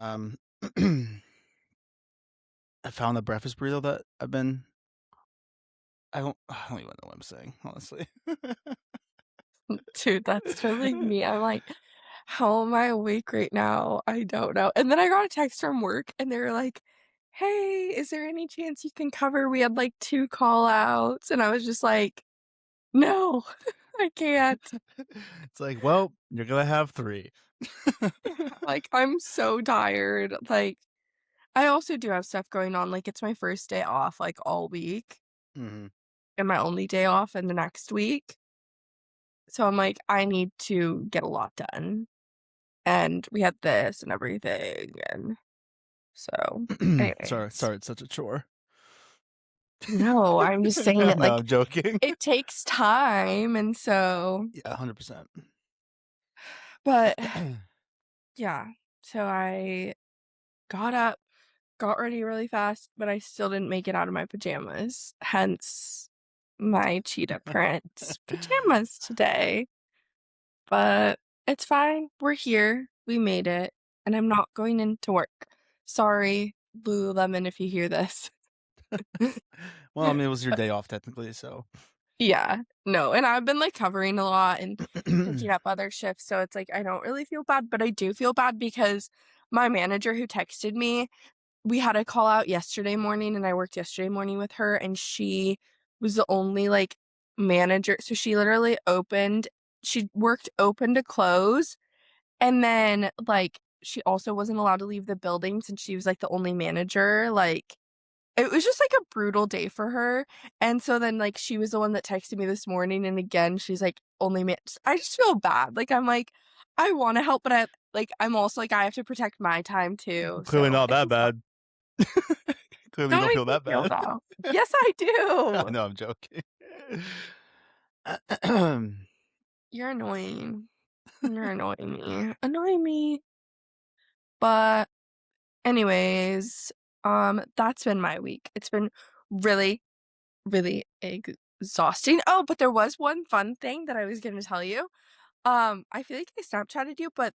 Um, I found a breakfast burrito that I don't even know what I'm saying, honestly. Dude, that's totally me. I'm like, how am I awake right now? I don't know. And then I got a text from work and they were like, hey, is there any chance you can cover? We had like 2 call outs. And I was just like, no, I can't. It's like, well, you're gonna have 3. Like, I'm so tired. Like, I also do have stuff going on. Like, it's my first day off, like, all week Mhm. and my only day off in the next week. So I'm like, I need to get a lot done. And we had this and everything. And so, anyways. Sorry, it's such a chore. No, I'm just saying that, No, like, I'm joking. it takes time. And so, Yeah, 100%. but yeah. So I got up, got ready really fast, but I still didn't make it out of my pajamas. Hence my cheetah print pajamas today. But it's fine. We're here. We made it. And I'm not going into work. Sorry, Lululemon, if you hear this. Well, I mean, it was your day off technically, so. Yeah. No, and I've been, like, covering a lot and picking up other shifts, so it's like I don't really feel bad, but I do feel bad because my manager who texted me, we had a call out yesterday morning, and I worked yesterday morning with her, and she was the only, like, manager, so she literally she worked open to close, and then, like, she also wasn't allowed to leave the building since she was, like, the only manager, like, it was just, like, a brutal day for her, and so then, like, she was the one that texted me this morning, and again, she's like, "Only man." I just feel bad, like, I'm like, I wanna help, but I'm also like, I have to protect my time too, Clearly so not it's that just hard. bad. Clearly you Don't don't make feel me that feel bad. though. Yes, I do. No, I'm joking. You're annoying. You're annoying me. Annoying me. But anyways, that's been my week. It's been really, really exhausting. Oh, but there was one fun thing that I was gonna tell you. I feel like I Snapchatted you, but,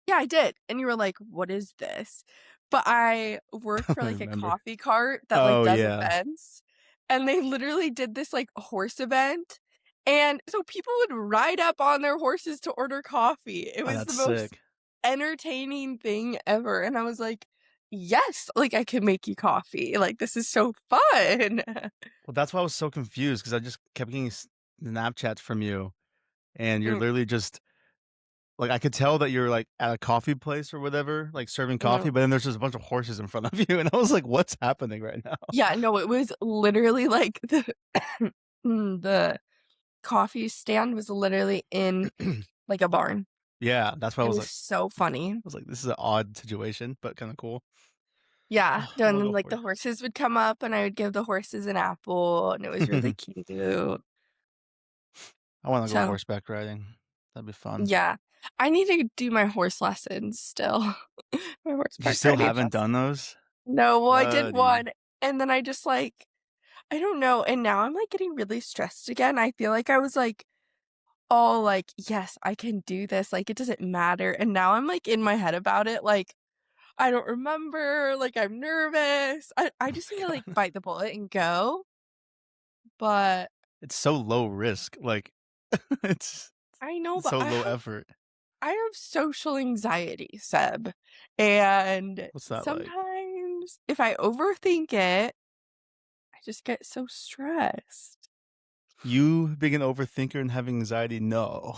yeah, I did, and you were like, "What is this?" But I work I for, don't like, a remember. coffee cart that, like, Oh, does yeah. events, and they literally did this, like, horse event, and so people would ride up on their horses to order coffee. It Oh, was the that's most sick. entertaining thing ever, and I was like, "Yes, like, I can make you coffee, like, this is so fun." Well, that's why I was so confused because I just kept getting Snapchats from you, and you're Mm, literally just like, I could tell that you're, like, at a coffee place or whatever, like, serving coffee, mhm. but then there's just a bunch of horses in front of you, and I was like, "What's happening right now?" Yeah, no, it was literally, like, the coffee stand was literally in, like, a barn. Yeah, that's why I It was was like so funny. "This is an odd situation, but kinda cool." Yeah, Oh, I and wanna then, go like, the horse. horses would come up, and I would give the horses an apple, and it was really I cute. wanna go So, horseback riding. That'd be fun. yeah. I need to do my horse lessons still. My You horseback still riding haven't lesson. done those? No, well, I did Buddy. one, and then I just, like I don't know, and now I'm, like, getting really stressed again. I feel like I was, like, all like, "Yes, I can do this, like, it doesn't matter," and now I'm, like, in my head about it, like, I don't remember, like, I'm nervous. I Oh just my need to, like, god. bite the bullet and go, but It's so low risk, like, it's I know, but so low effort. I have social anxiety, Seb, and What's that like? sometimes if I overthink it, I just get so stressed. You being an overthinker and having anxiety? No.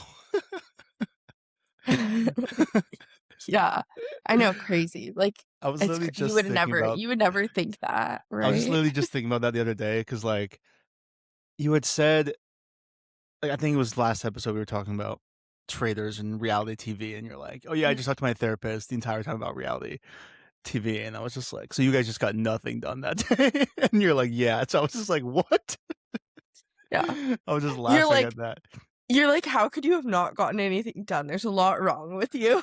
Yeah, I know, crazy, like, I was literally just thinking about you would never think that, I was just right? literally just thinking about that the other day because, like, you had said like, I think it was last episode we were talking about traders and reality TV, and you're like, "Oh, yeah, I Mm, just talked to my therapist the entire time about reality TV," and I was just like, "So you guys just got nothing done that day?" And you're like, "Yeah." So I was just like, "What?" yeah. I was just You're laughing like at that. You're like, "How could you have not gotten anything done? There's a lot wrong with you."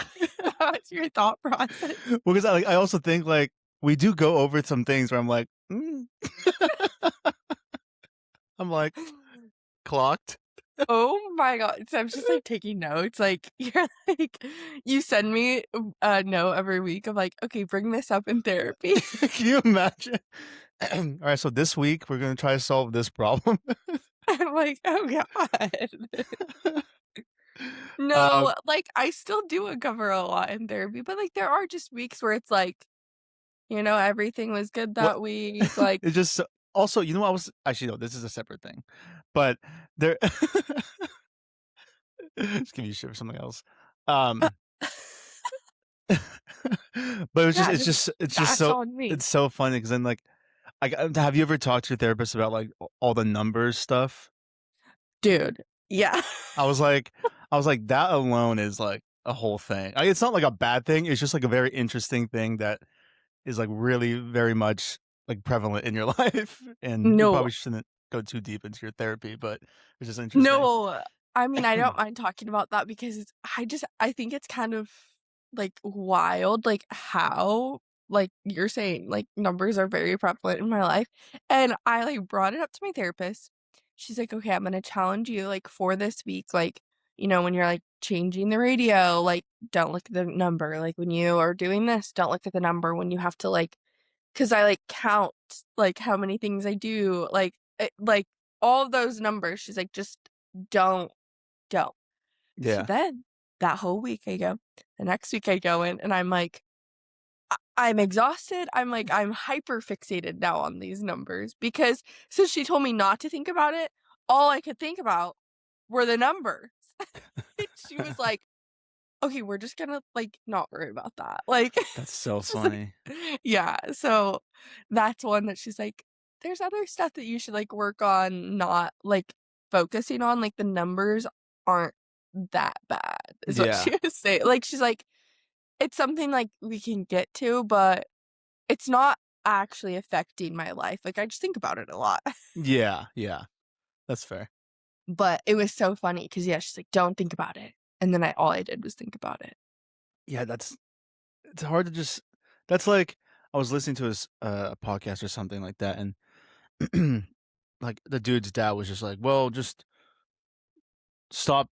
That's your thought process. Because I also think, like, we do go over some things where I'm like, "Mm." I'm like, "Clocked." Oh my god. So I'm just, like, taking notes, like, you're like you send me a note every week of like, "Okay, bring this up in therapy." Can you imagine? All right, so this week we're gonna try to solve this problem. I'm like, "Oh god." um, No, like, I still do uncover a lot in therapy, but, like, there are just weeks where it's like, everything was good what? that week, like It's just also, I was actually no, this is a separate thing, but there. Just give you shit for something else. Um, but yeah, it's just that's so on me. it's so funny because then like have you ever talked to your therapist about like all the numbers stuff? Dude, yeah. I was like, that alone is like a whole thing. It's not like a bad thing. It's just like a very interesting thing that is like really very much like prevalent in your life, and you No. probably shouldn't go too deep into your therapy, but it's just interesting. No, I mean, I don't mind talking about that because I think it's kind of, like, wild, like, how, like, you're saying, like, numbers are very prevalent in my life, and I, like, brought it up to my therapist. She's like, "Okay, I'm gonna challenge you, like, for this week, like, when you're, like, changing the radio, like, don't look at the number, like, when you are doing this, don't look at the number, when you have to, like" 'cause I, like, count, like, how many things I do, like, all of those numbers, she's like, "Just don't, don't." So Yeah, then, that whole week I go the next week I go in and I'm like, I'm exhausted, I'm hyper fixated now on these numbers because since she told me not to think about it, all I could think about were the numbers. She was like, "Okay, we're just gonna, like, not worry about that." Like, that's so it's just like funny. yeah, so that's one that she's like, "There's other stuff that you should, like, work on not, like, focusing on, like, the numbers aren't that bad," is what Yeah, she was saying. Like, she's like, "It's something, like, we can get to, but it's not actually affecting my life." Like, I just think about it a lot. yeah, yeah. That's fair. But it was so funny because yeah, she's like, "Don't think about it." And then all I did was think about it. Yeah, it's hard to just. That's like I was listening to a podcast or something like that, and like the dude's dad was just like, "Well, just stop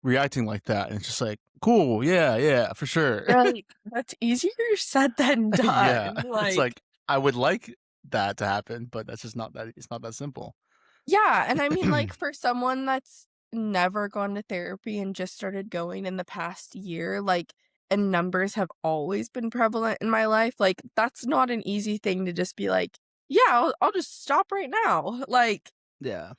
reacting like that." And it's just like, "Cool, yeah, yeah, for sure." You're like, "That's easier said than Yeah, done." it's Like like I would like that to happen, but that's just not that. It's not that simple. yeah, and I mean, like, for someone that's never gone to therapy and just started going in the past year, like, and numbers have always been prevalent in my life, like, that's not an easy thing to just be like, "Yeah, I'll just stop right now." Like, Yeah,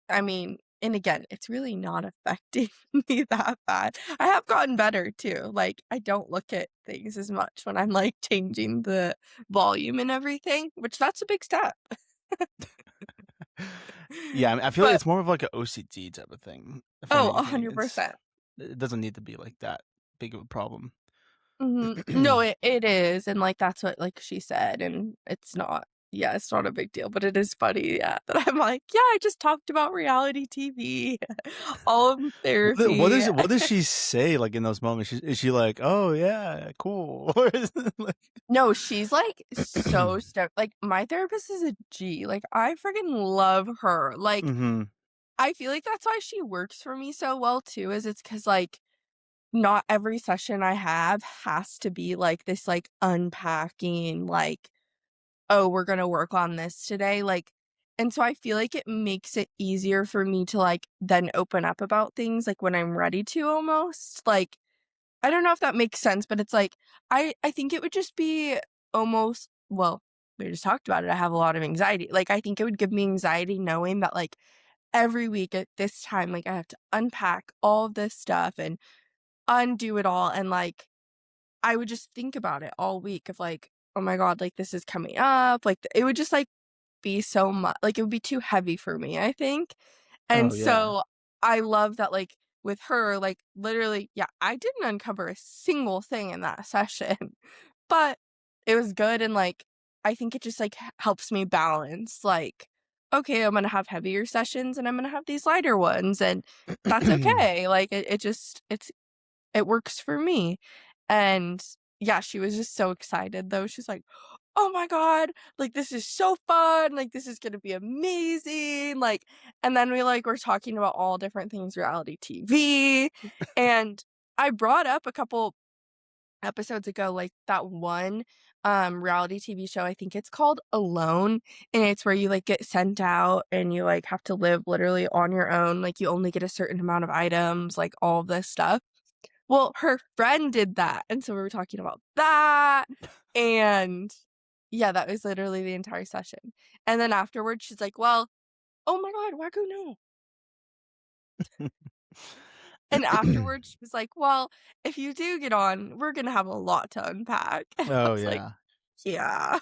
I mean and again, it's really not affecting me that bad. I have gotten better too, like, I don't look at things as much when I'm, like, changing the volume and everything, which that's a big step. yeah. I feel like But it's more of like an OCD type of thing, if oh, anything. 100%. It doesn't need to be like that big of a problem. Mhm. No, it is, and, like, that's what, like, she said, and it's not yeah, it's not a big deal, but it is funny, yeah, that I'm like, "Yeah, I just talked about reality TV, all of therapy." What does she say, like, in those moments? Is she like, "Oh, yeah, cool," or is it like No, she's, like, so stoked like, my therapist is a G, like, I freaking love her, like, Mhm. I feel like that's why she works for me so well too, is it's because like, not every session I have has to be, like, this, like, unpacking, like, "Oh, we're gonna work on this today," like and so I feel like it makes it easier for me to, like, then open up about things, like, when I'm ready to almost, like, I don't know if that makes sense, but it's like, I think it would just be almost well, we just talked about it, I have a lot of anxiety, like, I think it would give me anxiety knowing that, like, every week at this time, like, I have to unpack all of this stuff and undo it all, and, like, I would just think about it all week of, like, "Oh my god, like, this is coming up," like, it would just, like, be so much like, it would be too heavy for me, I think, and Oh, yeah. so, I love that, like, with her, like, literally yeah, I didn't uncover a single thing in that session, but it was good and, like, I think it just, like, helps me balance, like, "Okay, I'm gonna have heavier sessions, and I'm gonna have these lighter ones, and that's okay." Like, it just it works for me, and, yeah, she was just so excited, though, she's like "Oh my god, like, this is so fun, like, this is gonna be amazing," like, and then we, like, were talking about all different things reality TV, and I brought up a couple episodes ago, like, that one, reality TV show, I think it's called Alone, and it's where you, like, get sent out and you, like, have to live literally on your own, like, you only get a certain amount of items, like, all of this stuff. Well, her friend did that, and so we were talking about that, and yeah, that was literally the entire session, and then afterwards, she's like, "Well, oh my god, wagyu no." And afterwards, she was like, "Well, if you do get on, we're gonna have a lot to unpack." And I Oh, was like, yeah. "Yeah.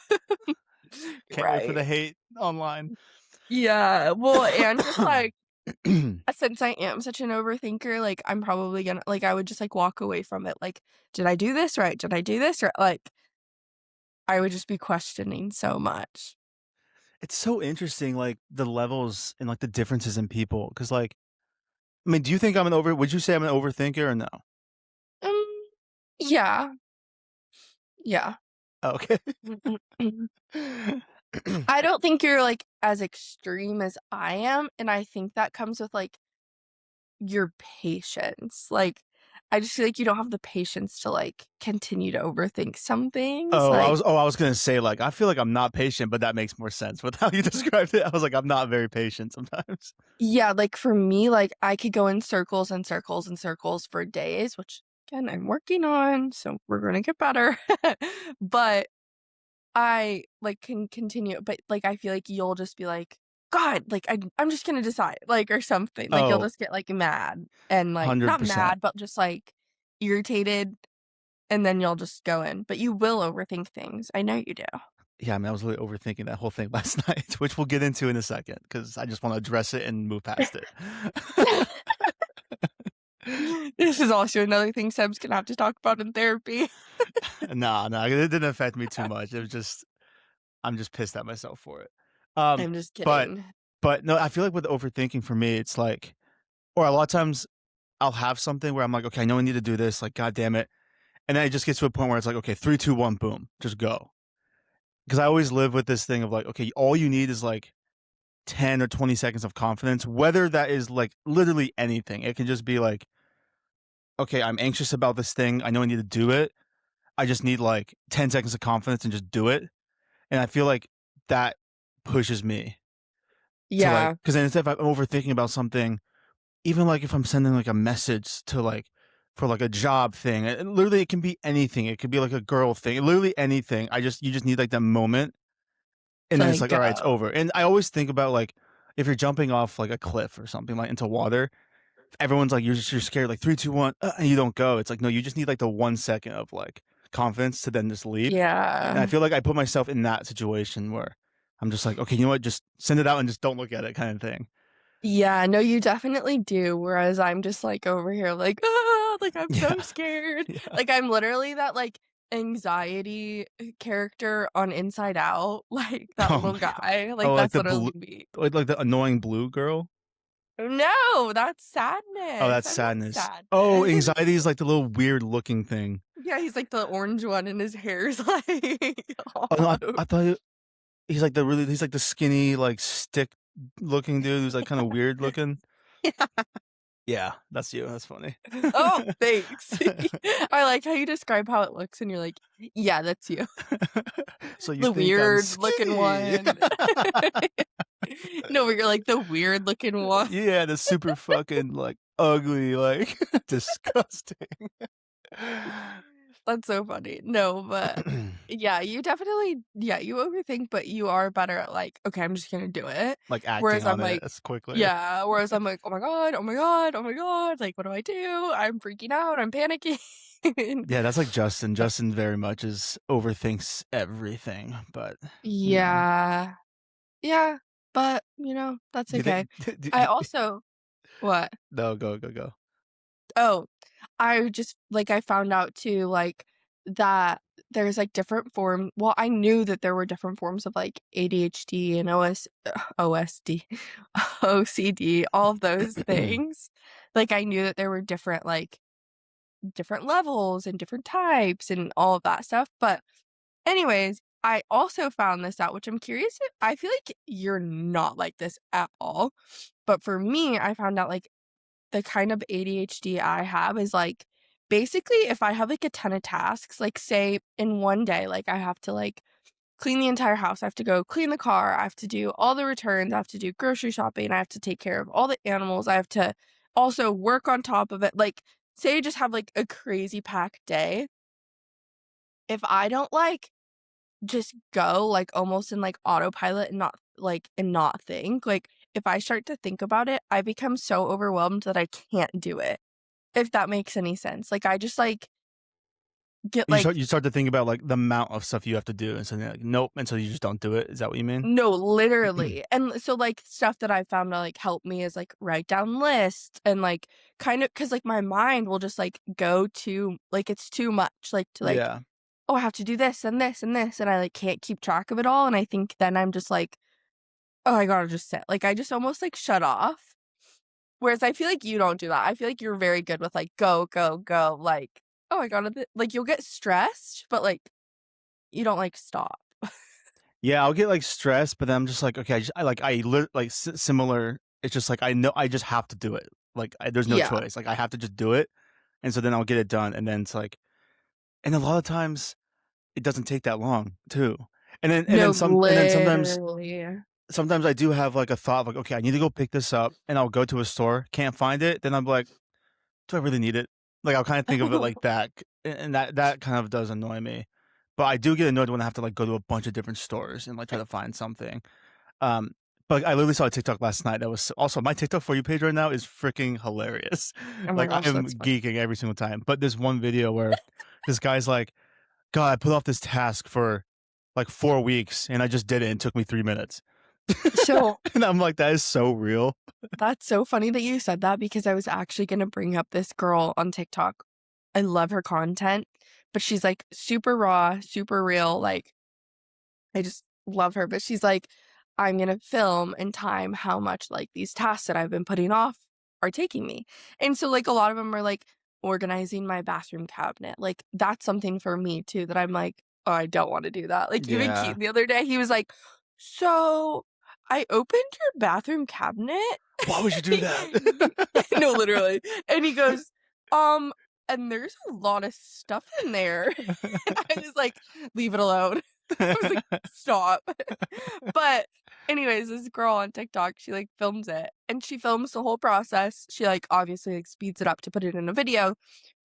You're Can't wait for the right." hate online. Yeah, well, and just, like, since I am such an overthinker, like, I'm probably gonna like, I would just, like, walk away from it, like, "Did I do this right? Did I do this right?" Like, I would just be questioning so much. It's so interesting, like, the levels and, like, the differences in people. Because like, I mean, do you think I'm an over would you say I'm an overthinker or no? Um, yeah, yeah. Okay. I don't think you're, like, as extreme as I am, and I think that comes with, like, your patience, like, I just feel like you don't have the patience to, like, continue to overthink some things, like I was gonna say, like, I feel like I'm not patient, but that makes more sense with how you described it. I was like, I'm not very patient sometimes. yeah, like, for me, like, I could go in circles and circles and circles for days, which, again, I'm working on, so we're gonna get better, but I, like, can continue, but, like, I feel like you'll just be like, "God, like, I'm just gonna decide," like, or something, like, you'll Oh, just get, like, mad and, like not 100%. mad, but just, like, irritated, and then you'll just go in, but you will overthink things, I know you do. Yeah, I mean, I was really overthinking that whole thing last night, which we'll get into in a second because I just wanna address it and move past it. This is also another thing Seb's gonna have to talk about in therapy. Nah, it didn't affect me too much. It was just I'm just pissed at myself for it. Um, I'm just but kidding. no, I feel like with overthinking for me, it's like or a lot of times I'll have something where I'm like, "Okay, I know I need to do this, like, god damn it." And then it just gets to a point where it's like, "Okay, 3, 2, 1, boom, just go." Because I always live with this thing of like, okay, all you need is like 10 or 20 seconds of confidence, whether that is like literally anything. It can just be like, okay, I'm anxious about this thing. I know I need to do it. I just need like 10 seconds of confidence and just do it. And I feel like that pushes me to like, Yeah, because then instead if I'm overthinking about something, even like if I'm sending like a message to like, for like a job thing, and literally it can be anything. It could be like a girl thing, literally anything. You just need like that moment. And to, then it's like, like, all right, it's go. over. And I always think about like if you're jumping off like a cliff or something like into water, everyone's like, you're scared, like 3, 2, 1, and you don't go. It's like, no, you just need like the 1 second of like confidence to then just leap. And I Yeah. feel like I put myself in that situation where I'm just like, okay, you know what? Just send it out and just don't look at it kind of thing. Yeah, no, you definitely do, whereas I'm just, like, over here, like, "Ah," like, I'm so Yeah. scared. Yeah. Like, I'm literally that, like, anxiety, character on Inside Out, like, that Oh little my God. guy, like, Oh, like that's the blue, literally me. like the annoying blue girl. No, that's Oh, Sadness, that's I love sadness. Oh, Sadness. anxiety is like the little weird looking thing. Yeah, he's, like, the orange one, and his hair's, like, Oh, no, all I thought he's like the skinny, like, stick looking dude who's, like, kinda weird looking. yeah. Yeah, that's you, that's funny. Oh, thanks. I like how you describe how it looks, and you're like, "Yeah, that's you." So you The think I'm weird looking skinny? one. No, but you're like the weird looking one. Yeah, the super fucking, like, ugly, like, disgusting. That's so funny. No, but yeah, you definitely yeah, you overthink, but you are better at like, "Okay, I'm just gonna do it." Like, acting Whereas I'm on it like as quickly. yeah, whereas I'm like, "Oh my god, oh my god, oh my god, like, what do I do? I'm freaking out, I'm panicking." Yeah, that's like Justin. But Justin very much overthinks everything, but, you know. yeah. Yeah, but, that's Do you think okay. I do also what? No, go. Oh, I just like, I found out too, like, that there's, like, different I knew that there were different forms of, like, ADHD and OSD, OCD, all of those things. Like, I knew that there were different, like, different levels and different types and all of that stuff, but anyways I also found this out, which I'm curious if I feel like you're not like this at all, but for me, I found out, like, the kind of ADHD I have is, like, basically, if I have, like, a ton of tasks, like, say in one day, like, I have to, like, clean the entire house, I have to go clean the car, I have to do all the returns, I have to do grocery shopping, I have to take care of all the animals, I have to also work on top of it, like, say I just have, like, a crazy packed day, if I don't, like, just go, like, almost in, like, autopilot and not think, like, if I start to think about it, I become so overwhelmed that I can't do it, if that makes any sense, like, I just, like, get, You like start you start to think about, like, the amount of stuff you have to do, and so you're like, "Nope," and so you just don't do it. Is that what you mean? no, literally, and so, like, stuff that I found to, like, help me is, like, write down lists and, like, kind of because like, my mind will just, like, go to like, it's too much, like, to, like, Yeah. "Oh, I have to do this and this and this," and I, like, can't keep track of it all, and I think then I'm just like, "Oh, I gotta just sit." Like, I just almost, like, shut off, whereas I feel like you don't do that. I feel like you're very good with, like, go, go, go, like, "Oh, I gotta th" like, you'll get stressed, but, like, you don't, like, stop. Yeah, I'll get, like, stressed, but then I'm just like, "Okay, I lit like, similar." It's just like, I know I just have to do it. Like, there's no Yeah. choice. Like, I have to just do it, and so then I'll get it done, and then it's like and a lot of times, it doesn't take that long too. No, And then sometimes literally. sometimes I do have, like, a thought, like, "Okay, I need to go pick this up," and I'll go to a store, can't find it, then I'm like, "Do I really need it?" Like, I'll kinda think of it like that, and that kind of does annoy me. But I do get annoyed when I have to, like, go to a bunch of different stores and, like, try to find something. Um, but I literally saw a TikTok last night that was also my TikTok For You page right now is freaking hilarious. Oh my Like, I gosh, am that's funny. geeking every single time. But there's one video where this guy's like, "God, I put off this task for, like, 4 weeks, and I just did it, and it took me 3 minutes." So, And I'm like, "That is so real." that's so funny that you said that because I was actually gonna bring up this girl on TikTok. I love her content, but she's, like, super raw, super real, like, I just love her, but she's like, "I'm gonna film and time how much, like, these tasks that I've been putting off are taking me." And so, like, a lot of them are, like, organizing my bathroom cabinet, like, that's something for me too that I'm like, "Oh, I don't wanna do that." Like, even Yeah. Keaton the other day, he was like, "So, I opened your bathroom cabinet." Why would you do that? No, literally, and he goes, "Um, and there's a lot of stuff in there." And I was like, "Leave it alone." I was like, "Stop." But anyways, this girl on TikTok, she, like, films it, and she films the whole process. She, like, obviously, like, speeds it up to put it in a video,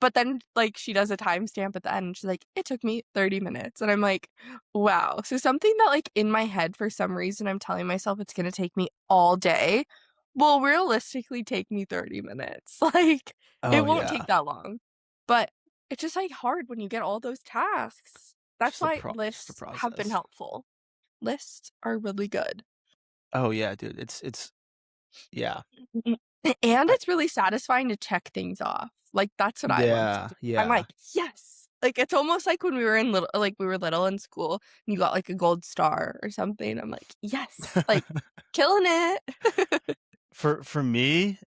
but then, like, she does a timestamp at the end, and she's like, "It took me 30 minutes," and I'm like, "Wow." So something that, like, in my head, for some reason, I'm telling myself it's gonna take me all day, will realistically take me 30 minutes. Like, it Oh, won't take yeah. that long, but it's just, like, hard when you get all those tasks. That's why Just a lists have been process. helpful. Lists are really good. Oh, yeah, dude. It's yeah. Mhm. And I it's really satisfying to check things off. Like, that's what I love to yeah, do. I'm yeah. like, "Yes!" Like, it's almost like when we were little in school, and you got, like, a gold star or something. I'm like, "Yes!" Like, killing it. For me,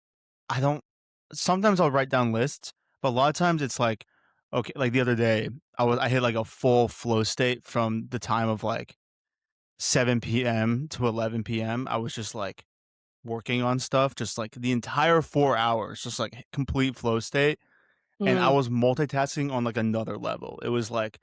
I don't sometimes I'll write down lists, but a lot of times it's like, okay, like the other day, I hit like a full flow state from the time of like 7 PM to 11 PM. I was just like working on stuff, just like the entire 4 hours, just like complete flow state, and I Mm, was multitasking on like another level. It was like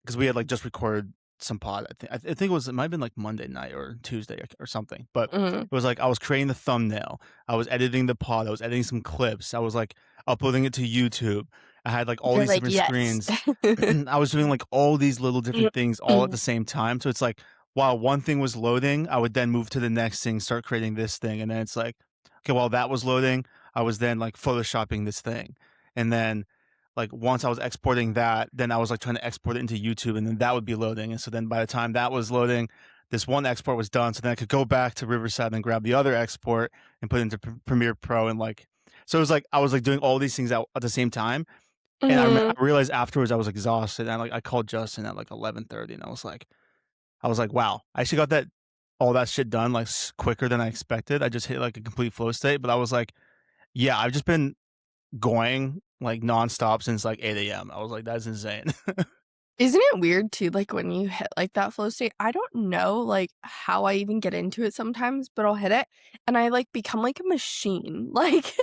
because we had like just recorded some pod. I think it might have been like Monday night or Tuesday or something. But mhm. it was like I was creating the thumbnail, I was editing the pod, I was editing some clips, I was like uploading it to YouTube. I had like all You're these like, different "Yes." screens. I was doing like all these little Mm, different things all at the mm, same time. So it's like while one thing was loading, I would then move to the next thing, start creating this thing, and then it's like, okay, while that was loading, I was then like photoshopping this thing, and then like once I was exporting that, then I was like trying to export it into YouTube, and then that would be loading. And so then by the time that was loading, this one export was done. So then I could go back to Riverside and grab the other export and put it into Premiere Pro. And like, so it was like I was like doing all these things at the same time. And mhm. I realized afterwards I was exhausted. And I called Justin at like 11:30, and I was like, wow, I actually got that all that shit done like quicker than I expected. I just hit like a complete flow state. But I was like, yeah, I've just been going like nonstop since like 8 a.m. I was like, that's insane. Isn't it weird too, like, when you hit, like, that flow state? I don't know, like, how I even get into it sometimes, but I'll hit it, and I, like, become like a machine. Like,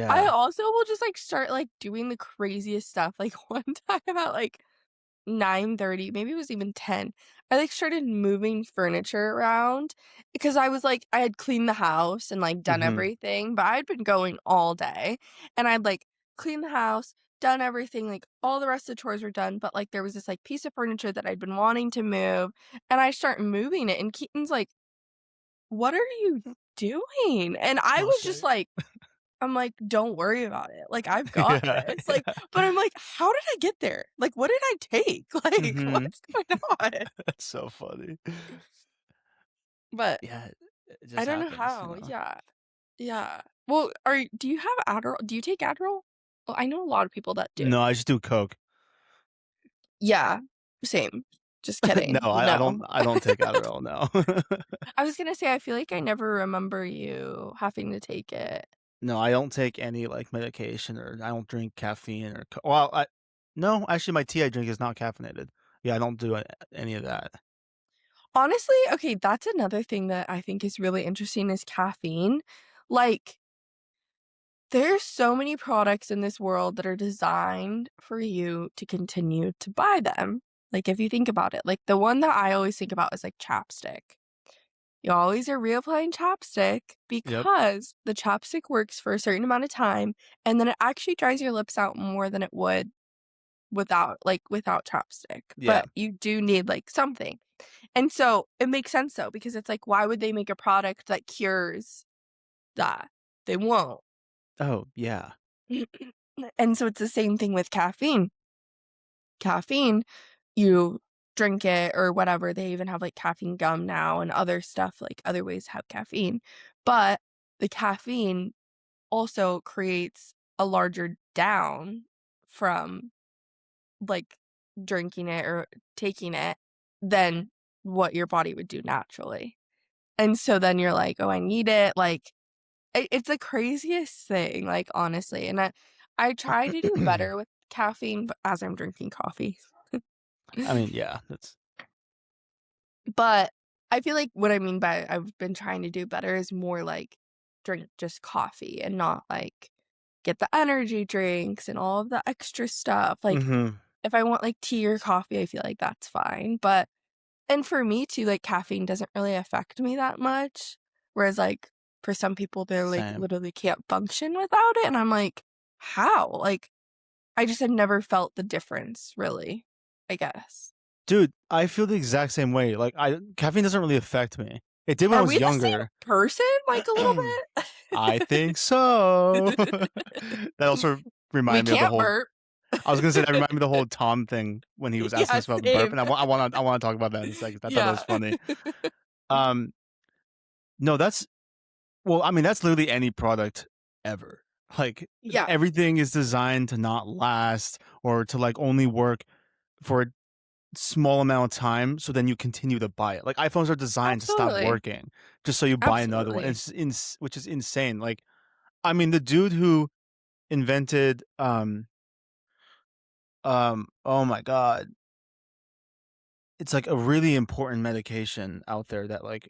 I Yeah. also will just, like, start, like, doing the craziest stuff. Like, one time at, like, 9:30, maybe it was even 10, I, like, started moving furniture around because I was, like I had cleaned the house and, like, done Mhm. everything, but I'd been going all day, and I'd, like, cleaned the house, done everything, like, all the rest of the chores were done, but, like, there was this, like, piece of furniture that I'd been wanting to move, and I start moving it, and Keaton's like, "What are you doing?" And I Oh, was just sick. like I'm like, "Don't worry about it, like, I've got Yeah, this," like, yeah. but I'm like, "How did I get there? Like, what did I take? Like, Mhm. what's going on?" That's so funny. But Yeah, it I just don't know happens, how, yeah. Yeah. Well, do you have Adderall? Do you take Adderall? Well, I know a lot of people that do. No, I just do coke. Yeah, same. Just No, kidding, no. I don't take Adderall, no. I was gonna say, I feel like I never remember you having to take it. No, I don't take any, like, medication, or I don't drink caffeine or co well, I no, actually, my tea I drink is not caffeinated. Yeah, I don't do any of that. Honestly, okay, that's another thing that I think is really interesting is caffeine. Like, there's so many products in this world that are designed for you to continue to buy them. Like, if you think about it, like, the one that I always think about is, like, chapstick. You always are reapplying chapstick Yep. because the chapstick works for a certain amount of time, and then it actually dries your lips out more than it would without chapstick, Yeah. but you do need, like, something. And so, it makes sense though, because it's like, why would they make a product that cures that? They won't. Oh, yeah. And so it's the same thing with caffeine. Caffeine, you drink it or whatever, they even have, like, caffeine gum now and other stuff, like, other ways to have caffeine, but the caffeine also creates a larger down from, like, drinking it or taking it than what your body would do naturally. And so then you're like, "Oh, I need it," like, it's the craziest thing, like, honestly, and I try to do better with caffeine, but as I'm drinking coffee. I mean, yeah, that's But I feel like what I mean by I've been trying to do better is more like drink just coffee and not like get the energy drinks and all of the extra stuff. Like Mhm. if I want like tea or coffee, I feel like that's fine. But and for me too, like caffeine doesn't really affect me that much. Whereas like for some people they're like Same. literally can't function without it. And I'm like, how? Like I just have never felt the difference really, I guess. Dude, I feel the exact same way, like, I caffeine doesn't really affect me. It did when I Are was we the same younger. person? Like a little I bit? think so. That also We reminded me of the can't whole burp. I was gonna say that reminded me of the whole Tom thing when he was asking Yeah, us about burp, same. and I wanna talk about that in a second. I thought that was Yeah. funny. Um, no, that's well, I mean, that's literally any product ever. Like, Yeah, everything is designed to not last or to, like, only work for a small amount of time, so then you continue to buy it. Like, iPhones are designed to stop absolutely. working just so you buy another one. Absolutely. Which is insane. Like, I mean, the dude who invented, oh my god, it's, like, a really important medication out there that, like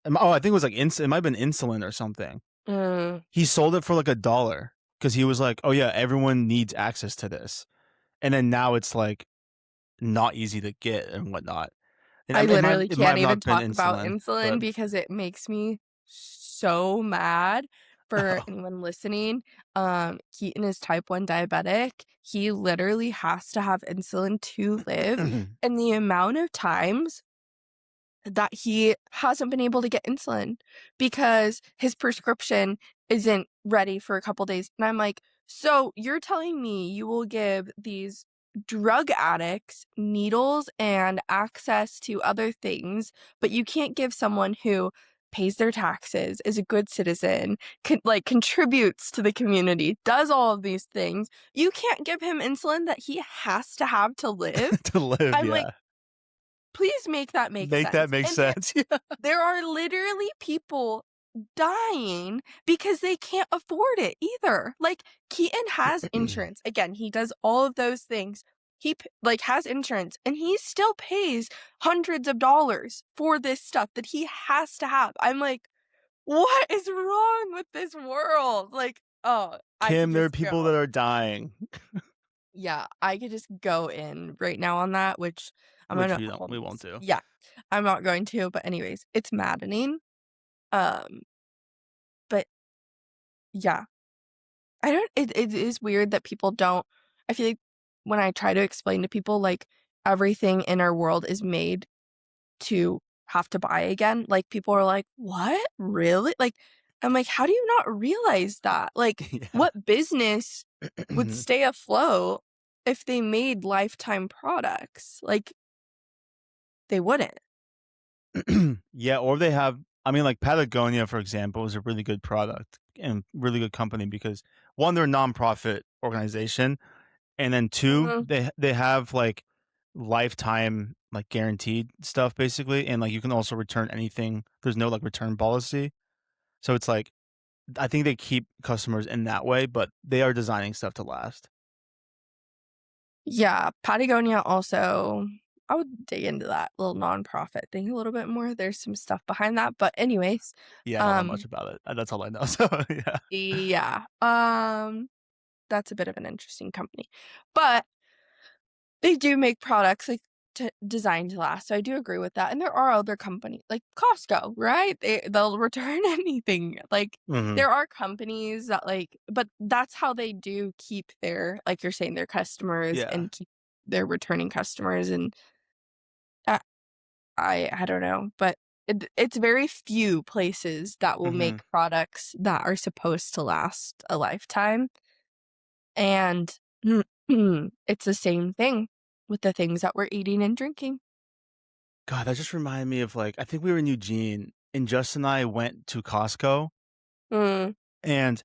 oh, I think it was, like, it might have been insulin or something. Mm, He sold it for, like, $1 because he was like, "Oh, yeah, everyone needs access to this." And then now it's, like, not easy to get and whatnot. And, I literally it might can't have even not been talk about insulin, but insulin because it makes me so mad. For anyone listening, Keaton is type 1 diabetic. He literally has to have insulin to live, oh. and the amount of times that he hasn't been able to get insulin because his prescription isn't ready for a couple days. And I'm like, so you're telling me you will give these drug addicts needles and access to other things, but you can't give someone who pays their taxes, is a good citizen, contributes to the community, does all of these things. You can't give him insulin that he has to have to live. To live, I'm like, yeah. please make that make Make that sense. make And sense. Yeah. there are literally people dying because they can't afford it either. Like, Keaton has insurance. Again, he does all of those things. like has insurance and he still pays hundreds of dollars for this stuff that he has to have. I'm like, what is wrong with this world? Like, oh, I could Kim, there are just people go. that are dying, Yeah, I could just go in right now on that, which I'm which gonna we won't almost, do. yeah, I'm not going to, but anyways, it's maddening. Um, but yeah, it is weird that people don't. I feel like when I try to explain to people, like, everything in our world is made to have to buy again, like, people are like, "What? Really?" Like, I'm like, "How do you not realize that?" Like, Yeah. what business would stay afloat if they made lifetime products? Like, they wouldn't. Yeah, or they have I mean, like, Patagonia, for example, is a really good product and really good company because, 1, they're a nonprofit organization, and then 2, Mhm. they have, like, lifetime, like, guaranteed stuff, basically, and, like, you can also return anything. There's no, like, return policy. So it's like, I think they keep customers in that way, but they are designing stuff to last. Yeah, Patagonia also I would dig into that little nonprofit thing a little bit more. There's some stuff behind that, but anyways, Yeah, I don't know much um, about it. That's all I know, so, yeah. yeah, that's a bit of an interesting company. But they do make products, like, designed to last, so I do agree with that, and there are other companies like Costco, right? They'll return anything, like, Mhm. there are companies that, like but that's how they do keep their like you're saying, their customers Yeah. and keep their returning customers, and I I don't know, but it's very few places that will Mhm. make products that are supposed to last a lifetime, and it's the same thing with the things that we're eating and drinking. God, that just reminded me of, like I think we were in Eugene, and Justin and I went to Costco, Mm, and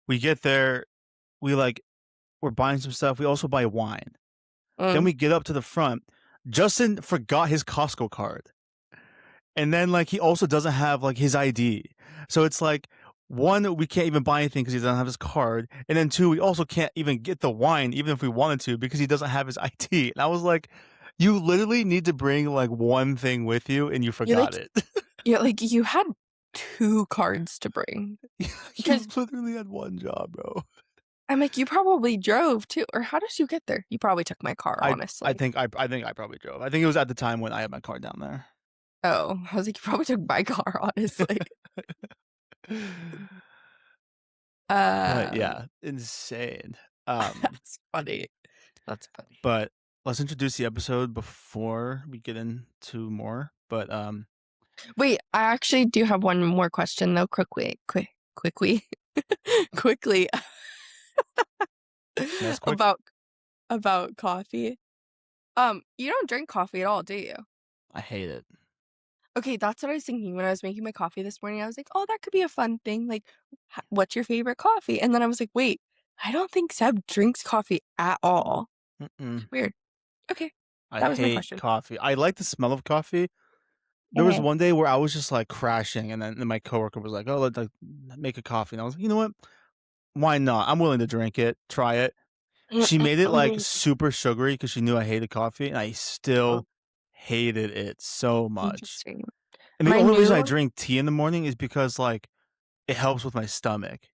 we get there, we, like we're buying some stuff, we also buy wine. Then mm. we get up to the front, Justin forgot his Costco card, and then, like, he also doesn't have, like, his ID. So it's like, 1, we can't even buy anything because he doesn't have his card, and then 2, we also can't even get the wine even if we wanted to because he doesn't have his ID, and I was like, "You literally need to bring, like, 1 thing with you, and you You're forgot like it." you had 2 cards to bring You because literally had 1 job, bro. I'm like, "You probably drove too, or how did you get there?" You probably took my car, honestly. I think I probably drove. I think it was at the time when I had my car down there. Oh, I was like, "You probably took my car, honestly." But Um, yeah, insane. that's funny. That's funny. But let's introduce the episode before we get into more. But Wait, I actually do have one more question though, quickly, quickly yes, quick. about coffee. You don't drink coffee at all, do you? I hate it. Okay, that's what I was thinking when I was making my coffee this morning. I was like, "Oh, that could be a fun thing. Like, what's your favorite coffee?" And then I was like, "Wait, I don't think Seb drinks coffee at all." Mm-mm. Weird. Okay, I that was my hate question. coffee. I like the smell of coffee. There was Mhm. one day where I was just like crashing, and then my coworker was like, "Oh, let's like make a coffee," and I was like, "You know what? Why not? I'm willing to drink it, try it." She made it, like, super sugary because she knew I hated coffee, and I Oh, still hated it so much. interesting. And the My only reason I new drink tea in the morning is because, like, it helps with my stomach.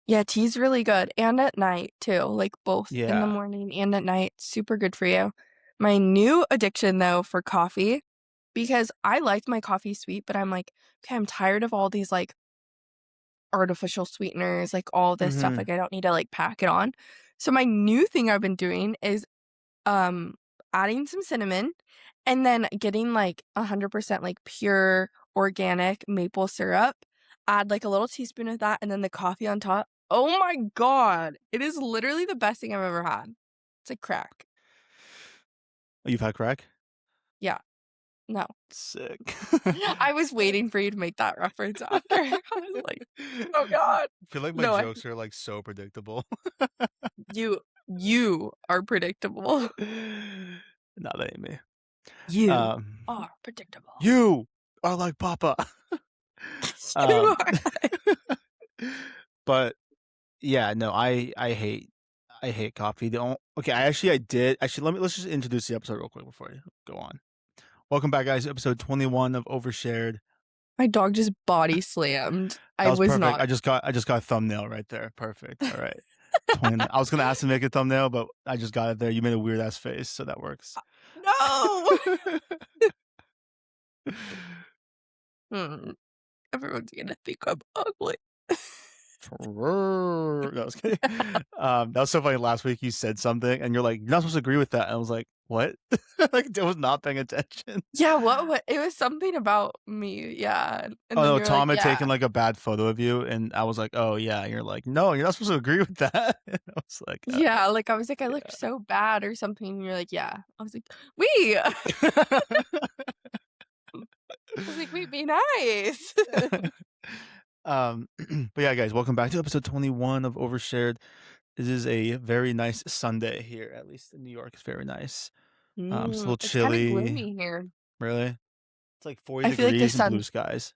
Yeah, tea's really good, and at night too, like, both in the Yeah. morning and at night, super good for you. My new addiction, though, for coffee because I like my coffee sweet, but I'm like, "Okay, I'm tired of all these, like, artificial sweeteners, like, all this stuff, Mhm. like, I don't need to, like, pack it on." So my new thing I've been doing is, um, adding some cinnamon and then getting, like, 100%, like, pure organic maple syrup, add, like, a little teaspoon of that, and then the coffee on top. Oh my god! It is literally the best thing I've ever had. It's like crack. Oh, you've had crack? Yeah, no. Sick. I was waiting for you to make that reference after. I was like, "Oh god." I feel like my No, I jokes are, like, so predictable. you are predictable. No, that ain't me. You Um, are predictable. "You are like papa." You Um, are. but, yeah, no, I hate I hate coffee. Okay, I did. Actually, let's just introduce the episode real quick before I go on. Welcome back, guys. Episode 21 of Overshared. My dog just body slammed. That I was was perfect. not. I just got a thumbnail right there. Perfect. All right. 29. I was gonna ask to make a thumbnail, but I just got it there. You made a weird ass face, so that works. No! Everyone's gonna think I'm ugly. No, I was kidding. That was so funny. Last week you said something, and you're like, "You're not supposed to agree with that." And I was like, "What?" Like, I was not paying attention. Yeah, what? It was something about me, yeah, and Oh then no, you're like, Tom had "Yeah." taken like a bad photo of you, and I was like, "Oh yeah." And you're like, "No, you're not supposed to agree with that." And I was like, Yeah, like, I was like, "I look yeah. so bad," or something, and you're like, "Yeah." I was like, "Wait." I was like, "Wait, be nice." But yeah, guys, welcome back to episode 21 of Overshared. This is a very nice Sunday here, at least in New York. It's very nice. It's a little It's kinda chilly. gloomy here. Really, it's like 40 I feel like degrees and blue skies.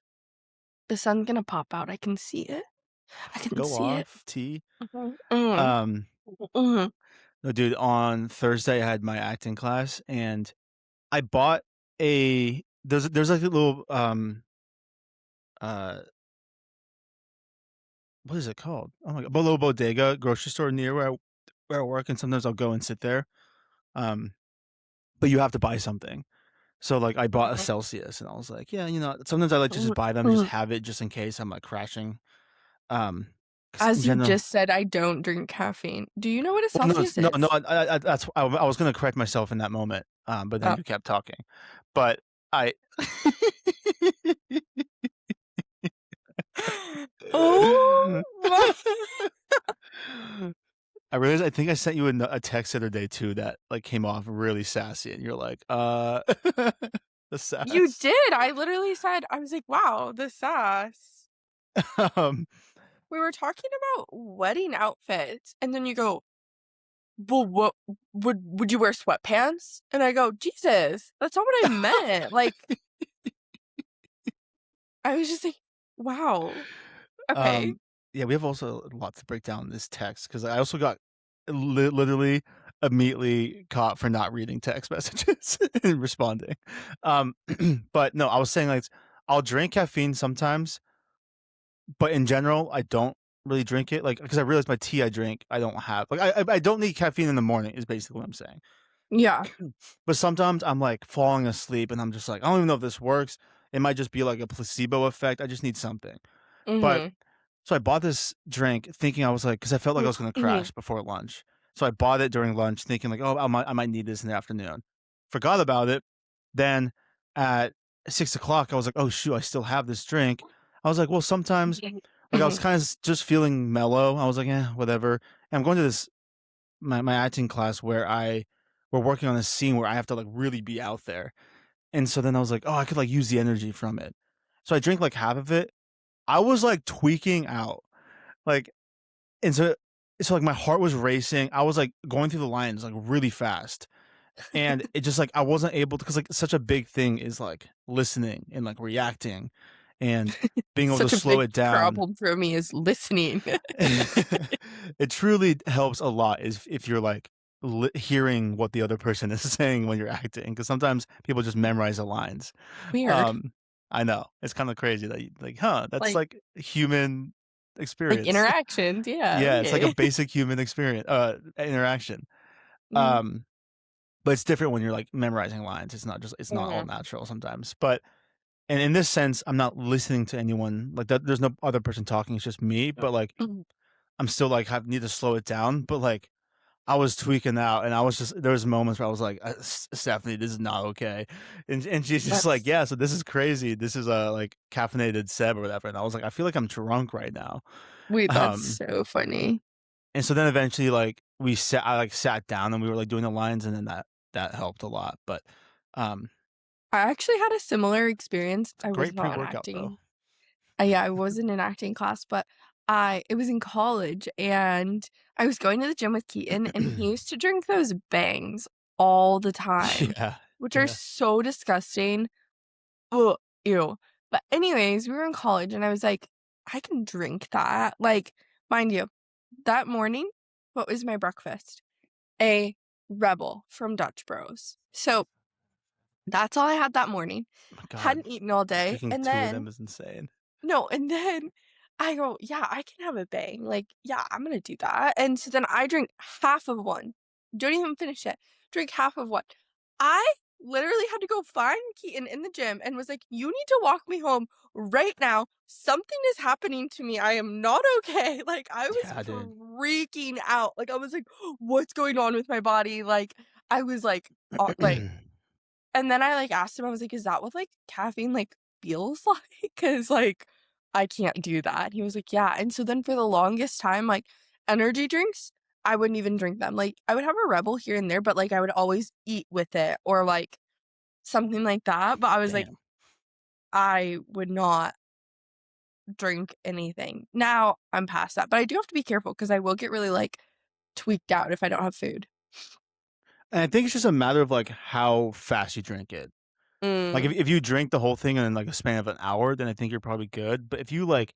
the sun's gonna pop out, I can see it. I can Go see it. off, T. Mhm, mhm, Um, mhm. no, dude. On Thursday, I had my acting class, and I bought a there's like a little uh what is it called? Oh my god, little bodega grocery store near where I work, and sometimes I'll go and sit there. Um, but you have to buy something. So like I bought a Mhm, Celsius, and I was like, yeah, sometimes I like to just mhm, buy them, just mhm. have it just in case I'm like crashing. Um, 'Cause in As you general, just said, I don't drink caffeine. Do you know what a well, no, Celsius no, is? I was gonna correct myself in that moment, but then Oh. you kept talking. But I Oh my. I realized I think I sent you a text the other day too that like came off really sassy, and you're like, the You sass. did, I literally said I was like, "Wow, the sass." Um, We were talking about wedding outfits, and then you go, "Well, what would you wear sweatpants?" And I go, "Jesus, that's not what I meant." Like, I was just like, "Wow, okay." um, yeah, we have also a lot to break down in this text because I also got literally immediately caught for not reading text messages and responding. Um, but no, I was saying like I'll drink caffeine sometimes, but in general, I don't really drink it. Like because I realize my tea I drink, I don't have like I don't need caffeine in the morning. Is basically what I'm saying. Yeah. But sometimes I'm like falling asleep and I'm just like I don't even know if this works. It might just be like a placebo effect. I just need something. But Mhm. so I bought this drink thinking I was like, because I felt like I was gonna Mhm. crash before lunch. So I bought it during lunch thinking like, oh, I might need this in the afternoon. Forgot about it. Then at 6 o'clock, I was like, oh shoot, I still have this drink. I was like, well, sometimes like I was Mhm. kind of just feeling mellow. I was like, whatever. And I'm going to this my acting class where we're working on a scene where I have to like really be out there. And so then I was like, oh, I could like use the energy from it. So I drank like half of it. I was like tweaking out. Like and so like my heart was racing. I was like going through the lines like really fast. And it just like I wasn't able to because like such a big thing is like listening and like reacting and being able to Such a slow big it down. problem for me is listening. It truly helps a lot is if you're like hearing what the other person is saying when you're acting because sometimes people just memorize the lines. Weird. Um, I know it's kind of crazy that you like, huh? That's Like like human like experience. interactions, yeah, Yeah, it's like a okay. basic human experience, interaction. Mhm. Um, but it's different when you're like memorizing lines. It's not all Mhm. natural sometimes. But and in this sense, I'm not listening to anyone like that. There's no other person talking. It's just me. But like Mhm. I'm still like need to slow it down. But like I was tweaking out, and I was just there was moments where I was like, Stephanie, this is not okay," and she's just like, That's "Yeah, so this is crazy. This is a like caffeinated Seb or whatever." And I was like, "I feel like I'm drunk right now." wait, that's Um, so funny. and so then eventually, like I like sat down and we were like doing the lines, and then that helped a lot. But um, I actually had a similar experience. it's a I was great pre not workout though. acting. Yeah, I was in an acting class, but I it was in college, and I was going to the gym with Keaton, and he used to drink those Bangs all the time, Yeah, which are yeah. so disgusting. Ugh, ew. But anyways, we were in college, and I was like, "I can drink that." Like, mind you, that morning, what was my breakfast? A Rebel from Dutch Bros. So that's all I had that morning. Oh my god, Hadn't eaten all day. drinking And 2 of them then, is insane. no, and then I go, yeah, I can have a bang. Like, yeah, I'm gonna do that. And so then I drink half of one. Don't even finish it. Drink half of one. I literally had to go find Keaton in the gym and was like, you need to walk me home right now. Something is happening to me. I am not okay. Like, I was Yeah, dude. freaking out. Like, I was like, what's going on with my body? Like, I was like, and then I, like, asked him, I was like, "Is that what, like, caffeine, like, feels like? 'Cause, like, I can't do that." He was like, "Yeah." And so then for the longest time, like, energy drinks, I wouldn't even drink them. Like, I would have a Rebel here and there, but, like, I would always eat with it or, like, something like that, but I was like, Damn. I would not drink anything. Now, I'm past that, but I do have to be careful because I will get really, like, tweaked out if I don't have food. And I think it's just a matter of, like, how fast you drink it. Like, Mm. if you drink the whole thing in, like, a span of an hour, then I think you're probably good, but if you, like,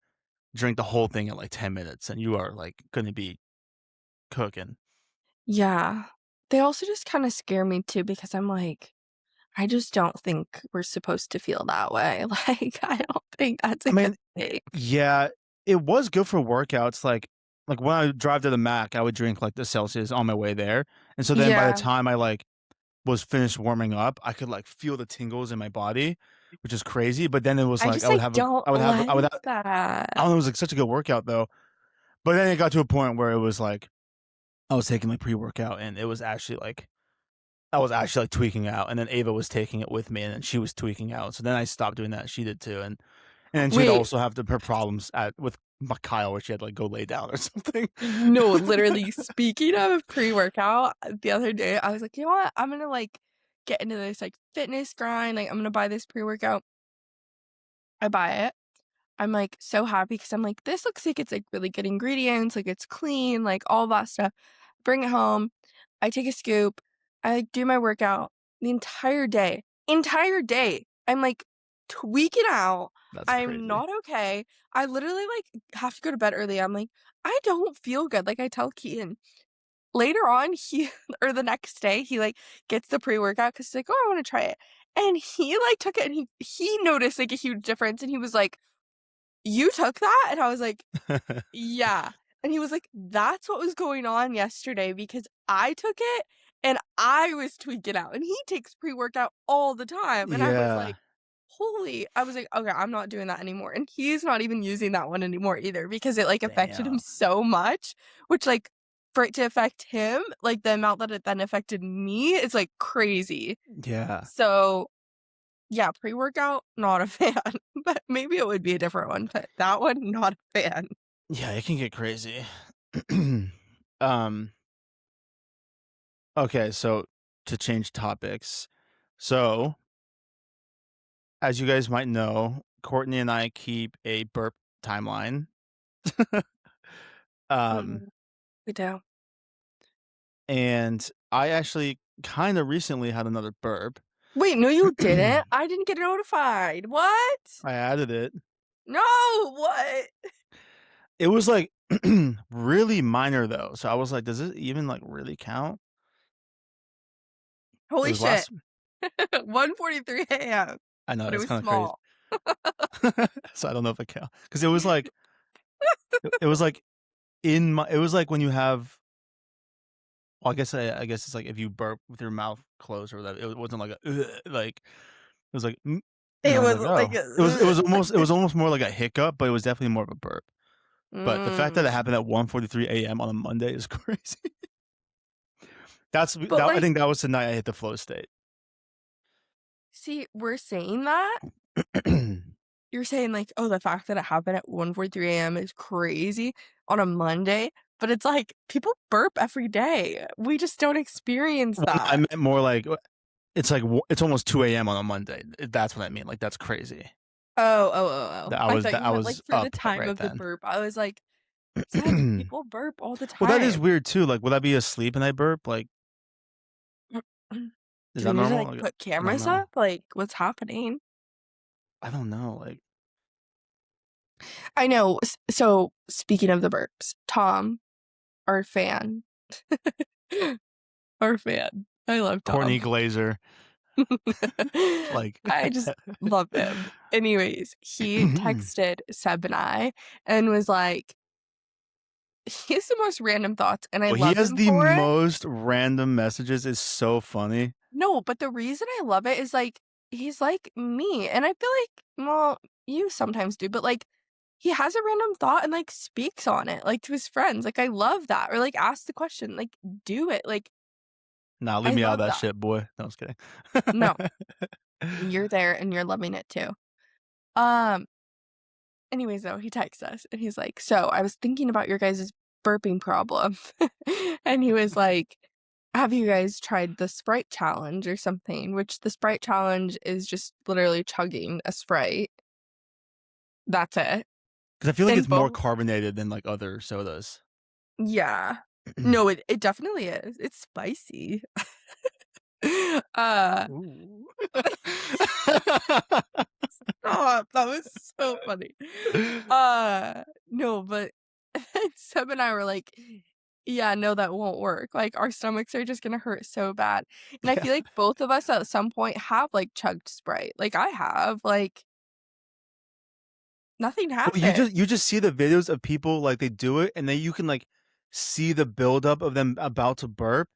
drink the whole thing in, like, 10 minutes, then you are, like, gonna be cooking. Yeah. They also just kinda scare me too because I'm like, I just don't think we're supposed to feel that way. Like, I don't think that's a I good mean, thing. yeah, it was good for workouts, like, when I drive to the Mac, I would drink, like, the Celsius on my way there, and so then by the Yeah. time I, like, was finished warming up, I could, like, feel the tingles in my body, which is crazy, but then it was I like, just, like, don't I would like have I that. don't know, it was, like, such a good workout, though, but then it got to a point where it was like, I was taking my pre-workout, and it was actually, like I was actually, like, tweaking out, and then Ava was taking it with me, and then she was tweaking out, so then I stopped doing that, she did too, and then she'd Wait, also have her problems with Kyle where she had to, like, go lay down or something. no, literally, speaking of pre-workout, the other day, I was like, "You know what? I'm gonna, like, get into this, like, fitness grind, like, I'm gonna buy this pre-workout." I buy it. I'm, like, so happy because 'cause I'm like, "This looks like it's, like, really good ingredients, like, it's clean, like, all that stuff." Bring it home. I take a scoop. I, like, do my workout the entire day. I'm, like, tweaking out. That's I'm crazy. not okay. I literally, like, have to go to bed early. I'm like, "I don't feel good." Like, I tell Keaton. Later on, he or the next day, he, like, gets the pre-workout because he's like, "Oh, I wanna try it." And he, like, took it and he noticed, like, a huge difference, and he was like, "You took that?" And I was like, yeah. And he was like, "That's what was going on yesterday because I took it and I was tweaking out, and he takes pre-workout all the time." And I was Yeah. like, "Holy." I was like, "Okay, I'm not doing that anymore." And he's not even using that one anymore either because it, like, affected him Damn. so much, which, like, for it to affect him, like, the amount that it then affected me is, like, crazy. Yeah. So, yeah, pre-workout, not a fan, but maybe it would be a different one, but that one, not a fan. Yeah, it can get crazy. Um, okay, so to change topics. So, as you guys might know, Courtney and I keep a burp timeline. Um, Mhm. We do. and I actually kind of recently had another burp. Wait, no, you I didn't? I didn't get notified. What? added it. No, what? It was like really minor though. So I was like, does it even like really count? It Holy was shit. last 1:43 AM, I know but it that's was kind of crazy. small. So I don't know if it counts because it was like it was like it was like when you have well, I guess it's like if you burp with your mouth closed or whatever. It wasn't like a like it was like and I It was like, wasn't like oh, it was almost more like a hiccup, but it was definitely more of a burp. But the fact that it Mm. happened at 1:43 a.m. on a Monday is crazy. But, I like, think that was the night I hit the flow state. see, we're saying that. You're saying, like, "Oh, the fact that it happened at 1:43 AM is crazy on a Monday," but it's like, people burp every day. We just don't experience Well, no, I that. meant more like it's like it's almost 2 a.m. on a Monday. That's what I mean. Like that's crazy. Oh, oh, oh, oh. I thought That you I meant, like, was for the up time right of the then. burp. I was like, "Seb, people burp all the Well, that is time." weird too. Like, would I be asleep and I burp? Like, is Do we that need to, normal? like, Like, put I don't cameras know. up? Like, what's happening? I don't know. Like, I know. So, speaking of the burps, Tom, our fan, Our fan. I love Tom. Courtney Glazer. Like I just love him. Anyways, he texted Seb and I and was like, he has the most random thoughts, and I well, he love has him the for it. most random messages. It's so funny. No, but the reason I love it is like he's like me, and I feel like, well, you sometimes do, but like he has a random thought and like speaks on it like to his friends. Like I love that. Or like ask the question, like do it. Like Nah, leave I me out of love that that. shit, boy. No, I was kidding. No, you're there and you're loving it too. Um Anyways, though, he texts us and he's like, "So, I was thinking about your guys' burping problem." And he was like, "Have you guys tried the Sprite challenge or something?" Which the Sprite challenge is just literally chugging a Sprite. That's it. Because I feel like And it's more both, carbonated than like other sodas. yeah. No, it definitely is. It's spicy. Uh, Ooh. Stop. That was so funny. No, but Seb and I were like, yeah, no, that won't work. Like our stomachs are just gonna hurt so bad. And I Yeah. feel like both of us at some point have like chugged Sprite. Like I have. Like nothing Well, happened. you just see the videos of people like they do it, and then you can like see the buildup of them about to burp,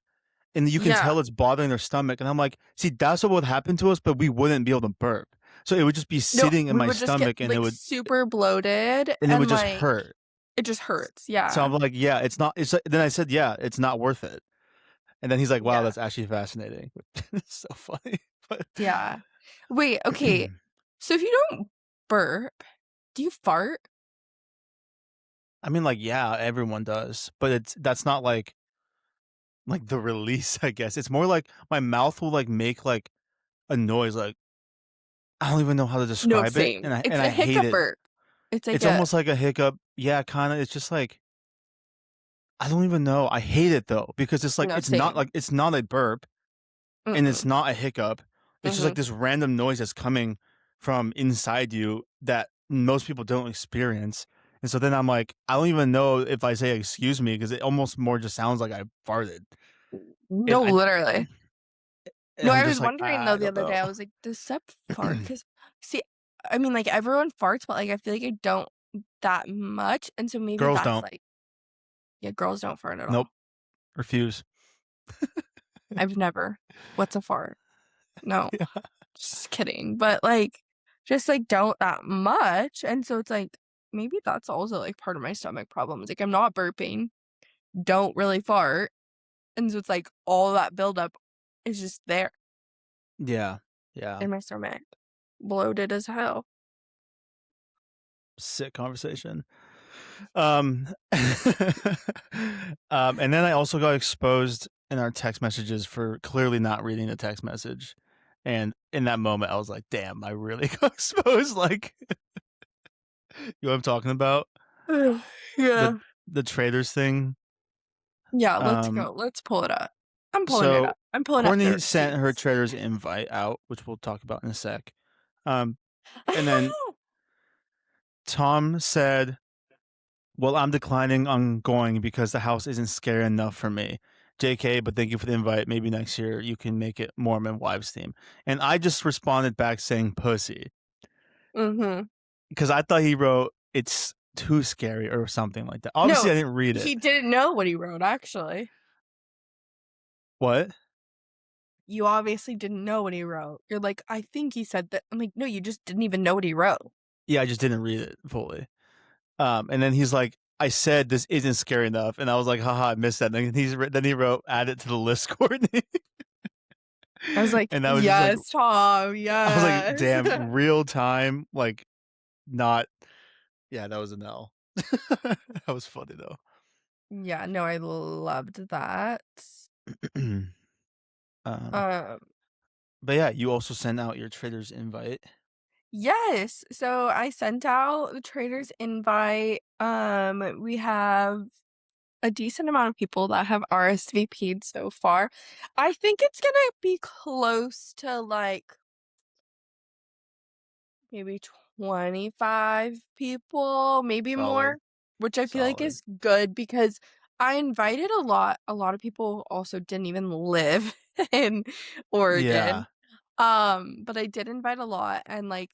and you can Yeah. tell it's bothering their stomach. And I'm like, see, that's what would happen to us, but we wouldn't be able to burp. So it would just be No, sitting in we my would just get stomach, like super bloated and it would and just like hurt. it just hurts. So I'm Yeah. like, yeah, it's not. It's like, then I said, yeah, it's not worth it. And then he's like, wow, Yeah. that's actually fascinating. It's so funny. But Yeah. Wait, okay. So if you don't burp, do you fart? I mean, like, yeah, everyone does, but that's not like the release. I guess it's more like my mouth will like make like a noise. Like I don't even know how to No, describe it, same. and I It's and a I hate hiccup it. burp. It's like It's a almost like a hiccup. Yeah, kind of. It's just like I don't even know. I hate it though because it's like no, same. it's not a burp and it's Mm-mm. not a hiccup. It's just like Mhm. this random noise that's coming from inside you that most people don't experience. And so then I'm like, I don't even know if I say excuse me because it almost more just sounds like I farted. And No, literally. No, I I'm was just like, wondering though I the don't other day, know. I was like, does Seb fart? Because, see, I mean, like everyone farts, but like I feel like I don't that much. And so maybe Girls that's don't. like, yeah, girls don't fart at Nope. all. Refuse. I've never. What's a fart? No, Yeah. just kidding. But like, just like don't that much. And so it's like, maybe that's also like part of my stomach problems. Like I'm not burping, don't really fart. And so it's like all that buildup is just there Yeah. Yeah. in my stomach, bloated as hell. Sick conversation. Um, and then I also got exposed in our text messages for clearly not reading the text message. And in that moment, I was like, damn, I really got exposed. Like, you know what I'm talking about? The Yeah. the traders thing. Yeah, let's Um, go. Let's pull it up. I'm pulling it so up. I'm pulling up the Courtney sent her receipts. traders invite out, which we'll talk about in a sec. Um, and then Tom said, well, I'm declining on going because the house isn't scary enough for me. JK, but thank you for the invite. Maybe next year you can make it Mormon Wives theme. And I just responded back saying pussy Mm-hmm. because I thought he wrote it's too scary or something like that. Obviously, No, I didn't read it. he didn't know what he wrote, actually. What? You obviously didn't know what he wrote. You're like, I think he said that. I'm like, no, you just didn't even know what he wrote. Yeah, I just didn't read it fully. And then he's like, I said this isn't scary enough, and I was like, haha, I missed that. And then he wrote, add it to the list, Courtney. I was like, And I was just like, yes, Tom, I was like, yes. damn, real time, like not. Yeah, that was an L. That was funny though. Yeah, no, I loved that. um, Um, but yeah, you also sent out your trader's invite. yes. So I sent out the trader's invite. We have a decent amount of people that have RSVP'd so far. I think it's gonna be close to like maybe 25 people, maybe Solid, more, which I feel like solid. is good because I invited a lot of people also didn't even live in Yeah. Oregon. But I did invite a lot, and, like,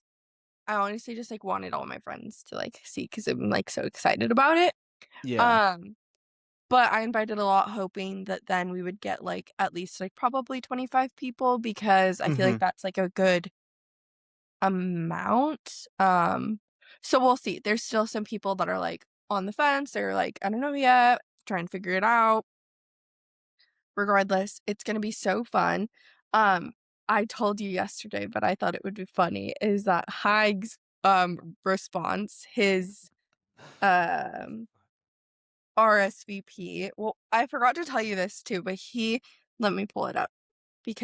I honestly just, like, wanted all my friends to, like, see because 'cause I'm, like, so excited about it. Yeah. Um, but I invited a lot hoping that then we would get, like, at least, like, probably 25 people because I feel like Mhm. that's, like, a good amount. So we'll see. There's still some people that are, like, on the fence. They're like, "I don't know yet," trying to figure it out. Regardless, it's gonna be so fun. Um, I told you yesterday, but I thought it would be funny, is that Haig's, response, his, um, RSVP well, I forgot to tell you this too, but he let me pull it up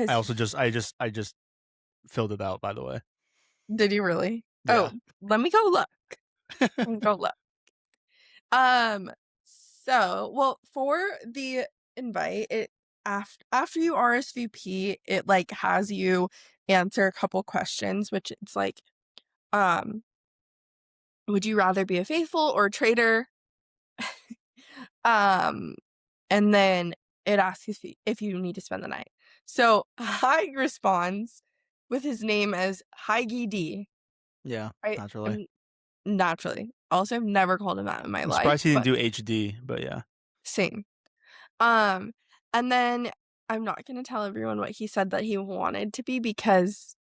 I because also just I just filled it out, by the way. did he really? Yeah. Oh, let me go look. Let me go look. Um, well, for the invite, it after you RSVP, it, like, has you answer a couple questions, which it's like, um, "Would you rather be a faithful or a traitor?" Um, and then it asks if you need to spend the night. So, Haig responds with his name as Heigi D. Yeah, I naturally. am naturally. Also, I've never called him that in my I'm life, surprised he didn't but do HD, but yeah. same. Um, and then I'm not gonna tell everyone what he said that he wanted to be because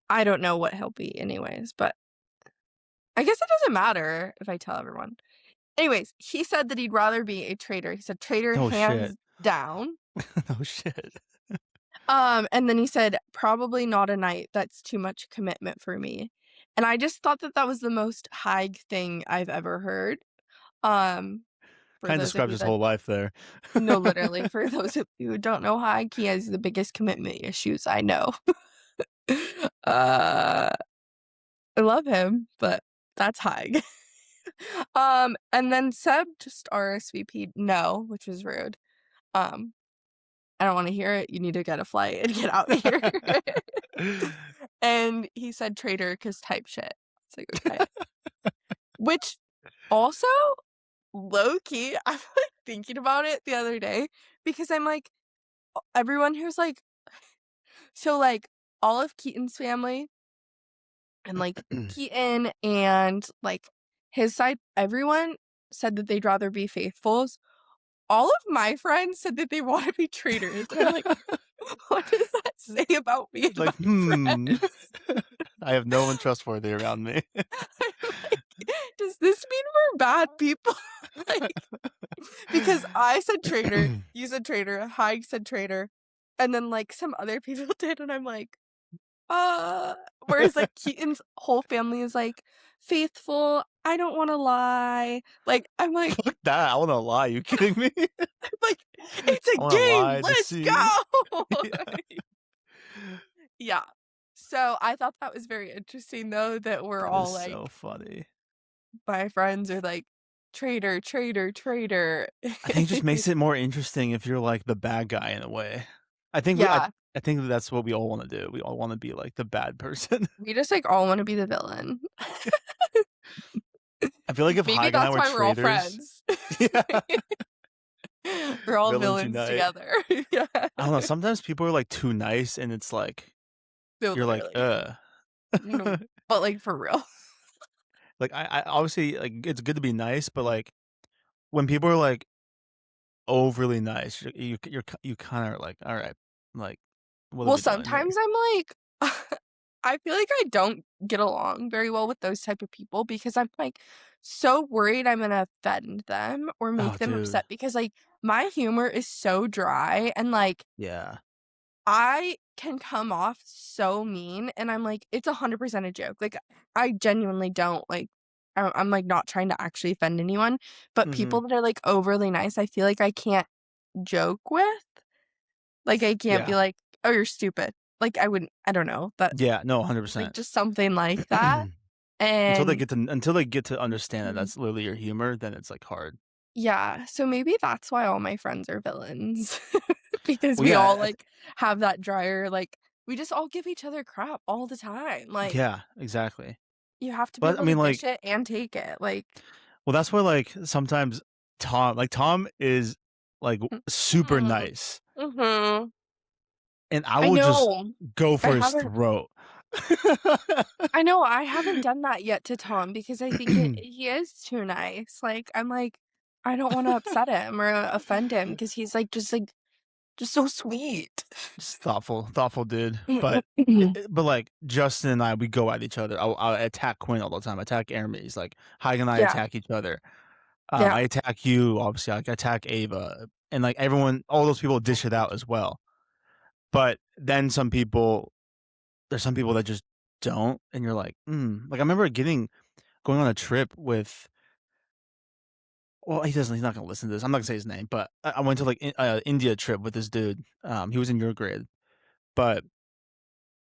I don't know what he'll be anyways, but I guess it doesn't matter if I tell everyone. Anyways, he said that he'd rather be a traitor. He said traitor Oh, shit. hands down. Oh, shit. And then he said, "Probably not a night. That's too much commitment for me." And I just thought that that was the most Haig thing I've ever heard. Um, for Kinda those of describes you his that whole life there. no, literally, for those of you who don't know Haig, he has the biggest commitment issues I know. Uh, I love him, but that's Haig. And then Seb just RSVP'd no, which was rude. Um, I don't wanna hear it. You need to get a flight and get out here. And he said traitor 'cause type shit. It's like, okay. Which also, low key, I'm, like, thinking about it the other day because I'm like, everyone who's like so, like, all of Keaton's family and, like, Keaton and, like, his side, everyone said that they'd rather be faithfuls. All of my friends said that they wanna be traitors, and I'm like, "What does that say about me and my Like, "Hmm, friends?" I have no one trustworthy around me." I'm like, "Does this mean we're bad people?" Like, because I said traitor, you said traitor, Haig said traitor, and then, like, some other people did, and I'm like, Uh, whereas, like, Keaton's whole family is, like, "Faithful, I don't wanna lie." Like, I'm like Fuck that, I wanna lie, you kidding me? I'm like, "It's a I wanna game, lie, let's deceive. go!" Yeah. Yeah. So, I thought that was very interesting, though, that we're That all is like so funny. my friends are like, "Traitor, traitor, traitor." I think it just makes it more interesting if you're, like, the bad guy in a way. I think we Yeah, I think that's what we all wanna do. We all wanna be, like, the bad person. we just, like, all wanna be the villain. I feel like if Maybe Haig and I that's were why we're all traitors. friends. Yeah. We're all Villains villains unite. together. Yeah. I don't know, sometimes people are, like, too nice, and it's like No, you're like, literally. "Ugh." No, but, like, for real. Like, I obviously, like, it's good to be nice, but, like, when people are, like, overly nice, you kinda are like, "Alright, like, what are Well, we doing here?" sometimes I'm like I feel like I don't get along very well with those type of people because I'm, like, so worried I'm gonna offend them or Oh, make them dude. upset because, like, my humor is so dry and, like, Yeah. I can come off so mean, and I'm like, "It's 100% a joke." Like, I genuinely don't, like I'm, like, not trying to actually offend anyone, but Mhm. people that are, like, overly nice, I feel like I can't joke with. Like, I can't be Yeah. like, "Oh, you're stupid." Like, I wouldn't I don't know, but, Yeah, no, like, 100%. just something like that, and Until they get to understand that mhm, that's literally your humor, then it's, like, hard. yeah, so maybe that's why all my friends are villains, because Well, we yeah, all, like, have that drier, like we just all give each other crap all the time, like, yeah, exactly. you have to be But, I able to mean, like dish it and take it, like well, that's where, like, sometimes Tom is like super Mm. nice, Mhm. and I I will just know. go I for his haven't throat. I know, I haven't done that yet to Tom because I think he is too nice. Like, I'm like, I don't wanna upset him or offend him because he's, just so sweet. Just thoughtful dude. But like Justin and I, we go at each other. I'll attack Quinn all the time. Attack Hermes. Like Haig and I Yeah, attack each other. yeah. I attack you, obviously. Like I attack Ava, and like everyone, all those people dish it out as well. But then there's some people that just don't, and you're like, Like I remember going on a trip with. Well, he doesn't. He's not gonna listen to this. I'm not gonna say his name, but I went to like India trip with this dude. He was in your grade, but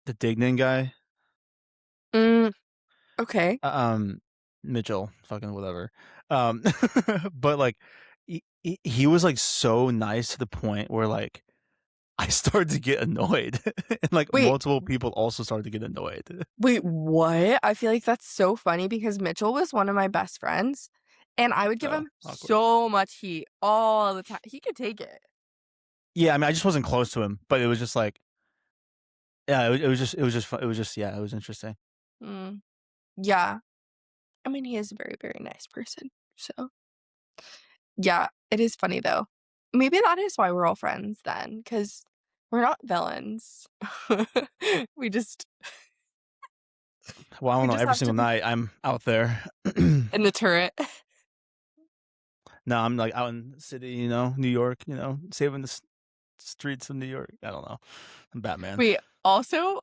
the Dignan guy, Mm, okay. um, Mitchell, fucking whatever. Um, but like he was like so nice to the point where like I started to get annoyed, and like Wait, multiple people also started to get annoyed. wait, what? I feel like that's so funny because Mitchell was one of my best friends, and I would give Oh, him awkward. so much heat all the time. He could take it. Yeah, I mean, I just wasn't close to him, but it was just like, yeah, it was just fun. It was just, yeah, it was interesting. Mm, yeah. I mean, he is a very, very nice person. So, yeah, it is funny though. Maybe that is why we're all friends then, because we're not villains. We just Well, I don't we know. just Every have to single be night, I'm out there. in the turret. No, I'm like out in the city, New York, saving the streets of New York. I don't know. I'm Batman. Wait, also,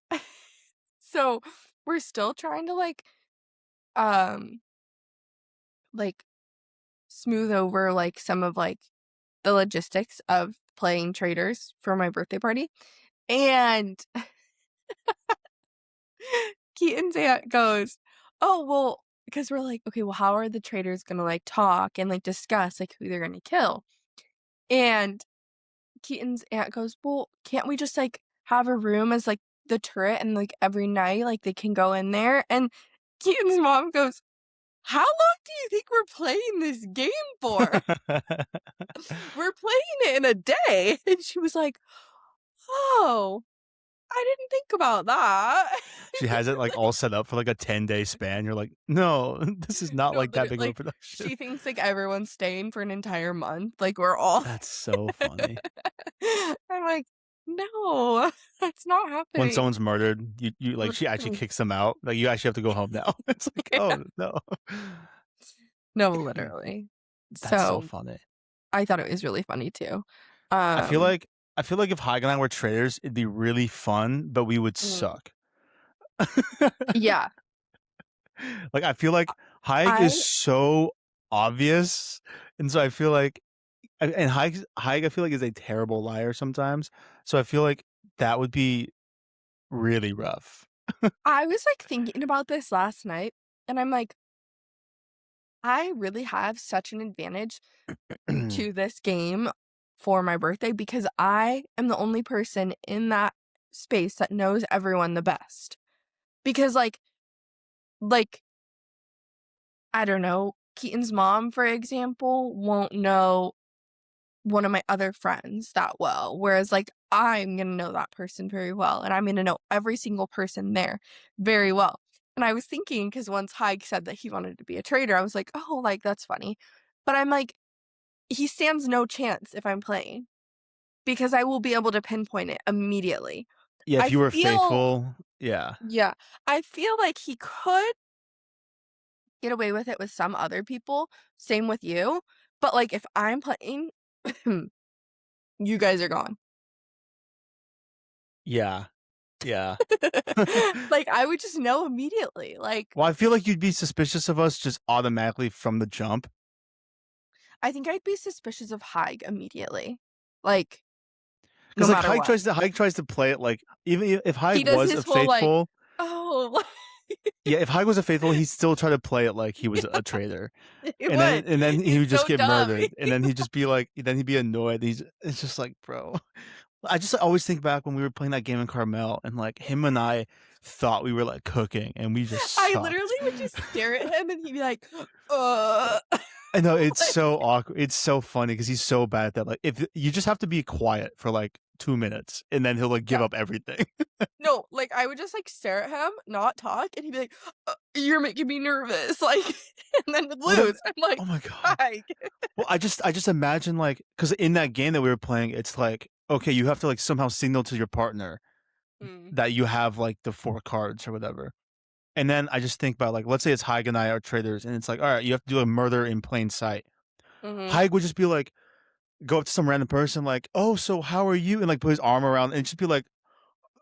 so we're still trying to um like smooth over some of the logistics of playing Traitors for my birthday party. And Keaton's aunt goes, "Oh, well," because we're like, "Okay, well, how are the Traitors gonna talk and discuss who they're gonna kill?" And Keaton's aunt goes, "Well, can't we just have a room as the turret and every night they can go in there?" And Keaton's mom goes, "How long do you think we're playing this game for? We're playing it in a day." And she was like, "Oh, I didn't think about that." She has it like all set up for like a 10-day span. You're like, no, this is not No, like that literally, big of a production. she thinks everyone's staying for an entire month. We're all. That's so funny. I'm like, "No, that's not When happening." someone's murdered, you like she actually kicks them out. Like you actually have to go home now. It's like, Yeah. oh no. No, literally. That's so So, funny. I thought it was really funny too. I feel Um, like I feel like if Haig and I were traders, it'd be really fun, but we would mm, suck. yeah, Like I feel like Haig is I so obvious, and so I feel like and Haig I feel like is a terrible liar sometimes. So I feel like that would be really rough. I was thinking about this last night, and I'm like, I really have such an advantage to this game for my birthday because I am the only person in that space that knows everyone the best. Because like I don't know, Keaton's mom, for example, won't know one of my other friends that well, whereas I'm gonna know that person very well, and I'm gonna know every single person there very well. And I was thinking, because once Haig said that he wanted to be a trader, I was like, "Oh, that's funny." But I'm like, he stands no chance if I'm playing because I will be able to pinpoint it immediately. Yeah, if I you were feel faithful, yeah. Yeah, I feel like he could get away with it with some other people, same with you, but if I'm playing, you guys are gone. Yeah. Yeah. I would just know immediately, Well, I feel like you'd be suspicious of us just automatically from the jump. I think I'd be suspicious of Haig immediately, like, no Because like matter what. Haig tries to play it like even if He Haig does was his a whole, faithful, "Oh," yeah, if Haig was a faithful, he'd still try to play it like he was yeah, a traitor. he And then would. he He's would just so get dumb. murdered. And then he'd just be like then he'd be annoyed. It's just like, bro. I just always think back when we were playing that game in Carmel and like him and I thought we were like cooking and we just I literally sucked. would just stare at him and he'd be like, "Uh." I know it's Like, so awkward. It's so funny because he's so bad at that. Like, if you just have to be quiet for like 2 minutes, and then he'll like give yeah. up everything. No, like, I would just, like, stare at him, not talk, and he'd be like, you're making me nervous," like, and then Well, then, lose. I'm like, oh my god. "Hi." Well, I just imagine like because in that game that we were playing, it's like okay, you have to like somehow signal to your partner Mm, that you have like the 4 cards or whatever. And then I just think about like let's say it's Haig and I are traders, and it's like all right, you have to do a murder in plain sight. mhm. Haig would just be like go up to some random person like, "Oh, so how are you?" and like put his arm around and just be like,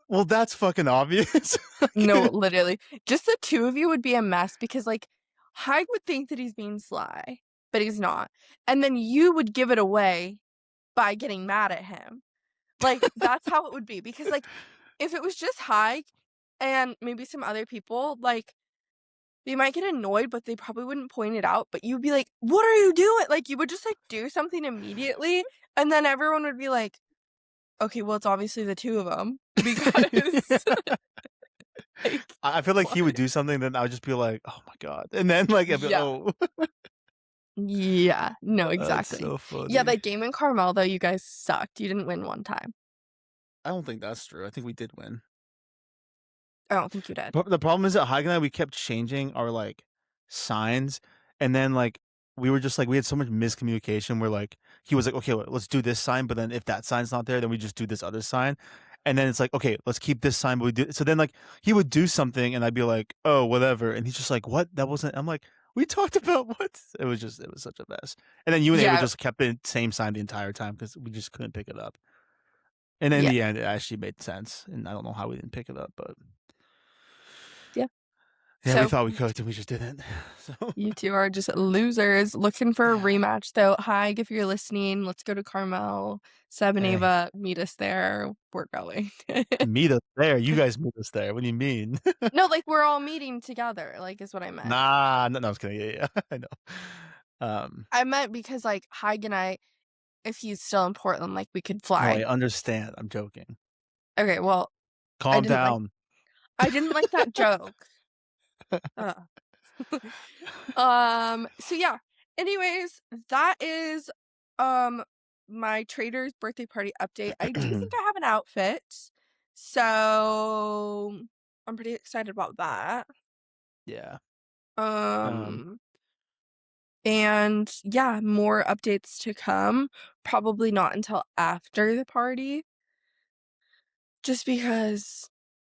"Well, that's fucking obvious." No, literally. Just the 2 of you would be a mess because, like, Hyde would think that he's being sly, but he's not, and then you would give it away by getting mad at him. Like, that's how it would be because, like, if it was just Hyde and maybe some other people, like, they might get annoyed, but they probably wouldn't point it out, but you'd be like, "What are you doing?" Like, you would just, like, do something immediately, and then everyone would be like, "Okay, well, it's obviously the 2 of them because, like, I feel like he would what?" do something, then I would just be like, "Oh my god," and then like I'd be, Yeah. "Oh, Yeah. No, that's exactly. so Yeah, funny." that game in Carmel, though, you guys sucked. You didn't win one time. I don't think that's true. I think we did win. I don't think you did. But the problem is that Haig and I, we kept changing our like signs, and then like we were just like we had so much miscommunication where like he was like, okay, let's do this sign, but then if that sign's not there, then we just do this other sign, and then it's like, okay, let's keep this sign, but we do. So then like he would do something, and I'd be like, oh, whatever, and he's just like, what? That wasn't. I'm like, we talked about what? It was such a mess. And then you and Ava Yeah, just kept the same sign the entire time because we just couldn't pick it up. And then in yeah, the end, it actually made sense, and I don't know how we didn't pick it up, but yeah. yeah, we So, thought we could, and we just didn't. So you 2 are just losers looking for a yeah. rematch, though. Hyde, if you're listening, let's go to Carmel. Seb and Hey, Ava, meet us there. We're going. meet us there. You guys meet us there. What do you mean? No, like, we're all meeting together, like, is what I meant. Nah, no, I was kidding. Yeah, yeah, I know. Um, I meant because, like, Hyde and I, if he's still in Portland, like, we could no, I fly. understand. I'm joking. Okay, well, I Calm didn't like down. I didn't like that joke. Ugh. So yeah. Anyways, that is um my trader's birthday party update. I do think I have an outfit. So I'm pretty excited about that. Yeah. Um, Um and yeah, more updates to come. Probably not until after the party just because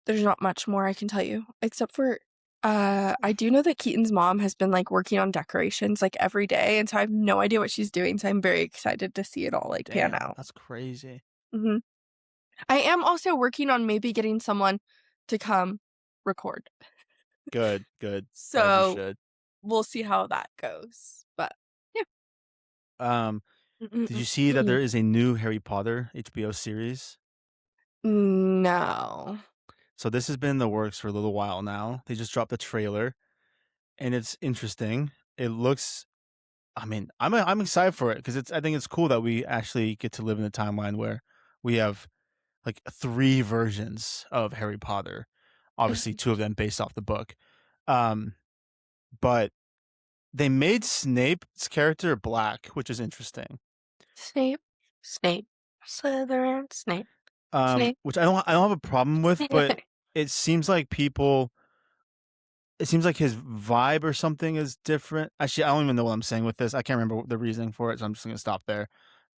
there's not much more I can tell you, except for, I do know that Keaton's mom has been, like, working on decorations, like, every day, and so I have no idea what she's doing, so I'm very excited to see it all, like, pan damn, out. that's crazy. Mhm. I am also working on maybe getting someone to come record. Good, good. As you So, should. we'll see how that goes, but yeah. Um, did you see that there is a new Harry Potter HBO series? No. So this has been in the works for a little while now. They just dropped a trailer, and it's interesting. It looks I mean, I'm excited for it because it's I think it's cool that we actually get to live in a timeline where we have like 3 versions of Harry Potter. Obviously, 2 of them based off the book. Um, but they made Snape's character black, which is interesting. Snape, Snape, Slytherin, Snape, Snape, Which I don't have a problem with, but Snape. it seems like people it seems like his vibe or something is different. Actually, I don't even know what I'm saying with this. I can't remember the reasoning for it, so I'm just gonna stop there.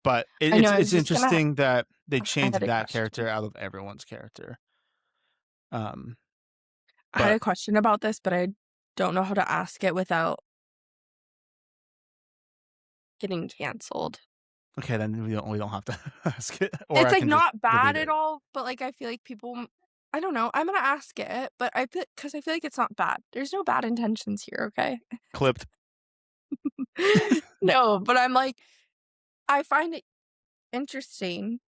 But I know, I was it's just gonna interesting that they I had changed a that question. character out of everyone's character. Um, I had but a question about this, but I don't know how to ask it without getting canceled. okay, then we don't have to ask it, or It's, I like, can just not delete bad at it. all, but, like, I feel like people I don't know, I'm gonna ask it, but because I feel like it's not bad. There's no bad intentions here, okay? Clipped. No, but I'm like, I find it interesting,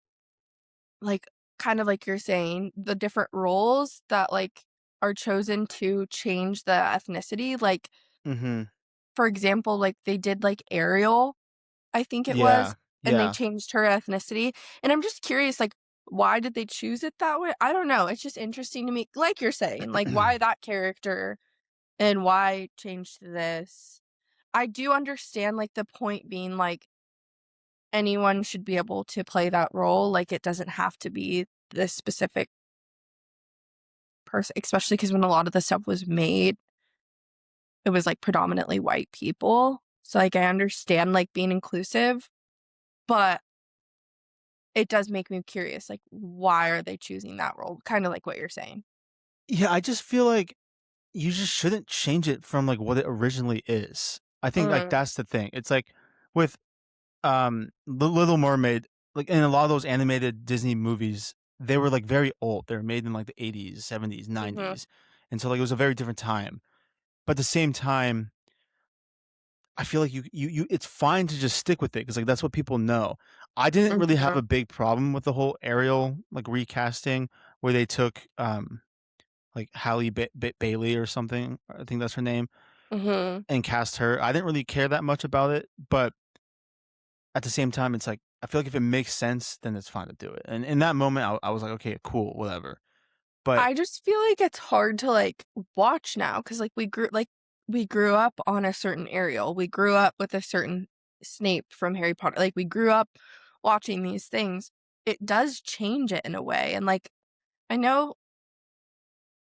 like, kind of like you're saying, the different roles that, like, are chosen to change the ethnicity, like, Mhm. for example, like, they did, like, Ariel I think it was, Yeah. and they Yeah. changed her ethnicity, and I'm just curious, like, why did they choose it that way? I don't know, it's just interesting to me, like you're saying, like, why that character and why change to this? I do understand, like, the point being, like, anyone should be able to play that role, like, it doesn't have to be this specific person, especially because when a lot of the stuff was made, it was, like, predominantly white people. So, like, I understand, like, being inclusive, but it does make me curious, like, why are they choosing that role? Kinda like what you're saying. Yeah, I just feel like you just shouldn't change it from, like, what it originally is. I think, like, Mhm, that's the thing. It's like with, The Little Mermaid, like, in a lot of those animated Disney movies, they were, like, very old. They were made in, like, the '80s, '70s, mhm, '90s, and so, like, it was a very different time. But at the same time, I feel like you it's fine to just stick with it because like, that's what people know. I didn't really have mhm, a big problem with the whole Ariel, like, recasting where they took, like, Bailey or something, I think that's her name, mhm. and cast her. I didn't really care that much about it, but at the same time, it's like, I feel like if it makes sense, then it's fine to do it. And in that moment, I was like, "Okay, cool, whatever." But I just feel like it's hard to, like, watch now because we grew up on a certain Ariel, we grew up with a certain Snape from Harry Potter, like, we grew up watching these things. It does change it in a way, and, like, I know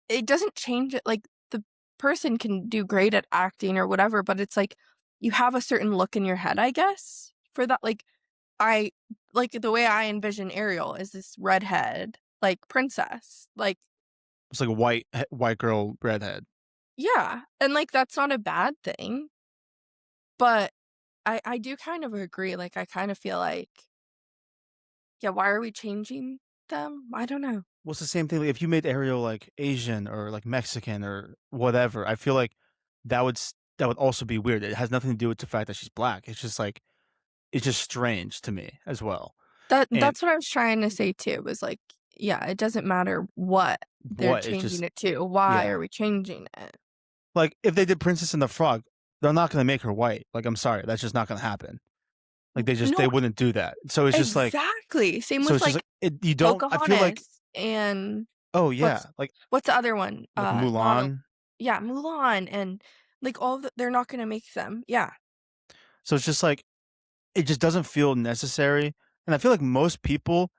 it doesn't change it like, the person can do great at acting or whatever, but it's like, you have a certain look in your head, I guess, for that, like, I like, the way I envision Ariel is this redhead, like, princess, like it's like a white girl redhead. yeah, and, like, that's not a bad thing, but I do kind of agree, like, I kinda feel like, yeah, why are we changing them? I don't know. Well, it's the same thing, like, if you made Ariel, like, Asian or, like, Mexican or whatever, I feel like that would also be weird. It has nothing to do with the fact that she's black. It's just, like, it's just strange to me as well. And That's what I was trying to say too, was like, yeah, it doesn't matter what they're what? It's changing just it to, why yeah. are we changing it? Like, if they did Princess and the Frog, they're not gonna make her white. Like, I'm sorry, that's just not gonna happen. Like, they No, wouldn't do that. So it's just like exactly, same so with, it's just like, like you don't I feel like Pocahontas and oh, what's yeah, what's the other one? like Not o Mulan. yeah, Mulan and, like, all the they're not gonna make them yeah. So it's just like it just doesn't feel necessary, and I feel like most people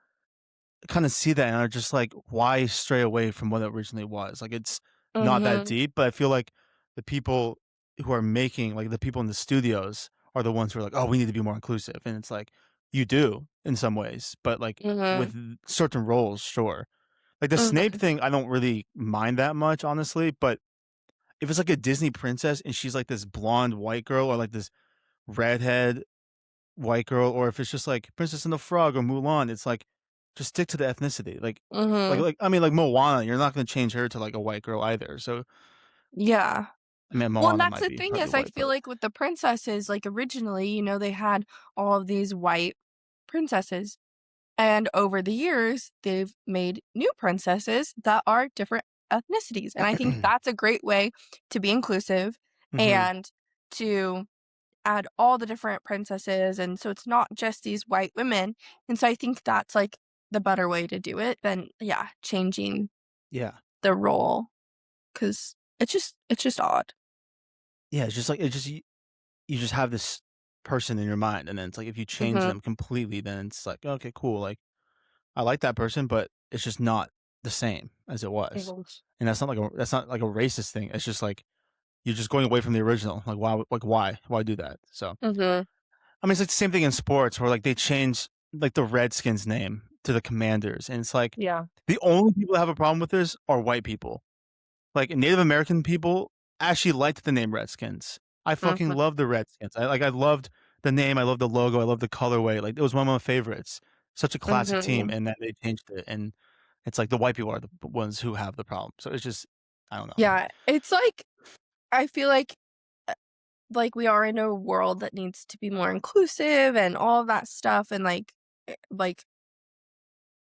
kinda see that and are just like, "Why stray away from what it originally was?" Like, it's not that Mhm, deep, but I feel like the people who are making like, the people in the studios are the ones who are like, "Oh, we need to be more inclusive," and it's like, you do in some ways, but, like, mhm, with certain roles, sure. Like, the Snape mhm, thing, I don't really mind that much, honestly, but if it's like a Disney princess and she's like this blonde white girl or like this redhead white girl, or if it's just like Princess and the Frog or Mulan, it's like, just stick to the ethnicity. mhm, I mean, like Moana, you're not gonna change her to like a white girl either. So, yeah. I mean, Well, and Moana that's might the be thing partly is I white, feel but like with the princesses, like, originally, they had all of these white princesses, and over the years, they've made new princesses that are different ethnicities, and I think that's a great way to be inclusive mhm, and to add all the different princesses, and so it's not just these white women, and so I think that's, like, the better way to do it than, yeah, changing yeah, the role, 'cause it's just odd. yeah. It's just like you just have this person in your mind, and then it's like if you change Mhm. them completely, then it's like okay, cool. Like I like that person, but it's just not the same as it was, Mhm. and that's not like a racist thing. It's just like you're just going away from the original. Like why do that? So Mhm. I mean, it's like the same thing in sports where like they change like the Redskins name to the Commanders, and it's like Yeah. the only people that have a problem with this are white people. Like Native American people actually liked the name Redskins. I fucking Mhm. love the Redskins. I loved the name. I loved the logo. I loved the colorway. Like it was one of my favorites. Such a classic team, Mhm. and then they changed it, and it's like the white people are the ones who have the problem. So it's just I don't know. Yeah, it's like I feel like, we are in a world that needs to be more inclusive and all of that stuff, and,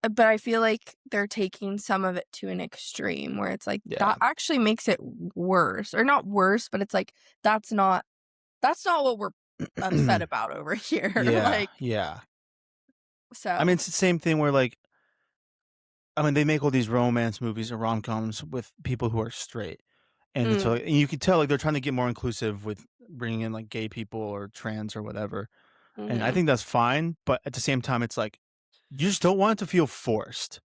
but I feel like they're taking some of it to an extreme where it's like, that Yeah. actually makes it worse, or not worse, but it's like, that's not what we're upset about over here, Yeah. like, Yeah. I mean, so it's the same thing where like I mean, they make all these romance movies or rom-coms with people who are straight, and it's mm, like and you could tell, like, they're trying to get more inclusive with bringing in like gay people or trans or whatever, and I Mhm. think that's fine. But at the same time, it's like you just don't want it to feel forced.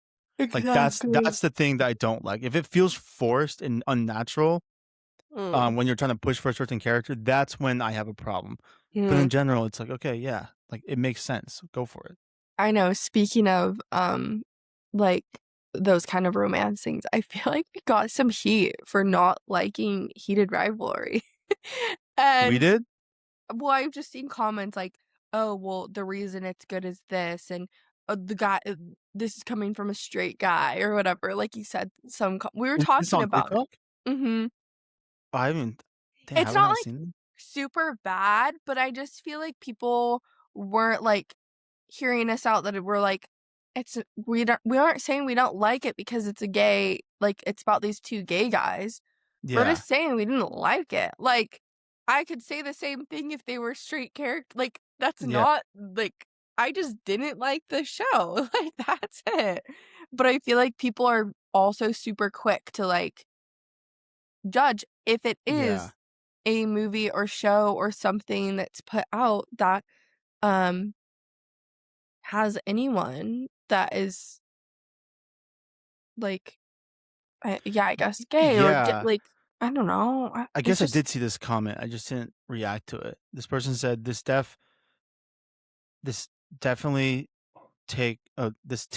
Like Exactly. that's the thing that I don't like. If it feels forced and unnatural, Mm. when you're trying to push for a certain character, that's when I have a problem. But in Mhm. general, it's like, okay, yeah, like it makes sense. Go for it. I know, speaking of, like, those kind of romance things, I feel like we got some heat for not liking Heated Rivalry. We And, did? well, I've just seen comments like, "Oh, well, the reason it's good is this," and, the guy this is coming from a straight guy," or whatever, like you said, some co we were Was this talking on about it. TikTok? Mhm. I haven't. Damn, It's have I not, not like, seen them? super bad, but I just feel like people weren't, like, hearing us out that we're like, it's we aren't saying we don't like it because it's a gay like, it's about these 2 gay guys. We're Yeah, just saying we didn't like it. Like, I could say the same thing if they were straight character like, that's yeah, not like, I just didn't like the show, like, that's it. But I feel like people are also super quick to, like, judge if it yeah. is a movie or show or something that's put out that, um, has anyone that is, like, yeah, I guess gay or get Yeah. like, I don't know, I it's guess I just did see this comment. I just didn't react to it. This person said, this definitely this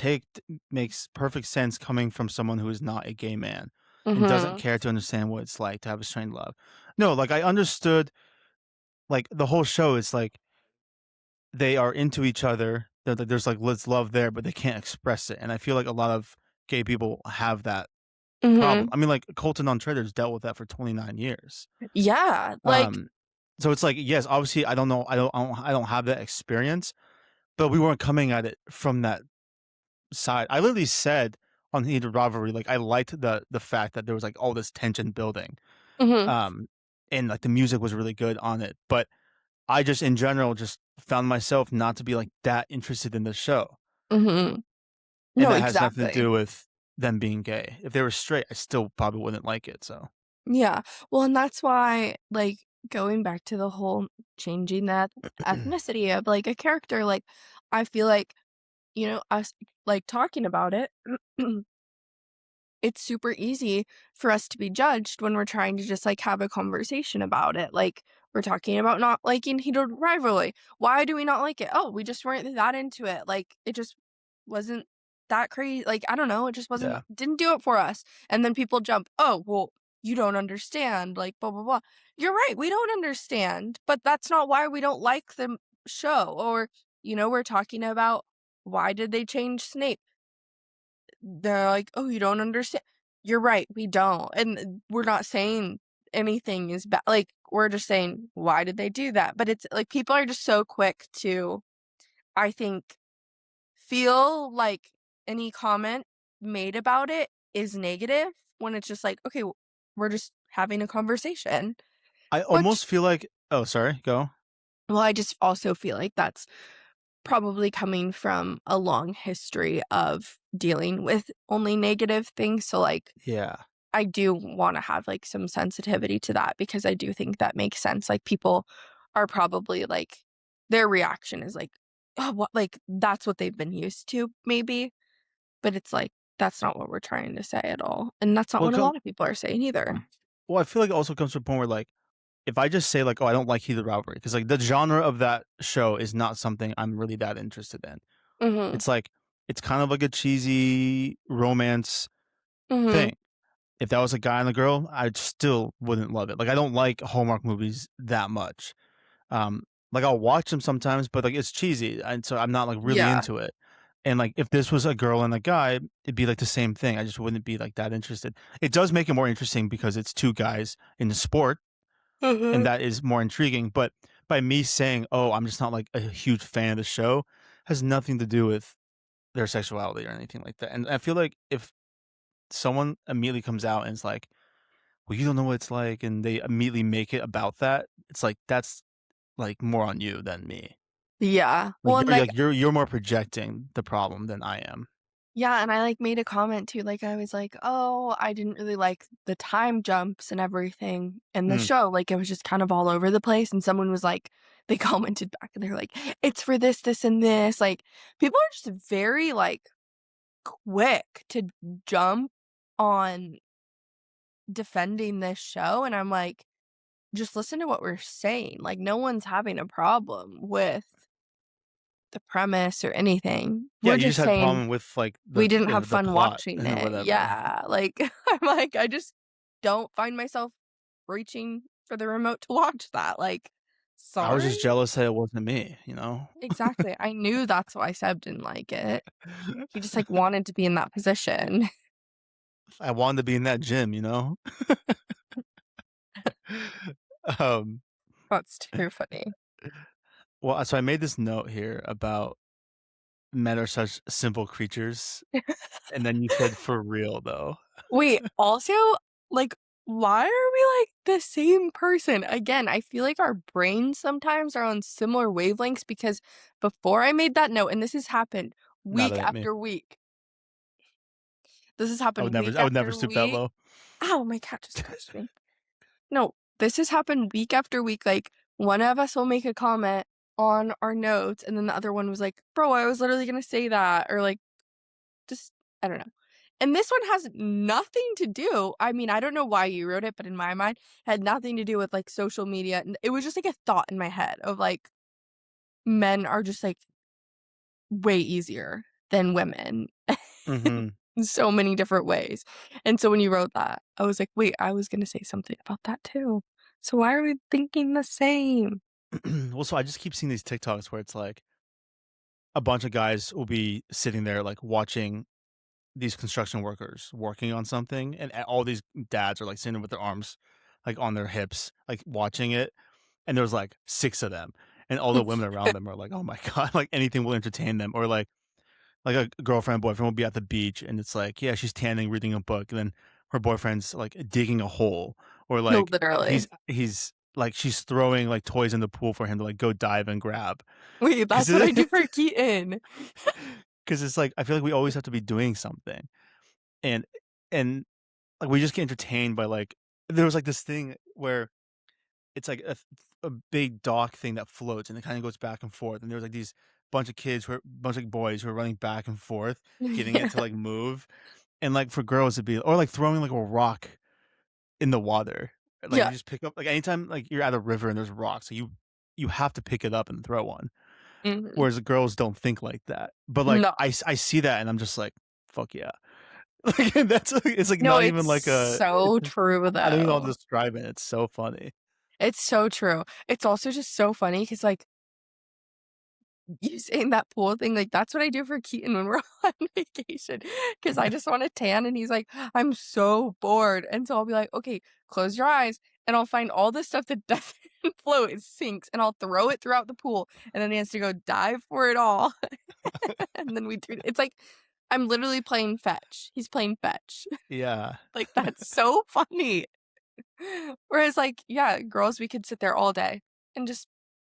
makes perfect sense coming from someone who is not a gay man and doesn't mhm, care to understand what it's like to have a strained love." No, like I understood like the whole show is like they are into each other. There's like let's love there, but they can't express it. And I feel like a lot of gay people have that problem. mhm. I mean, like Colton on Traitors dealt with that for 29 years. Yeah, like Um, so it's like, yes, obviously, I don't know, I don't have that experience, but we weren't coming at it from that side. I literally said on Heated Rivalry, like I liked the fact that there was like all this tension building, mhm, um, and like the music was really good on it. But I just in general just found myself not to be like that interested in the show, mhm. and No, that has nothing to exactly. do with them being gay. If they were straight, I still probably wouldn't like it. So Yeah. Well, and that's why, like, going back to the whole changing that ethnicity of, like, a character, like, I feel like, us, like, talking about it it's super easy for us to be judged when we're trying to just, like, have a conversation about it, like, we're talking about not liking Heated Rivalry. Why do we not like it? "Oh, we just weren't that into it," like, it just wasn't that crazy. Like, I don't know, it just wasn't yeah, didn't do it for us, and then people jump, "Oh, well, you don't understand," like, blah, blah, blah. You're right, we don't understand, but that's not why we don't like the show, or, we're talking about why did they change Snape? They're like, "Oh, you don't understand." You're right, we don't, and we're not saying anything is bad. Like, we're just saying, "Why did they do that?" But it's like, people are just so quick to, I think, feel like any comment made about it is negative when it's just like, "Okay, we're just having a conversation." I Which almost feel like. Oh, sorry, go. well, I just also feel like that's probably coming from a long history of dealing with only negative things, so, like, Yeah. I do wanna have, like, some sensitivity to that because I do think that makes sense, like, people are probably, like their reaction is like, "Oh, what," like, that's what they've been used to maybe, but it's like, that's not what we're trying to say at all, and that's not Well, what a lot of people are saying either. I feel like it also comes to a point where like if I just say like, "Oh, I don't like Heated Rivalry," because like the genre of that show is not something I'm really that interested in. Mhm, It's like it's kind of like a cheesy romance mhm, thing. If that was a guy and a girl, I still wouldn't love it. Like I don't like Hallmark movies that much. Um, like I'll watch them sometimes, but like it's cheesy, and so I'm not like really yeah, into it. And like if this was a girl and a guy, it'd be like the same thing. I just wouldn't be like that interested. It does make it more interesting because it's two guys in the sport, and mhm. that is more intriguing. But by me saying, "Oh, I'm just not like a huge fan of the show," has nothing to do with their sexuality or anything like that. And I feel like if someone immediately comes out and is like, "Well, you don't know what it's like," and they immediately make it about that, it's like that's like more on you than me. Yeah, Like well, and, like you're more projecting the problem than I am. Yeah, and I, like, made a comment too, like, I was like, "Oh, I didn't really like the time jumps and everything in the Mm, show, like, it was just kind of all over the place," and someone was like they commented back and they were like, "It's for this, this, and this," like, people are just very, like, quick to jump on defending this show, and I'm like, "Just listen to what we're saying, like, no one's having a problem with the premise or anything. yeah, We're you just just had a saying problem with, like, we didn't have the fun plot watching and it." whatever. Yeah, like, I'm like, I just don't find myself reaching for the remote to watch that, like, I was sorry? just jealous that it wasn't me, you know? Exactly, I knew that's why Seb didn't like it. He just, like, wanted to be in that position. I wanted to be in that gym, you know? Um, That's too funny. well, so I made this note here about men are such simple creatures, and then you said, "For real, though." Wait, also, like, why are we, like, the same person? Again, I feel like our brains sometimes are on similar wavelengths because before I made that note and this has happened Not week at me. after week. This has happened week I would never after stoop that week. low. Ow, my cat just touched me. No, this has happened week after week, like, one of us will make a comment on our notes, and then the other one was like, "Bro, I was literally gonna say that," or, like, just I don't know. And this one has nothing to do I mean, I don't know why you wrote it, but in my mind, it had nothing to do with, like, social media, and it was just, like, a thought in my head of, like, men are just, like, way easier than women Mhm. in so many different ways. And so when you wrote that, I was like, "Wait, I was gonna say something about that too. So why are we thinking the same?" Well, so I just keep seeing these TikToks where it's like a bunch of guys will be sitting there, like, watching these construction workers working on something, and all these dads are, like, sitting with their arms, like, on their hips, like, watching it, and there's, like, 6 of them, and all the women around them are like, "Oh my god," like, anything will entertain them, or, like, a girlfriend, boyfriend will be at the beach, and it's like, yeah, she's tanning, reading a book, and then her boyfriend's, like, digging a hole, or, No, like, literally. like, she's throwing, like, toys in the pool for him to, like, go dive and grab. Wait, 'Cause that's what I do for Keaton. 'cause it's like, I feel like we always have to be doing something, and and, like, we just get entertained by, like there was, like, this thing where it's like a big dock thing that floats, and it kinda goes back and forth, and there's, like, these bunch of kids who are bunch of boys who are running back and forth, getting it Yeah. to, like, move, and, like, for girls, it'd be or, like, throwing, like, a rock in the water. Like, Yeah. you just pick up like, anytime, like, you're at a river and there's rocks, so you have to pick it up and throw one, Mhm. whereas the girls don't think like that. But, like, No. I see that, and I'm just like, "Fuck yeah." Like, that's like it's, like, No, not it's even like a so true, I don't even know how to though. describe it, it's so funny. It's so true. It's also just so funny because, like, you saying that pool thing, like, that's what I do for Keaton when we're on vacation because I just wanna tan, and he's like, "I'm so bored," and so I'll be like, "Okay, close your eyes," and I'll find all this stuff that doesn't float, it sinks, and I'll throw it throughout the pool, and then he has to go dive for it all, and then we do it's like I'm literally playing fetch. He's playing fetch. Yeah. Like, that's so funny. Whereas, like, yeah, girls, we could sit there all day and just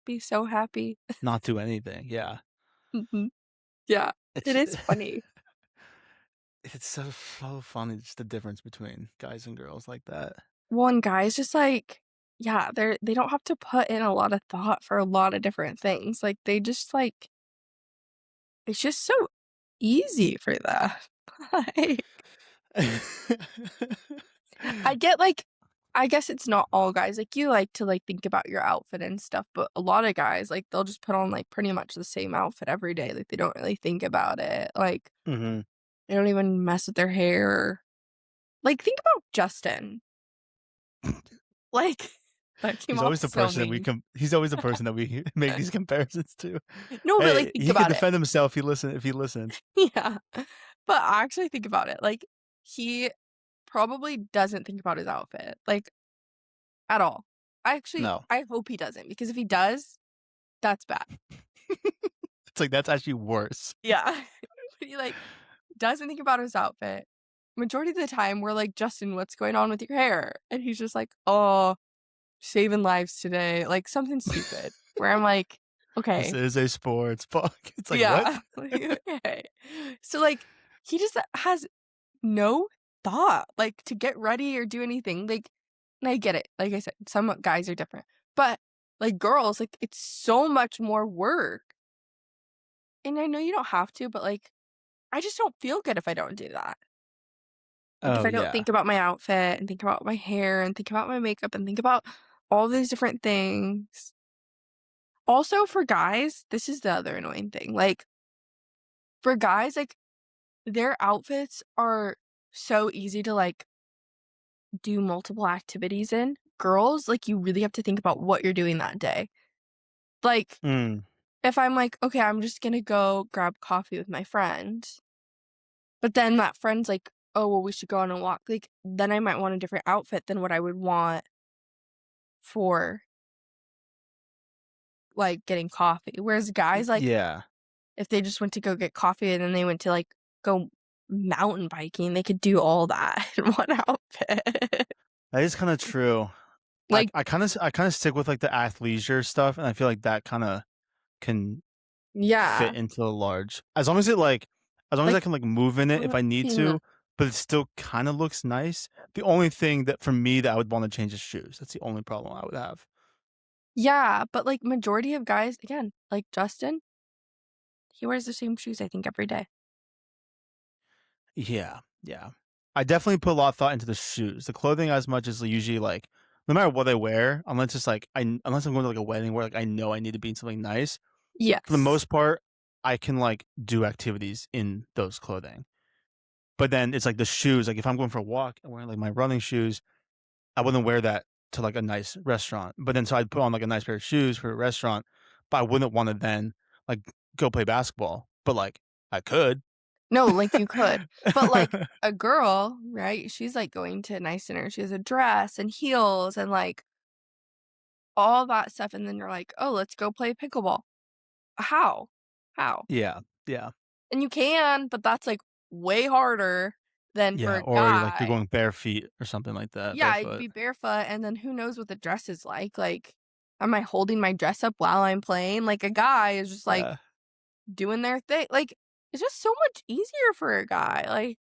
be so happy. Not do anything, yeah. Mhm. Yeah, it It's is funny. it's so funny just the difference between guys and girls like that. One guy's just like yeah, they don't have to put in a lot of thought for a lot of different things, like, they just, like it's just so easy for them. Like, I get, like I guess it's not all guys, like, you like to, like, think about your outfit and stuff, but a lot of guys, like, they'll just put on, like, pretty much the same outfit every day, like, they don't really think about it, like, Mhm. they don't even mess with their hair. Like, think about Justin. Like, that came off so mean. He's always the person that we make these comparisons to. No, but, like, Hey, think he could about it. defend himself if he listened. Yeah. But actually think about it, like, he probably doesn't think about his outfit, like, at all. No. I hope he doesn't, because if he does, that's bad. It's like, that's actually worse. Yeah. But he, like, doesn't think about his outfit. Majority of the time, we're like, "Justin, what's going on with your hair?" And he's just like, "Oh, saving lives today," like, something stupid, where I'm like, This "Okay." is a sports puck. It's like, "What?" Yeah. Like, okay. So, like, he just has no thought, like, to get ready or do anything, like, and I get it, like I said, some guys are different, but, like, girls, like, it's so much more work, and I know you don't have to, but, like, I just don't feel good if I don't do that. Like, if Oh, I don't yeah. think about my outfit and think about my hair and think about my makeup and think about all these different things. Also, for guys, this is the other annoying thing, like, for guys, like, their outfits are so easy to, like, do multiple activities in. Girls, like, you really have to think about what you're doing that day. Like, Mm, if I'm like, "Okay, I'm just gonna go grab coffee with my friend," but then that friend's like, "Oh, well, we should go on a walk," like, then I might want a different outfit than what I would want for, like, getting coffee. Whereas guys, like, yeah. if they just went to go get coffee and then they went to, like, go mountain biking, they could do all that in one outfit. That is kinda true. Like, I kinda stick with, like, the athleisure stuff, and I feel like that kinda can fit yeah, into the large. As long as I like, can, like, move in it if I need seeing the to, but it still kinda looks nice. The only thing that for me that I would wanna change is shoes. That's the only problem I would have. yeah, but, like, majority of guys, again, like Justin, he wears the same shoes, I think, every day. Yeah, yeah. I definitely put a lot of thought into the shoes. The clothing as much as usually, like, no matter what I wear, unless it's, like, unless I'm going to, like, a wedding where, like, I know I need to be in something nice, for the Yes. most part, I can, like, do activities in those clothing. But then it's, like, the shoes, like, if I'm going for a walk and wearing, like, my running shoes, I wouldn't wear that to, like, a nice restaurant. But then so I'd put on, like, a nice pair of shoes for a restaurant, but I wouldn't wanna then, like, go play basketball. But, like, I could. No, like, you could, but, like, a girl, right, she's, like, going to a nice dinner, she has a dress and heels and, like, all that stuff, and then you're like, "Oh, let's go play pickleball." How? How? Yeah, yeah. And you can, but that's, like, way harder than for Yeah, a or, like, you're guy. going bare feet or something like that, Yeah, I'd barefoot. be barefoot, and then who knows what the dress is like, am I holding my dress up while I'm playing? Like, a guy is just, like, Yeah. doing their thing, like, it's just so much easier for a guy, like,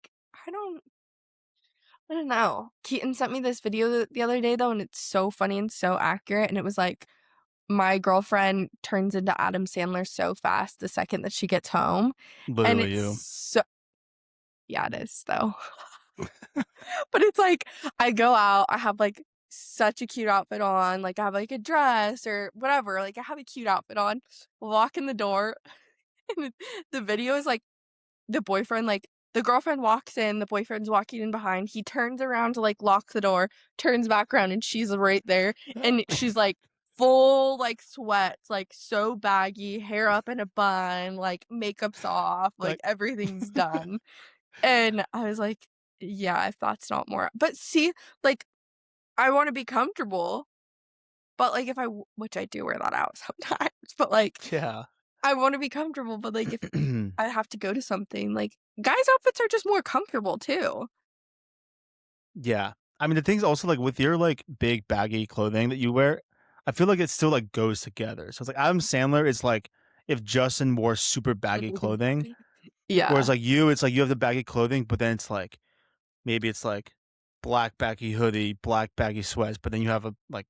I don't I don't know. Keaton sent me this video the other day, though, and it's so funny and so accurate, and it was like, my girlfriend turns into Adam Sandler so fast the second that she gets home, and Literally it's you. so yeah, it is, though. But it's like, I go out, I have, like, such a cute outfit on, like, I have, like, a dress or whatever, like, I have a cute outfit on, walk in the door, and the video is, like, the boyfriend, like the girlfriend walks in, the boyfriend's walking in behind, he turns around to, like, lock the door, turns back around, and she's right there, and she's, like, full, like, sweats, like, so baggy, hair up in a bun, like, makeup's off, like, Like everything's done, and I was like, "Yeah, if that's not more" but see, like, I wanna be comfortable, but, like, if I w which I do wear that out sometimes, but, like, Yeah. I wanna be comfortable, but, like, if I have to go to something, like, guys' outfits are just more comfortable too. Yeah. I mean, the thing's also, like, with your, like, big baggy clothing that you wear, I feel like it still, like, goes together. So it's like Adam Sandler is like if Justin wore super baggy clothing, whereas, Yeah. like, you, it's like you have the baggy clothing, but then it's like maybe it's like black baggy hoodie, black baggy sweats, but then you have like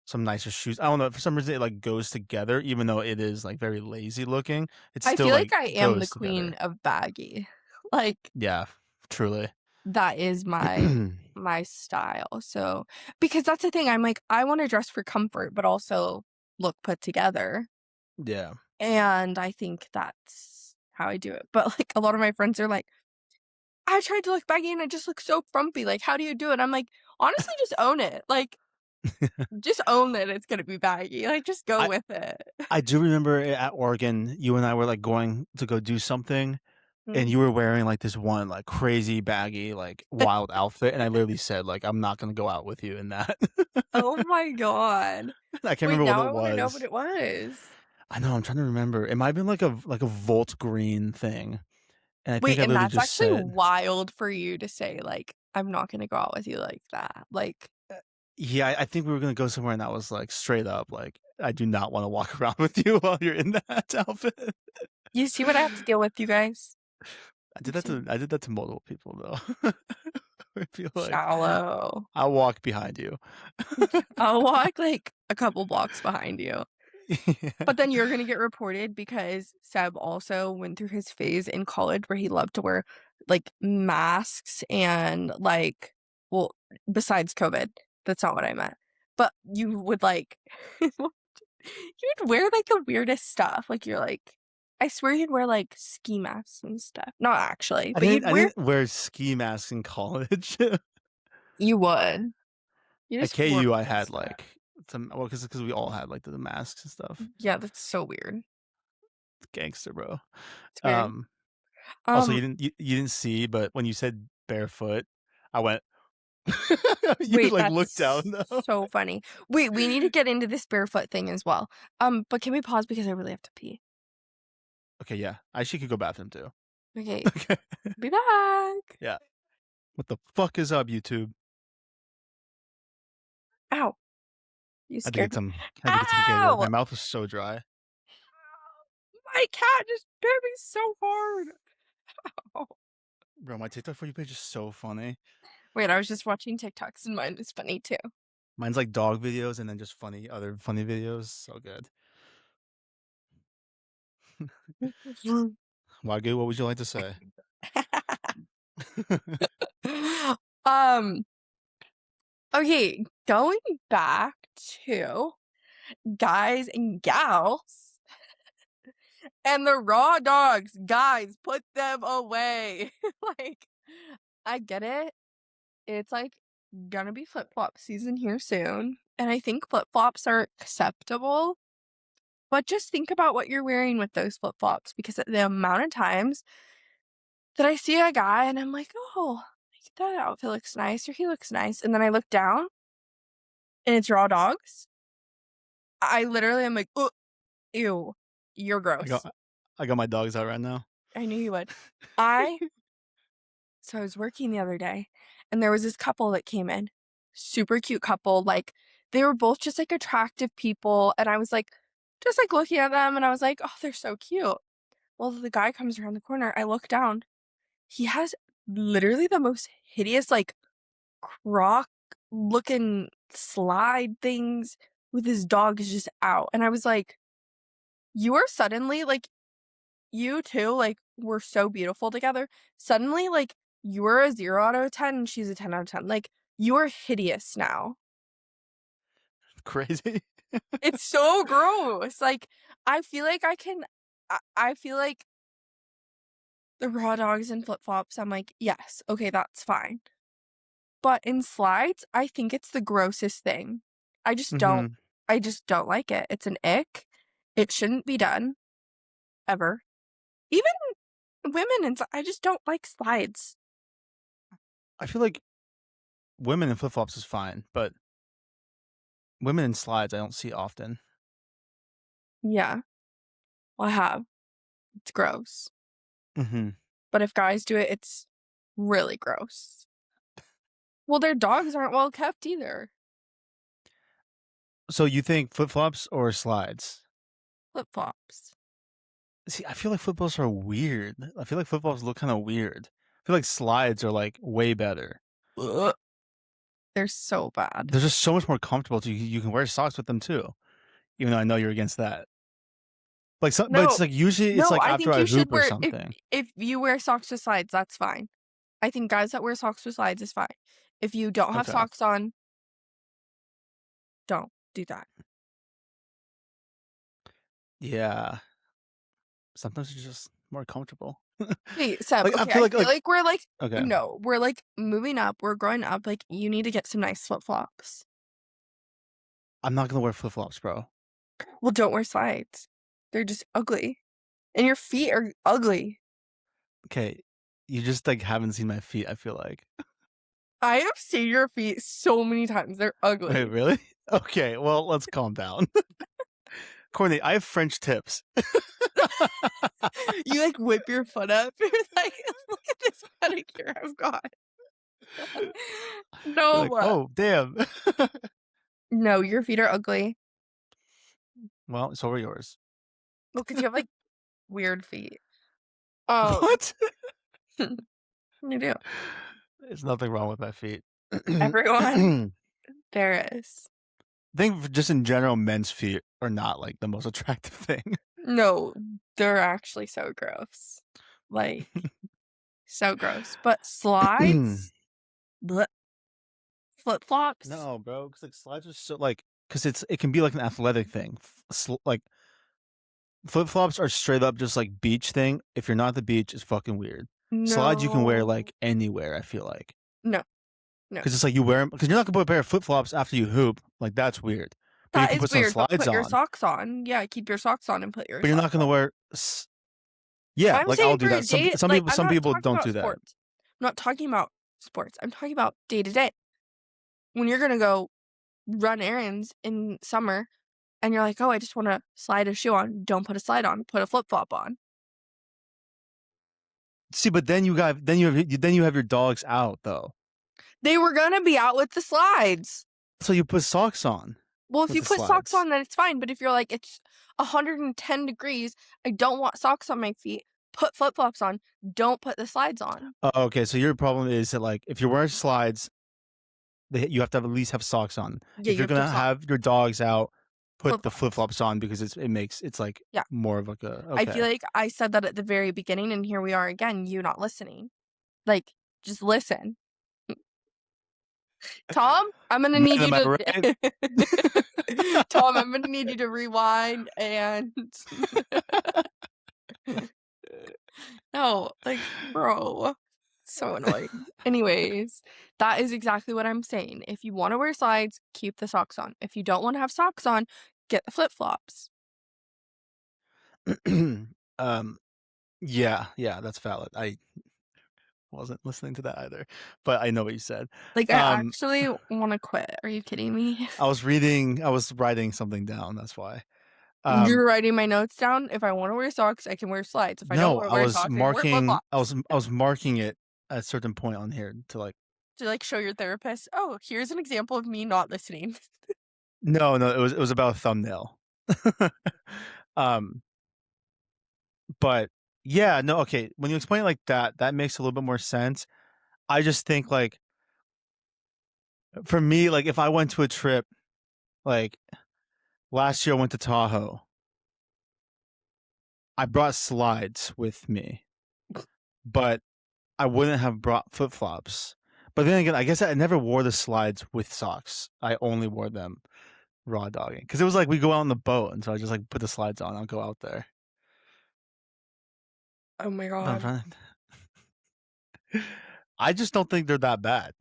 some nicer shoes. I don't know. For some reason, it like goes together, even though it is like very lazy looking. It I still feel like like I am the goes queen together. of baggy. Like, Yeah, truly. that is my style, so because that's the thing, I'm like, I wanna dress for comfort, but also look put together, Yeah. and I think that's how I do it, but, like, a lot of my friends are like, "I tried to look baggy and I just look so frumpy, like, how do you do it?" I'm like, "Honestly, just own it, like, just own that it's gonna be baggy, like, just go I with it." I do remember at Oregon, you and I were like going to go do something, and Mhm. you were wearing like this one like crazy baggy like wild outfit, and I literally said like I'm not gonna go out with you in that. Oh my god. I can't Wait, remember what now it I wanna know what was. it was. I know, I'm trying to remember. It might have been like a Volt green thing, and I think Wait, I and literally that's just actually said, wild for you to say, like, "I'm not gonna go out with you like that." Like, "Yeah, I think we were gonna go somewhere," and I was like straight up like, "I do not want to walk around with you while you're in that outfit." you see what I have to deal with, you guys? I did that to multiple people though. I feel like Shallow. I'll walk behind you. I'll walk, like, a couple blocks behind you. Yeah. But then you're gonna get reported because Seb also went through his phase in college where he loved to wear, like, masks and, like well, besides COVID, that's not what I meant. But you would, like you would wear, like, the weirdest stuff, like, you're like I swear you'd wear, like, ski masks and stuff. Not actually, but you'd I wear didn't wear ski masks in college. you would. You At just wore KU, I weird had stuff. like some well, because we all had like the masks and stuff. Yeah, that's so weird. Gangster, bro. It's weird. Um, Also, Um, you didn't see, but when you said barefoot, I went. You wait, like looked down that's though. so funny. Wait, we need to get into this barefoot thing as well. But can we pause because I really have to pee? Okay, yeah, I actually could go bathroom too. Okay, Okay, be back. yeah. What the fuck is up, YouTube? Ow, you I had to get scared me. some. I had to get some Gatorade. My Ow! mouth was so dry. My cat just bit me so hard. Oh. Bro, my TikTok for you page is so funny. Wait, I was just watching TikToks and mine is funny too. Mine's like dog videos and then just other funny videos. So good. Wagyu, what would you like to say? um, okay, going back to guys and gals and the raw dogs. Guys, put them away. Like, I get it. It's like gonna be flip flop season here soon. And I think flip flops are acceptable. But just think about what you're wearing with those flip flops because the amount of times that I see a guy and I'm like, oh, like, that outfit looks nice or he looks nice. And then I look down and it's raw dogs. I literally am like, oh, ew, you're I gross. got I got my dogs out right now. I knew you would. I So I was working the other day and there was this couple that came in. Super cute couple. Like they were both just like attractive people. And I was like, just like looking at them and I was like, oh, they're so cute. Well, the guy comes around the corner. I look down. He has literally the most hideous, like croc looking slide things with his dog is just out. And I was like, you are suddenly like you two, like, were so beautiful together. Suddenly, like, you're a 0 out of 10 and she's a 10 out of 10. Like, you're hideous now. Crazy. It's so gross. Like, I feel like I feel like the raw dogs and flip-flops, I'm like, yes, okay, that's fine. But in slides, I think it's the grossest thing. I just don't Hmm. I just don't like it. It's an ick. It shouldn't be done ever. Even women and I just don't like slides. I feel like women in flip flops is fine, but women in slides I don't see often. Yeah. Well, I have. It's gross. Hmm. But if guys do it, it's really gross. Well, their dogs aren't well kept either. So you think flip flops or slides? Flip flops. See, I feel like flip flops are weird. I feel like flip flops look kind of weird. I feel like slides are like way better. Ugh. They're so bad. They're just so much more comfortable. You can wear socks with them too, even though I know you're against that. Like, but No, it's like usually it's no, like I after think I you should hoop or wear something. if you wear socks with slides, that's fine. I think guys that wear socks with slides is fine. If you don't have Okay. socks on, don't do that. Yeah. Sometimes it's just more comfortable. Wait, Seb, Like I okay, feel I feel like we're like okay. no, we're like moving up, we're growing up, like you need to get some nice flip flops. I'm not gonna wear flip flops, bro. Well, don't wear slides. They're just ugly. And your feet are ugly. Okay, you just like haven't seen my feet. I feel like. I have seen your feet so many times. They're Wait, ugly. really? Okay, well let's calm down. Courtney, I have French tips. You like whip your foot up. You're like, look at this pedicure I've got. You're like, No, oh damn. no, your feet are ugly. Well, so are yours. Well, because you have like weird feet. Um, What? You do. There's nothing wrong with my feet. Everyone, I there is. think just in general, men's feet are not like the most attractive thing. No, they're actually so gross. Like, so gross. But slides, flip-flops, No, bro, because like slides are so like because it can be like an athletic thing. Like flip flops are straight up just like beach thing. If you're not at the beach, it's fucking weird. Slides you can wear no, like anywhere. I feel like no, no. because it's like you wear them because you're not gonna put a pair of flip flops after you hoop. Like that's weird. But you That can is put some weird, but slides put your on. socks on. Yeah, keep your socks on and put your But you're not socks gonna on. wear. Yeah, I'm like I'll saying do for a that. Some day, some like, people I'm some not people talking don't about do that. sports. I'm not talking about sports. I'm talking about day to day. When you're gonna go run errands in summer and you're like, "Oh, I just wanna slide a shoe on." Don't put a slide on, put a flip-flop on. See, but then you have your dogs out though. They were gonna be out with the slides. So you put socks on Well, if with you the put socks slides. on, then it's fine, but if you're like, "It's 110 degrees, I don't want socks on my feet," put flip-flops on, don't put the slides on. Oh, okay, so your problem is that like if you're wearing slides, you have to at least have socks on. Yeah, If you you're have to have gonna socks. have your dogs out, put the flip Flip-flops. flops on because it's like Yeah. more of like a I feel okay. like I said that at the very beginning, and here we are again, you not listening. Like, just listen. Tom, I'm gonna Man, need you am I to right? Tom, I'm gonna need you to rewind and no, like, bro, so annoying. Anyways, that is exactly what I'm saying. If you wanna wear slides, keep the socks on. If you don't wanna have socks on, get the flip-flops. um, yeah, that's valid. I wasn't listening to that either, but I know what you said. Like, I Um, actually wanna quit. Are you kidding me? I was writing something down. That's why. Um, You're writing my notes down. If I wanna wear socks, I can wear slides. If I don't no, wanna wear socks, I can wear flip-flops. I was marking it at a certain point on here to like. To, like, show your therapist, "Oh, here's an example of me not listening." No, it was about a thumbnail. um, but yeah, no, okay. When you explain it like that, that makes a little bit more sense. I just think like for me, like if I went to a trip, like last year I went to Tahoe, I brought slides with me, but I wouldn't have brought flip flops. But then again, I guess I never wore the slides with socks. I only wore them raw dogging because it was like we go out on the boat, and so I just like put the slides on. I'll go out there. Oh my But I'm god. trying to, I just don't think they're that bad,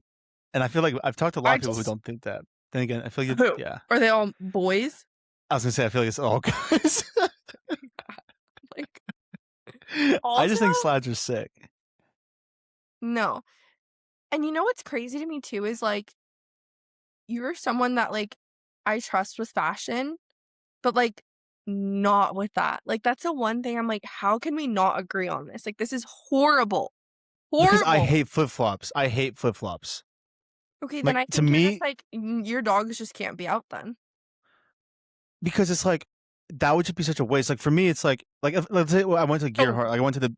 and I feel like I've talked to a lot I of people who just don't think that. Then again, I feel like who? yeah. Are they all boys? I was gonna say I feel like it's all guys. Like, I also just think slides are sick. no. And you know what's crazy to me too is, like, you're someone that, like, I trust with fashion, but, like, not with that. Like, that's the one thing I'm like, "How can we not agree on this?" Like, this is horrible. Because I Horrible. hate flip flops. I hate flip flops. Okay, then Like I to think you're just, me, like, your dogs just can't be out then. because it's like that would just be such a waste. Like for me, it's like if, let's say I went to Oh, Gearhart, like I went to the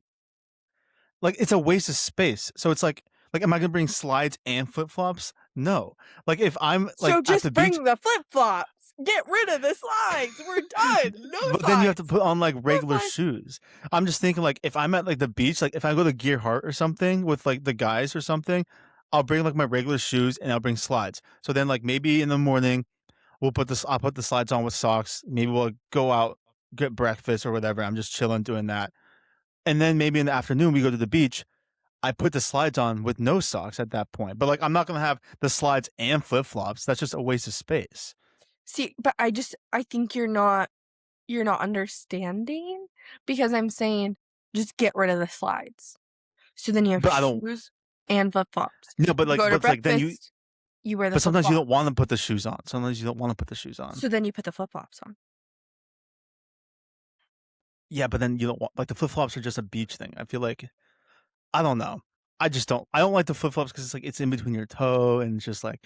like it's a waste of space. So it's like am I gonna bring slides and flip flops? No. Like if I'm like so at the just beach, bring the flip-flops. Get rid of the slides. We're done. No but then you have to slides. put on like No regular slides. shoes. I'm just thinking like if I'm at like the beach, like if I go to Gearhart or something with like the guys or something, I'll bring like my regular shoes and I'll bring slides. So then like maybe in the morning I'll put the slides on with socks. Maybe we'll go out, get breakfast or whatever. I'm just chilling doing that. And then maybe in the afternoon we go to the beach. I put the slides on with no socks at that point. But like I'm not gonna have the slides and flip flops. That's just a waste of space. See, but I think you're not understanding because I'm saying just get rid of the slides. So then you have But I don't shoes and flip-flops. no, You go to but like then you breakfast, you wear the but sometimes you don't want flip-flops. to put the shoes on. Sometimes you don't want to put the shoes on. So then you put the flip-flops on. Yeah, but then you don't want like the flip flops are just a beach thing. I feel like I don't know. I don't like the flip flops because it's like it's in between your toe and it's just like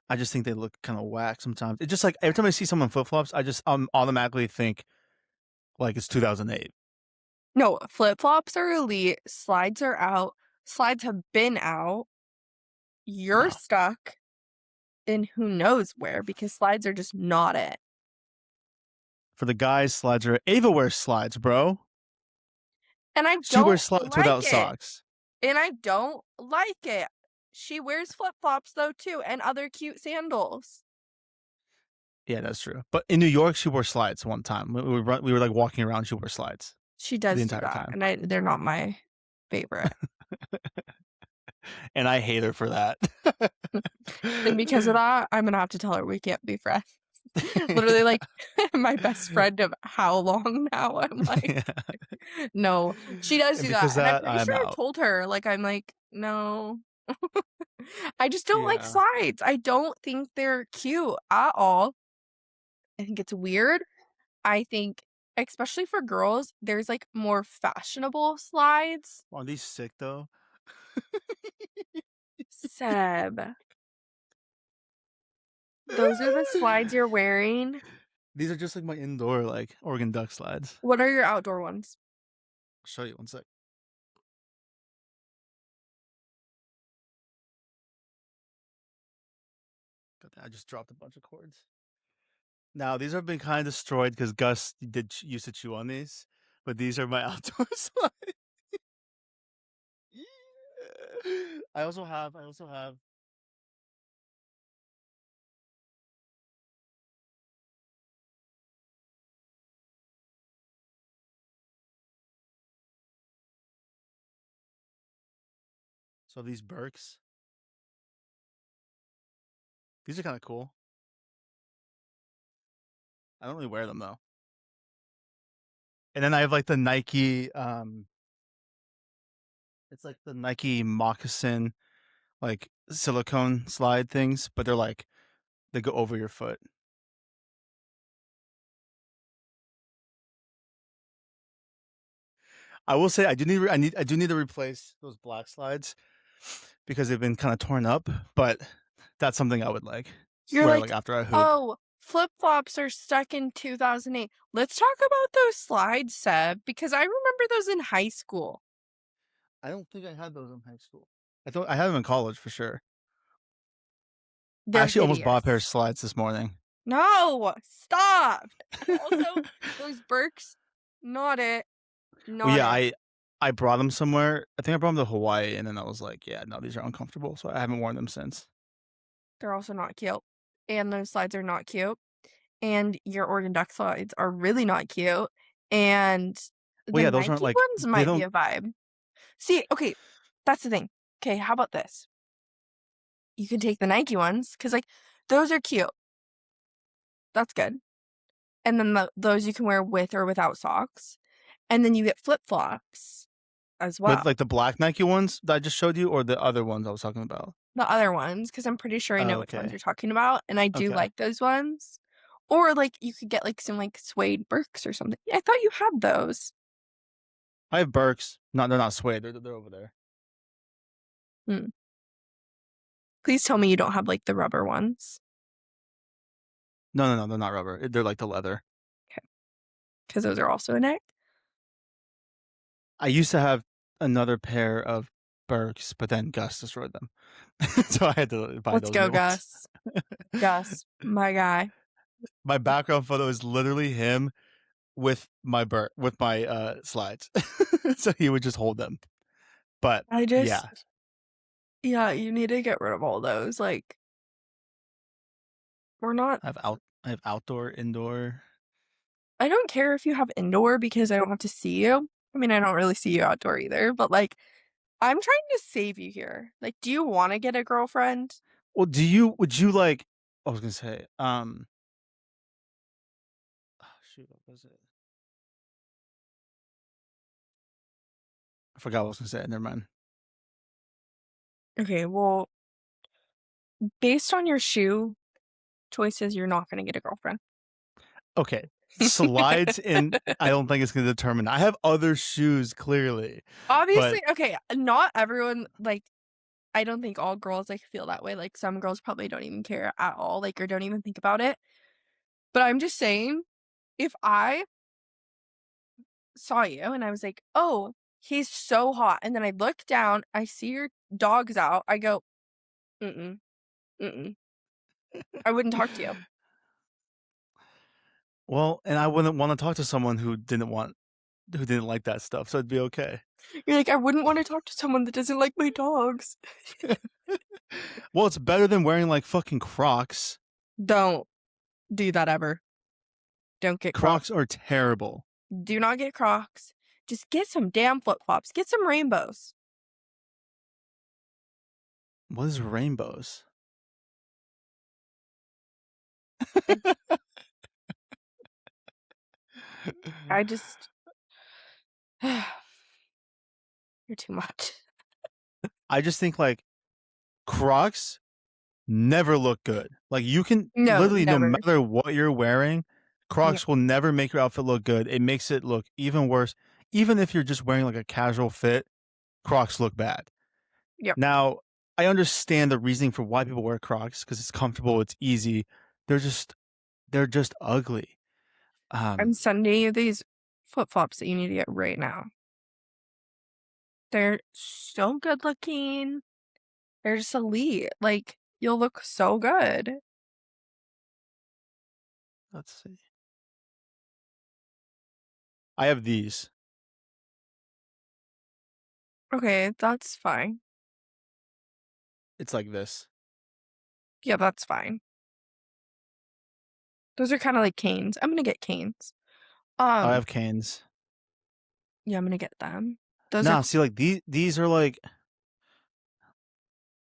I just think they look kind of whack sometimes. It's just like every time I see someone flip flops, I just automatically think like it's 2008. No, flip-flops are elite, slides are out. slides have been out. You're No. stuck in who knows where because slides are just not it. For the guys, slides are Ava wears slides, bro. And I She don't wears slides like without it. socks. And I don't like it. She wears flip-flops though too and other cute sandals. Yeah, that's true. But in New York, she wore slides one time. We were like walking around. She wore slides She the does do entire that, time, and they're not my favorite. and I hate her for that. And because of that, I'm gonna have to tell her we can't be friends. Literally, like, my best friend of how long now? I'm like, Yeah. no, she does And do because that, and I'm of that, pretty I'm sure I've out. told her. Like, I'm like, no, I just don't like Yeah. slides. I don't think they're cute at all. I think it's weird. I think, especially for girls, there's like more fashionable slides. Are these sick though? Seb, those are the slides you're wearing. These are just like my indoor like Oregon Duck slides. What are your outdoor ones? I'll show you one sec. I just dropped a bunch of cords. Now these have been kind of destroyed because Gus used to chew on these, but these are my outdoor slides. I also have. So these Burks. These are kind of cool. I don't really wear them though. And then I have like the Nike. It's like the Nike moccasin, like silicone slide things, but they're like they go over your foot. I will say I do need to replace those black slides because they've been kind of torn up, but that's something I would like You're wear like, like after I hoop. oh, flip-flops are stuck in 2008. Let's talk about those slides, Seb, because I remember those in high school. I don't think I had those in high school. I thought I had them in college for sure. I They're actually almost bought a pair of hideous. slides this morning. No, stop. Also, those Burks, not it. Well, Not yeah, it. I brought them somewhere. I think I brought them to Hawaii, and then I was like, yeah, no, these are uncomfortable, so I haven't worn them since. They're also not cute. And those slides are not cute. And your Oregon Duck slides are really not cute. And Well, the yeah, those aren't Nike like ones they might be don't. a vibe. See, okay, that's the thing. Okay, how about this? You can take the Nike ones because, like, those are cute. That's good. And then those you can wear with or without socks. And then you get flip flops as With well. like the black Nike ones that I just showed you, or the other ones I was talking about. The other ones, because I'm pretty sure I Oh, know which ones okay, you're talking about. And I do okay. like those ones. Or, like, you could get, like, some, like, suede Birks or something. I thought you had those. I have Burks. No, they're not suede. They're over there. Hmm. Please tell me you don't have, like, the rubber ones. No, they're not rubber. They're like the leather. Okay. Because those are also a neck. I used to have another pair of Burks, but then Gus destroyed them, so I had to buy Let's those go, new ones. Gus. Gus, my guy. My background photo is literally him with my slides, so he would just hold them. But I yeah, just, yeah, you need to get rid of all those. Like, we're not, I have outdoor, indoor. I don't care if you have indoor because I don't have to see you. I mean, I don't really see you outdoor either, but like, I'm trying to save you here. Like, do you want to get a girlfriend? Well, would you like? I was gonna say, shoot, what was it? I forgot what I was gonna say. Never mind. Okay, well, based on your shoe choices, you're not going to get a girlfriend. Okay, slides in. I don't think it's gonna determine. I have other shoes clearly, but Obviously, okay, not everyone, like, I don't think all girls, like, feel that way. Like, some girls probably don't even care at all, like, or don't even think about it. But I'm just saying, if I saw you and I was like, "Oh, He's so hot. And then I look down, I see your dog's out. I go, mm-mm, mm-mm. I wouldn't talk to you. Well, and I wouldn't wanna talk to someone who didn't like that stuff, so it'd be okay. You're like, I wouldn't want to talk to someone that doesn't like my dogs. Well, it's better than wearing, like, fucking Crocs. Don't do that ever. Don't get Crocs. Crocs are terrible. Do not get Crocs. Just get some damn flip-flops. Get some rainbows. What is rainbows? I just you're too much. I just think, like, Crocs never look good. Like, you can No, literally, no never. matter what you're wearing, Yeah. Crocs will never make your outfit look good. It makes it look even worse. Even if you're just wearing, like, a casual fit, Crocs look bad. Yep. Now, I understand the reasoning for why people wear Crocs because it's comfortable, it's easy. They're just ugly. I'm Um, sending you these flip-flops that you need to get right now. They're so good looking. They're just elite. Like, you'll look so good. let's see. I have these. Okay, that's fine. It's like this. Yeah, that's fine. Those are kind of like canes. I'm gonna get canes. I Um, have canes. yeah, I'm gonna get them. Those are Nah, see, like, these are, like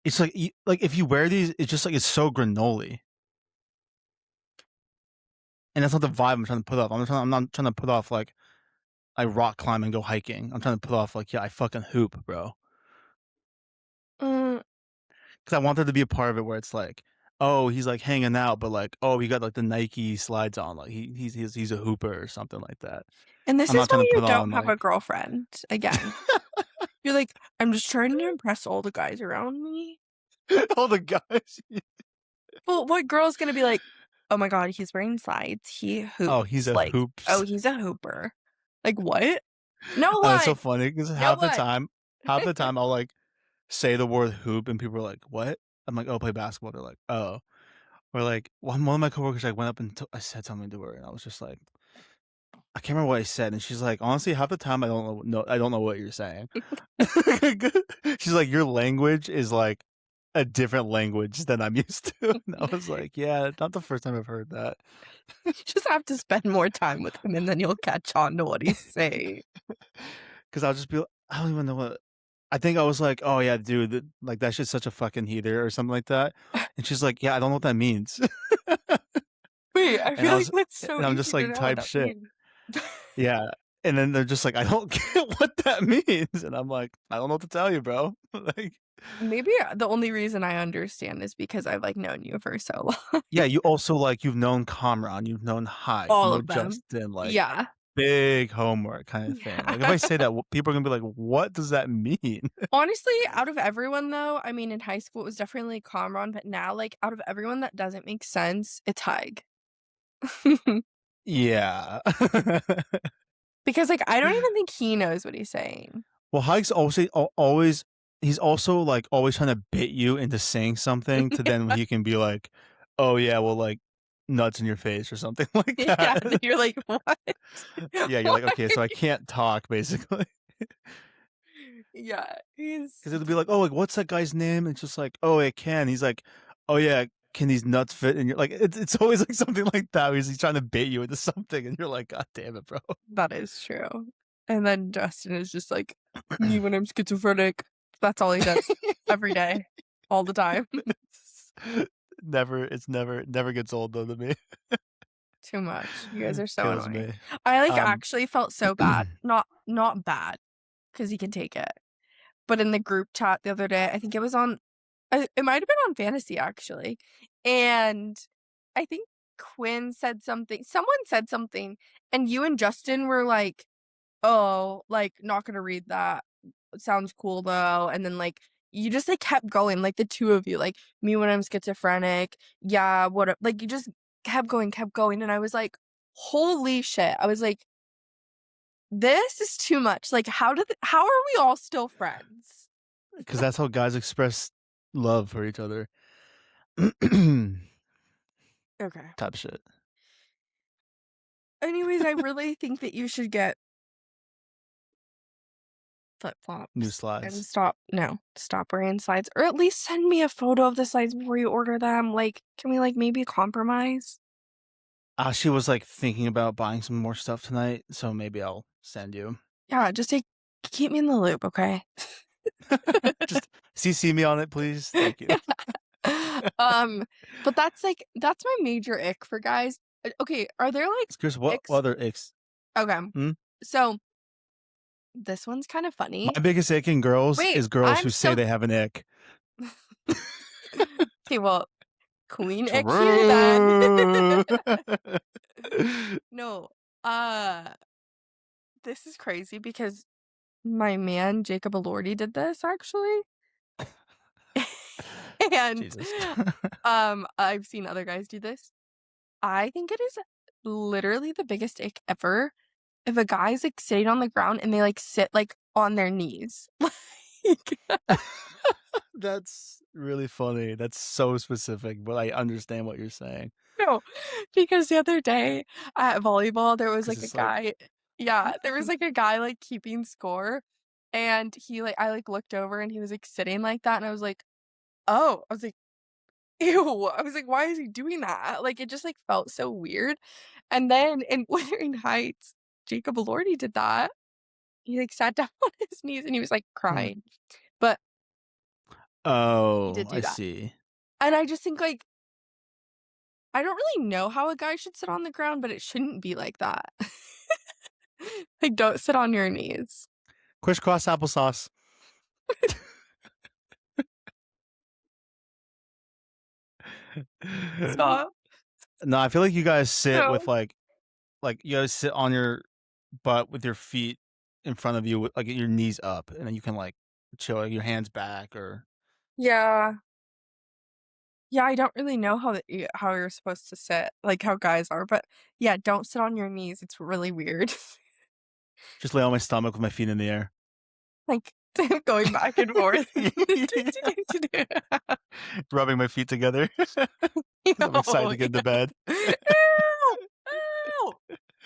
it's like like, if you wear these, it's just, like, it's so granola. And that's not the vibe I'm trying to put off. I'm not trying to put off, like, I rock climb and go hiking. I'm trying to put off, like, yeah, I fucking hoop, bro. uh, Because I want there to be a part of it where it's like, oh, he's, like, hanging out, but, like, oh, he got, like, the Nike slides on. Like, he's a hooper or something like that. and this I'm is not trying why to you put on, don't have a like girlfriend again. You're like, I'm just trying to impress all the guys around me. all the guys. Well, what girl's gonna be like, oh my god, he's wearing slides. He Oh, he's hoops. a Like, oh, hoops. he's a hooper. Like, what? No That's so one. funny because No one. half the time I'll, like, say the word hoop and people are like, "What?" I'm like, "Oh, play basketball." They're like, "Oh." Or, like, one of my coworkers, like, went up and I said something to her, and I was just like I can't remember what I said, and she's like, "Honestly, half the time I don't know what you're saying." She's like, "Your language is, like, a different language than I'm used to." And I was like, "Yeah, not the first time I've heard that." You just have to spend more time with him and then you'll catch on to what he's saying. Because 'Cause I'll just be I don't even know what I think I was like, "Oh, yeah, dude, like, that shit's such a fucking heater," or something like that, and she's like, "Yeah, I don't know what that means." Wait, I And feel I like was that's so I'm just easy to like, know what "Type that shit." means. Yeah, and then they're just like, "I don't get what that means," and I'm like, "I don't know what to tell you, bro." Like Maybe the only reason I understand is because I've like known you for so long. yeah, you also, like, you've known Kamran, you've known Hyde, you All know of them. Justin, like, Yeah. big homework kinda thing. Like, if Yeah. I say that, people are gonna be like, "What does that mean?" Honestly, out of everyone though, I mean, in high school it was definitely Kamran, but now, like, out of everyone that doesn't make sense, it's Haig. Yeah. Because, like, I don't even think he knows what he's saying. Well, Hyde's also always he's also, like, always trying to bait you into saying something to then he can be like, "Oh, yeah, well, like, nuts in your face," or something like Yeah, that. and then you're like, "What? Yeah, you're like, What?" "Okay, so I can't talk," basically. Yeah, he's 'Cause it'll be like, "Oh, like, what's that guy's name?" And it's just like, "Oh, it can." He's like, "Oh, yeah, can these nuts fit in your" like, it's always, like, something like that where he's trying to bait you into something, and you're like, "God damn it, bro." that is true. And then Justin is just like, "Me when I'm schizophrenic." That's all he does every day, all the time. It's never gets old, though, to me. Too much. You guys are so Kills annoying. me. I, like, Um actually felt so bad. Not bad, because he can take it. But in the group chat the other day, I think it was on it might have been on Fantasy, actually, and I think Quinn said something someone said something, and you and Justin were like, "Oh, like, not gonna read that. Sounds cool, though," and then, like, you just, like, kept going, like, the 2 of you, like, "Me when I'm schizophrenic. Yeah, what a" like, you just kept going, and I was like, "Holy shit." I was like This is too much. Like, how are we all still friends? Because that's how guys express love for each other. Okay. Type shit. Anyways, I really think that you should get New flip-flops and slides. stop wearing slides, or at least send me a photo of the slides before you order them. Like, can we, like, maybe compromise? She was like thinking about buying some more stuff tonight, so maybe I'll send you. Yeah, just, like, keep me in the loop, okay? Just CC me on it, please. Thank you. But that's my major ick for guys. Okay, are there, like, Chris, what icks? other icks? Okay, Hmm? so this one's kinda My funny. biggest ick in girls Wait, is girls I'm who say still they have an ick. okay, well, queen ick here then. True. No, uh, this is crazy because my man, Jacob Elordi, did this actually. And, Jesus. I've seen other guys do this. I think it is literally the biggest ick ever if a guy's, like, sitting on the ground and they, like, sit, like, on their knees. Like, That's really funny. That's so specific, but I understand what you're saying. no, because the other day at volleyball, there was, Because like, a it's like, guy yeah, there was, like, a guy, like, keeping score, and I, like, looked over and he was, like, sitting like that, and I was like, "Oh." I was like, "Ew." I was like, "Why is he doing that?" Like, it just, like, felt so weird. And then in Wuthering Heights, Jacob Elordi did that. He, like, sat down on his knees and he was, like, hmm. crying, but he Oh, did do I that. see. And I just think, like, I don't really know how a guy should sit on the ground, but it shouldn't be like that. Like, don't sit on your knees. Crisscross applesauce. Stop. No, I feel like you guys sit with No. like you guys sit on your butt with your feet in front of you, with like your knees up, and then you can like chill, like, your hands back, or Yeah. Yeah, I don't really know how you're supposed to sit, like how guys are, but yeah, don't sit on your knees, it's really weird. just lay on my stomach with my feet in the air. Like, going back and forth. Rubbing my feet together because I'm excited No, to get into yeah. bed. Ew!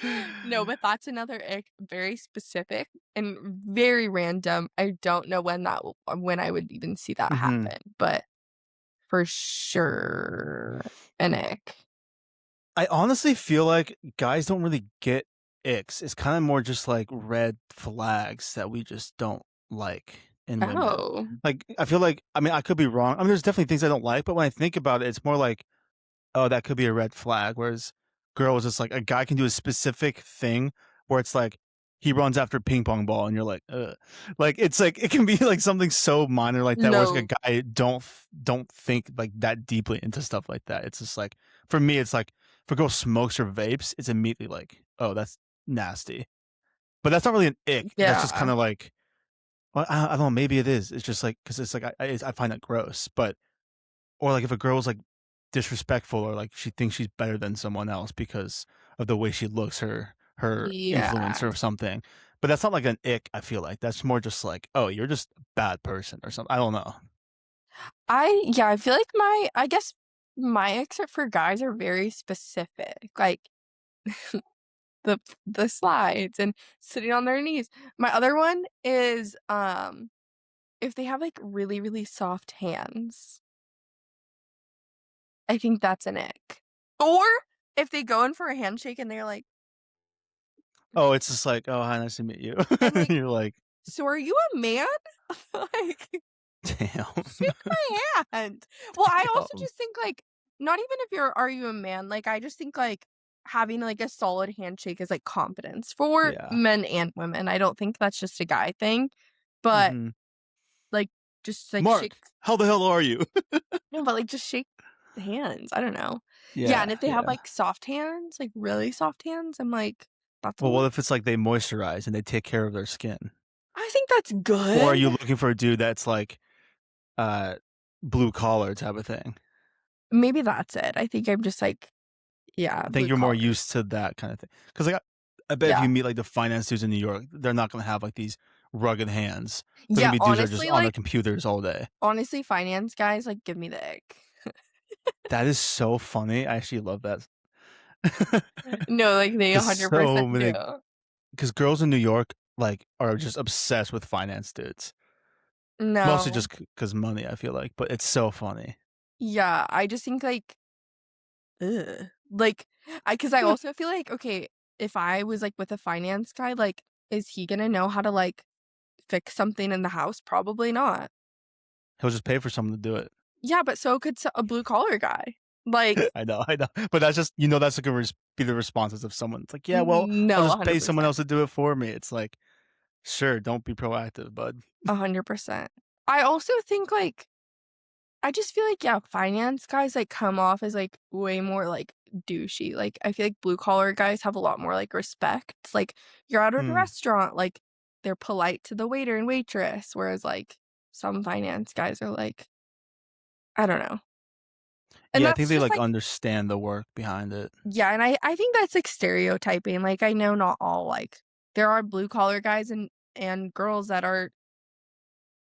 Ew! No, but that's another ick, very specific and very random. I don't know when I would even see that Hmm. happen, but for sure an ick. I honestly feel like guys don't really get icks. It's kind of more just like red flags that we just don't like in women. Oh, Like, I feel like, I mean, I could be wrong. I mean, there's definitely things I don't like, but when I think about it, it's more like, oh, that could be a red flag. Whereas girls, it's like a guy can do a specific thing where it's like he runs after a ping pong ball, and you're like, ugh. Like it's like it can be like something so minor like that, where it's like no. a guy don't think like that deeply into stuff like that. It's just like for me, it's like if a girl smokes or vapes, it's immediately like, oh, that's nasty. But that's not really an ick. That's just Yeah. kind of like, well, I don't know. Maybe it is. It's just like because it's like I find that gross. But or like if a girl's like disrespectful, or like she thinks she's better than someone else because of the way she looks, her Yeah. influence or something. But that's not like an ick, I feel like. That's more just like, oh, you're just a bad person or something. I don't know. I feel like I guess my icks are for guys are very specific, like the slides and sitting on their knees. My other one is, if they have, like, really, really soft hands. I think that's an ick. Or if they go in for a handshake and they're like Oh, it's just like, oh, hi, nice to meet you. I'm like, You're like, "So are you a man?" Like, damn. shake my hand. Well, I also Damn. just think, like, not even if are you a man, like, I just think, like, having, like, a solid handshake is, like, confidence for Yeah. men and women. I don't think that's just a guy thing, but, Hmm. like, just, like, shake Mark, how the hell are you? no, but, like, just shake hands. I don't know. Yeah, and Yeah, if they have, yeah. like, soft hands, like, really soft hands, I'm like, that's a Well, what little if it's like they moisturize and they take care of their skin? I think that's Or are good. you looking for a dude that's like uh blue collar type of thing? Maybe that's it. I think I'm just, like, yeah, I think blue you're more collar. used to that kind of thing. Because like I bet if Yeah. you meet like the finance dudes in New York, they're not gonna have like these rugged hands. They're gonna Yeah, be dudes that are just honestly, on their like computers all day. honestly, finance guys, like, give me the ick. That is so funny. I actually love that. No, like, they Because so 100% do. many, because girls in New York like are just obsessed with finance dudes. Mostly No. just because money, I feel like, but it's so funny. Yeah, I just think, like, ugh. Like, because I also feel like, okay, if I was, like, with a finance guy, like, is he gonna know how to, like, fix something in the house? Probably not. He'll just pay for someone to do it. Yeah, but so could a blue collar guy. Like, I know, but that's just that's gonna be the responses of someone. It's like, yeah, well, I'll no, just pay someone 100%. else to do it for me. It's like, sure, don't be proactive, bud. 100%. I also think, like, I just feel like, yeah, finance guys, like, come off as, like, way more, like, douchey. Like, I feel like blue collar guys have a lot more, like, respect. Like, you're out at a Hmm. restaurant, like, they're polite to the waiter and waitress, whereas, like, some finance guys are like, I don't know. And Yeah, I think that's they just, like like, understand the work behind it. yeah, and I think that's, like, stereotyping. Like, I know not all, like, there are blue collar guys and girls that are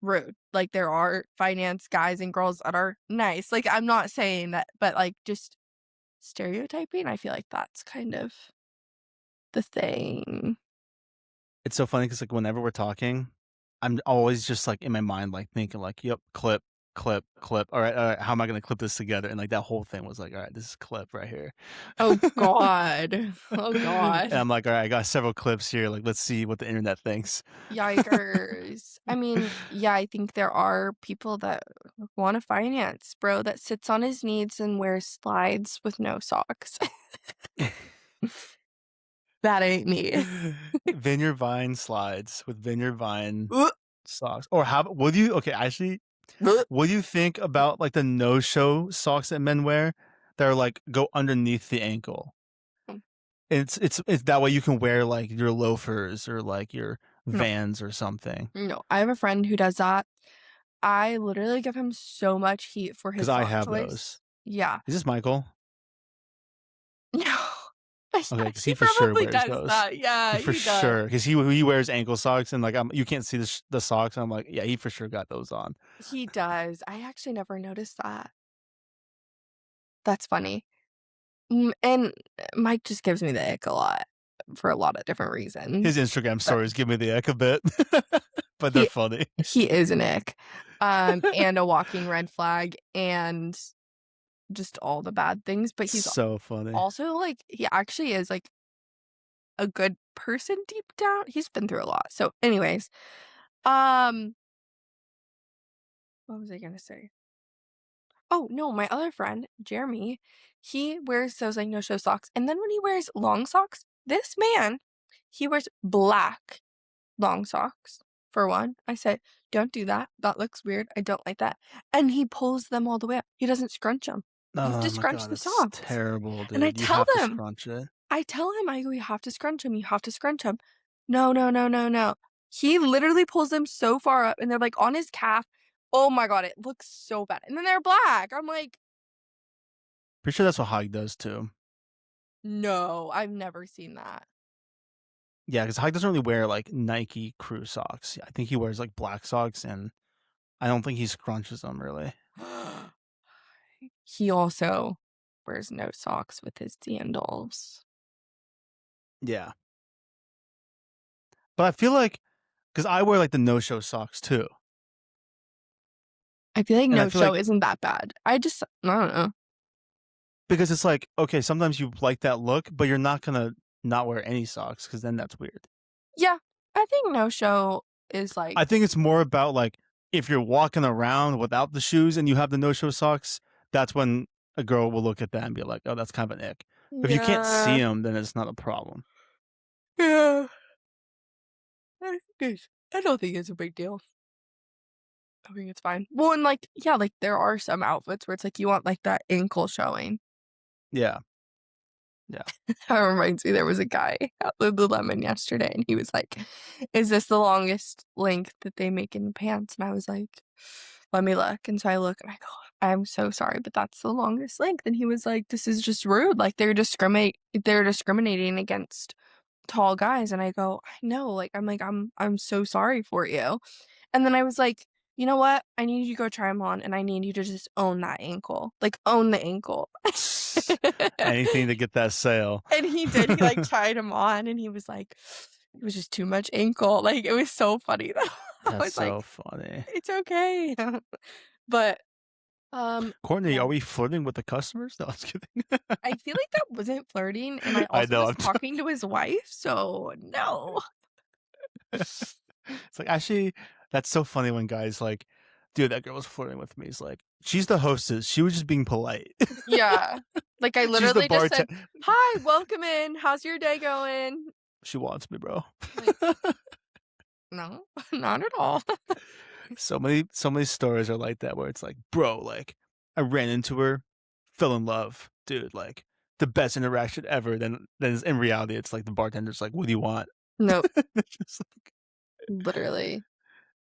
rude. Like, there are finance guys and girls that are nice. Like, I'm not saying that, but, like, just stereotyping, I feel like that's kind of the thing. It's so funny because like whenever we're talking, I'm always just like in my mind like thinking like, "Yep, clip, clip, clip. All right, how am I gonna clip this together?" And like that whole thing was like, "All right, this is clip right here." Oh god. Oh And god. I'm like, "All right, I got several clips here. Like, let's see what the internet thinks." Yikers. I mean, yeah, I think there are people that want a finance bro that sits on his knees and wears slides with no socks. That ain't me. Vineyard Vine slides with Vineyard Vine Uh, socks. Or how what do you okay, actually, uh. what do you think about like the no-show socks that men wear that are like go underneath the ankle? It's that way you can wear like your loafers or like your No, Vans or something. no. I have a friend who does that. I literally give him so much heat for Because his I sock have those. choice. Yeah. Is this Michael? No. But Okay, yeah, because he he for sure probably wears does those. that. Yeah, He for he does. sure because he wears ankle socks and like you can't see the socks. I'm like, yeah, he for sure got those on. He does. I actually never noticed that. That's funny. And Mike just gives me the ick a lot for a lot of different His reasons. Instagram But stories give me the ick a bit, but they're he funny. he is an ick. And a walking red flag and just all the bad things, but he's So funny. also like he actually is like a good person deep down. He's been through a lot. So anyways, um what was I gonna say? Oh, no, my other friend, Jeremy, he wears those, like, no-show socks, and then when he wears long socks, this man, he wears black long socks, for one. I said, "Don't do that. That looks weird. I don't like that." And he pulls them all the way up. He doesn't scrunch them. You have Oh to my scrunch god, the that's socks. terrible, And dude. You have to scrunch it. I go, "You have to scrunch 'em. You have to scrunch 'em." "No, no, no, no, no." He literally pulls them so far up, and they're, like, on his calf. Oh my god, it looks so bad. And then they're black. I'm like, Pretty sure that's what Hike does too. no, I've never seen that. Yeah, because Hike doesn't really wear like Nike crew socks. I think he wears like black socks, and I don't think he scrunches them really. He also wears no socks with his sandals. Yeah, but I feel like because I wear like the no-show socks too, I feel like and I no feel show like isn't that bad. I don't know. because it's like okay, sometimes you like that look, but you're not gonna not wear any socks because then that's weird. Yeah, I think no show is like, I think it's more about like if you're walking around without the shoes and you have the no-show socks, that's when a girl will look at that and be like, "Oh, that's kind of an ick." But if you can't see yeah, them, then it's not a problem. yeah. I don't think it's a big deal. I think it's fine. Well, and like, yeah, like there are some outfits where it's like you want like that ankle showing. Yeah, yeah. That reminds me, there was a guy at Lululemon yesterday, and he was like, "Is this the longest length that they make in pants?" And I was like, "Let me look." And so I look, and I go, "I'm so sorry, but that's the longest length." And he was like, "This is just rude. Like they're discriminating against tall guys, and I go, "I know," like, I'm so sorry for you." And then I was like, "You know what? I need you to go try them on, and I need you to just own that ankle, like, own the ankle." Anything to get that sale. And he did, he, like, tried them on, and he was like, "It was just too much ankle," like, it was so funny though. I That's was so like, funny. "It's okay." But, Courtney, are yeah. we flirting with the customers? No, I was kidding. I feel like that wasn't flirting, and I I also know. was talking to his wife, so no. It's like, actually, that's so funny when guys like, dude, that girl was flirting with me. It's like, she's the hostess. She was just being polite. Yeah. Like, I She's the literally just said, bartender. "Hi, welcome in. How's your day going?" She wants me, bro. Like, "No, not at all." So many stories are like that where it's like, bro, like I ran into her, fell in love, dude, like the best interaction ever. Then in reality, it's like the bartender's like, what do you want? Nope, It's just like- literally.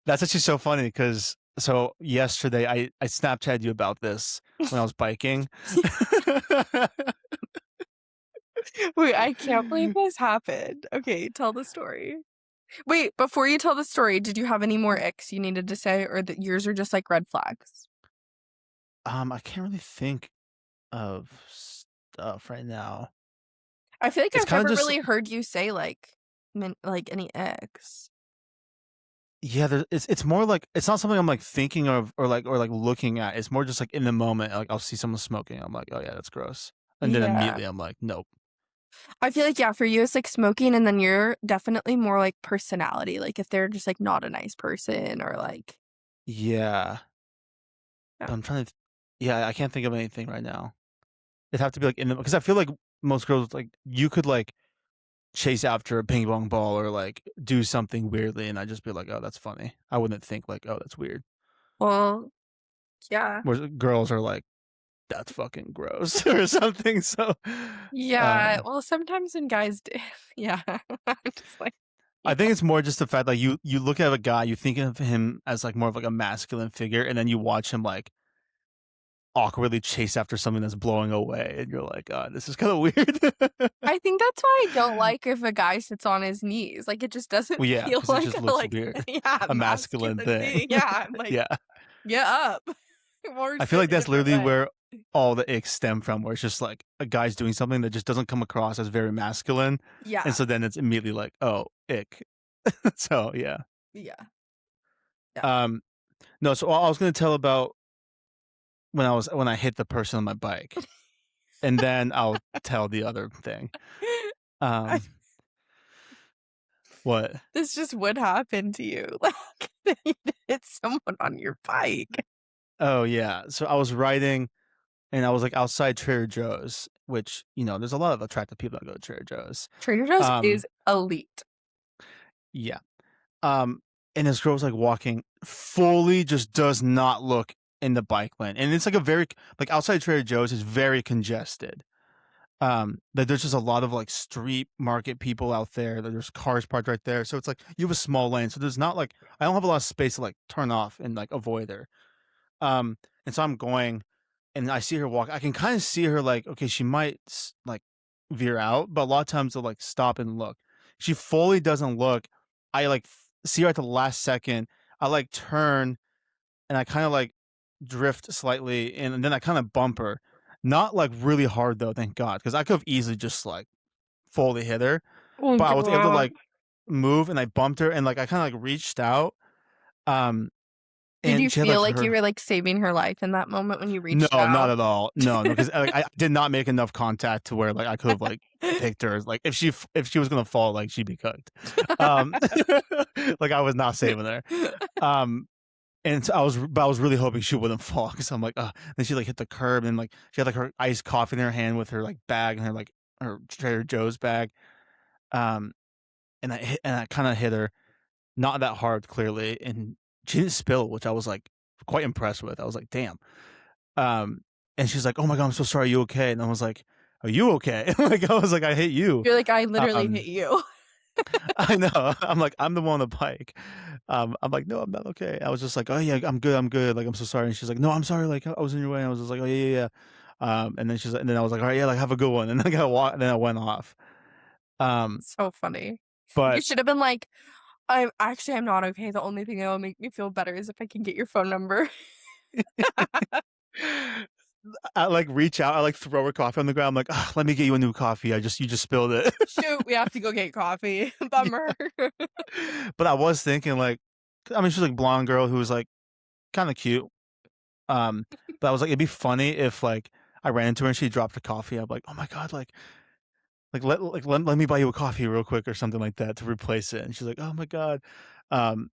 that's actually so funny because so yesterday I Snapchatted you about this when I was biking. Wait, I can't believe this happened. Okay, tell the story. Wait, before you tell the story, did you have any more icks you needed to say, or that yours are just, like, red flags? I can't really think of stuff right now. I feel like It's I've kind of never just really heard you say, like, any icks. yeah, it's more like it's not something I'm like thinking of or like looking at. It's more just like in the moment, like I'll see someone smoking, I'm like, oh yeah, that's gross, and then Yeah. immediately I'm like, nope. I feel like, yeah, for you, it's, like, smoking, and then you're definitely more, like, personality, like, if they're just, like, not a nice person or, like Yeah, yeah. but I'm trying to. Yeah, I can't think of anything right now. It'd have to be like in the because I feel like most girls like you could like chase after a ping pong ball or like do something weirdly, and I'd just be like, oh, that's funny. I wouldn't think like, oh, that's weird. Well, yeah. Whereas girls are like, that's fucking gross or something. So, Yeah, um, well, sometimes when guys do yeah, I'm just like, I yeah. think it's more just the fact that you look at a guy, you think of him as like more of like a masculine figure, and then you watch him like awkwardly chase after something that's blowing away, and you're like, this is kind of weird. I think that's why I don't like if a guy sits on his knees, like, it just doesn't Well, yeah, feel because it like just a, looks like weird, yeah, a masculine masculine thing. thing, yeah, I'm like, Yeah, "Get up," or I feel sit like a that's different literally way. where all the icks stem from, where it's just like a guy's doing something that just doesn't come across as very masculine, and Yeah, so then it's immediately like, oh, ick. So yeah, yeah, yeah. um, no. So I was gonna tell about when I hit the person on my bike. And then I'll tell the other thing. I Um, what? this just would happen to you, like, that you hit someone on your bike. Oh, yeah. So I was riding and I was, like, outside Trader Joe's, which, there's a lot of attractive people that go to Trader Joe's. Trader Joe's Um, is elite. yeah. Um, and this girl was, like, walking, fully just does not look in the bike lane. And it's, like, like, outside Trader Joe's is very congested. That there's just a lot of, like, street market people out there, that there's cars parked right there. So it's, like, you have a small lane. So there's not, like I don't have a lot of space to, like, turn off and, like, avoid her. And so I'm going, and I see her walk. I can kind of see her like, okay, she might like veer out, but a lot of times they'll like stop and look. She fully doesn't look. I like see her at the last second. I like turn and I kind of like drift slightly, and then I kind of bump her. Not like really hard though, thank God, because I could have easily just like fully hit her. Oh But I was able to god. like move, and I bumped her, and like I kind of like reached out. Um, Did you and she had feel like like you her were, like, saving her life in that moment when you No, reached not out? at all. No, because like, I did not make enough contact to where, like, I could have, like, picked her. Like, if she was gonna fall, like, she'd be cooked. Um, like, I was not saving her. Um, and so I was really hoping she wouldn't fall because 'cause I'm like, then she, like, hit the curb and, like, she had, like, her iced coffee in her hand with her, like, bag and her, like, her Trader Joe's bag. Um, and I kinda hit her, not that hard, clearly, and she didn't spill, which I was, like, quite impressed with. I was like, "Damn." Um, and she's like, "Oh my god, I'm so sorry. Are you okay?" And I was like, "Are you okay?" Like, I was like, "I hit you." You're like, "I literally hit Um, you." I know. I'm like, "I'm the one on the bike." I'm like, "No, I'm not okay." I was just like, "Oh yeah, I'm good. I'm good. Like, I'm so sorry." And she's like, "No, I'm sorry. Like, I was in your way." And I was just like, "Oh yeah, yeah, yeah." And then I was like, "All right, yeah, like have a good one." And then I went off. So funny. You But should have been like, I'm not okay. The only thing that will make me feel better is if I can get your phone number. I like reach out, I like throw her coffee on the ground. I'm like, "Ugh, let me get you a new coffee. You just spilled it." Shoot, we have to go get coffee. Yeah. Bummer. But I was thinking like, I mean, she's like a blonde girl who was like kind of cute. Um, but I was like, it'd be funny if like I ran into her and she dropped a coffee. I'm like, oh my god, let me buy you a coffee real quick or something like that to replace it. And she's like, oh my god. Um,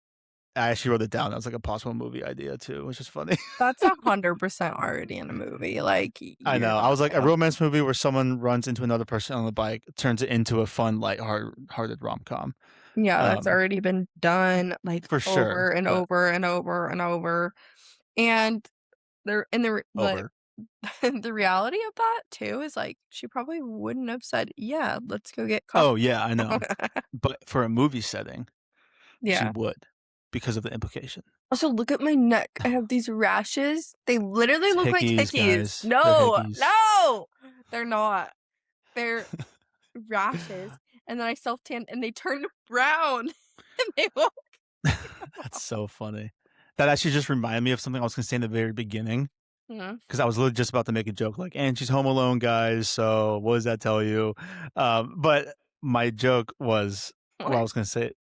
I actually wrote it down. That was like a possible movie idea too, which is funny. That's 100% already in a movie. Like, I you're know. I not was like a wrong. romance movie where someone runs into another person on the bike, turns it into a fun, hearted rom com. Yeah, that's already been done like For sure, over and but over and over and over. And the over. the reality of that too is like she probably wouldn't have said, "Yeah, let's go get coffee." Oh yeah, I know. But for a movie setting, she Yeah. would because of the implication. Also, look at my neck. I have these rashes. They literally It's look like hickeys, hickeys. guys. They're No, hickeys. no, they're not. They're rashes. And then I self tanned and they turned brown. And they will. That's so funny. That actually just reminded me of something I was gonna say in the very beginning Mhm. because I was literally just about to make a joke like, "And she's home alone, guys. So what does that tell you?" But my joke was well, I What? was gonna say,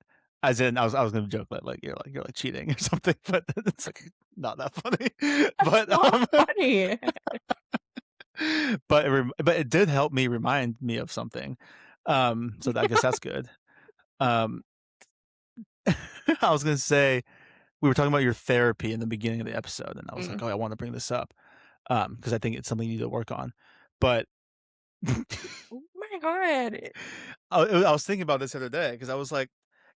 as in I was gonna joke that you're like cheating or something, but it's like not that funny. That's But not funny. but it did help me remind me of something. So I guess that's good. Um, I was gonna say we were talking about your therapy in the beginning of the episode, and I was like, Mm. "Oh, I want to bring this up because I think it's something you need to work on." But Oh my god. I was thinking about this the other day because I was like,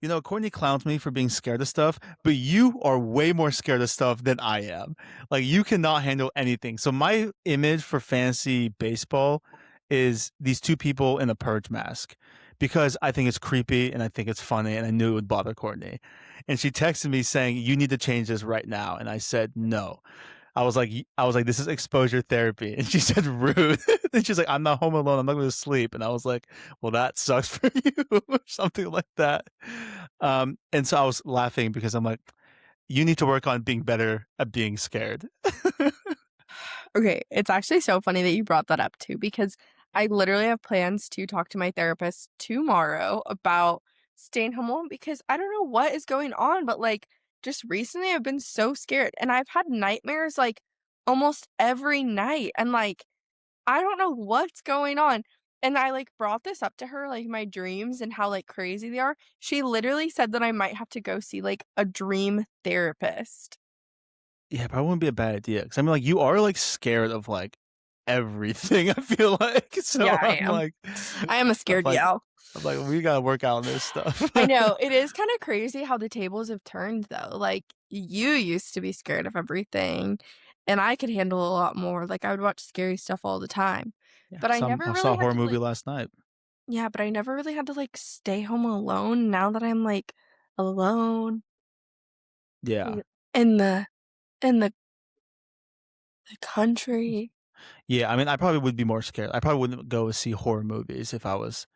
you know, Courtney clowns me for being scared of stuff, but you are way more scared of stuff than I am. Like you cannot handle anything. So my image for fantasy baseball is these two people in a purge mask because I think it's creepy and I think it's funny and I knew it would bother Courtney. And she texted me saying, "You need to change this right now." And I said, "No." I was like, this is exposure therapy. And she said, rude. And she's like, I'm not home alone. I'm not going to sleep. And I was like, well, that sucks for you or something like that. And so I was laughing because I'm like, you need to work on being better at being scared. Okay, it's actually so funny that you brought that up too, because I literally have plans to talk to my therapist tomorrow about staying home alone because I don't know what is going on, but like just recently I've been so scared and I've had nightmares like almost every night and like I don't know what's going on. And I like brought this up to her, like my dreams and how like crazy they are. She literally said that I might have to go see like a dream therapist. Yeah, probably wouldn't be a bad idea. Cause I mean, like, you are like scared of like everything, I feel like. So Yeah, I am. I am a I'm scared like, gal. we gotta work on this stuff. I know, it is kinda crazy how the tables have turned, though, like, you used to be scared of everything, and I could handle a lot more, like, I would watch scary stuff all the time, Yeah, but I never I saw really a had horror to, movie like last night. yeah, but I never really had to, like, stay home alone now that I'm, like, alone, Yeah. like, in the country. Yeah, I mean, I probably would be more scared. I probably wouldn't go see horror movies if I was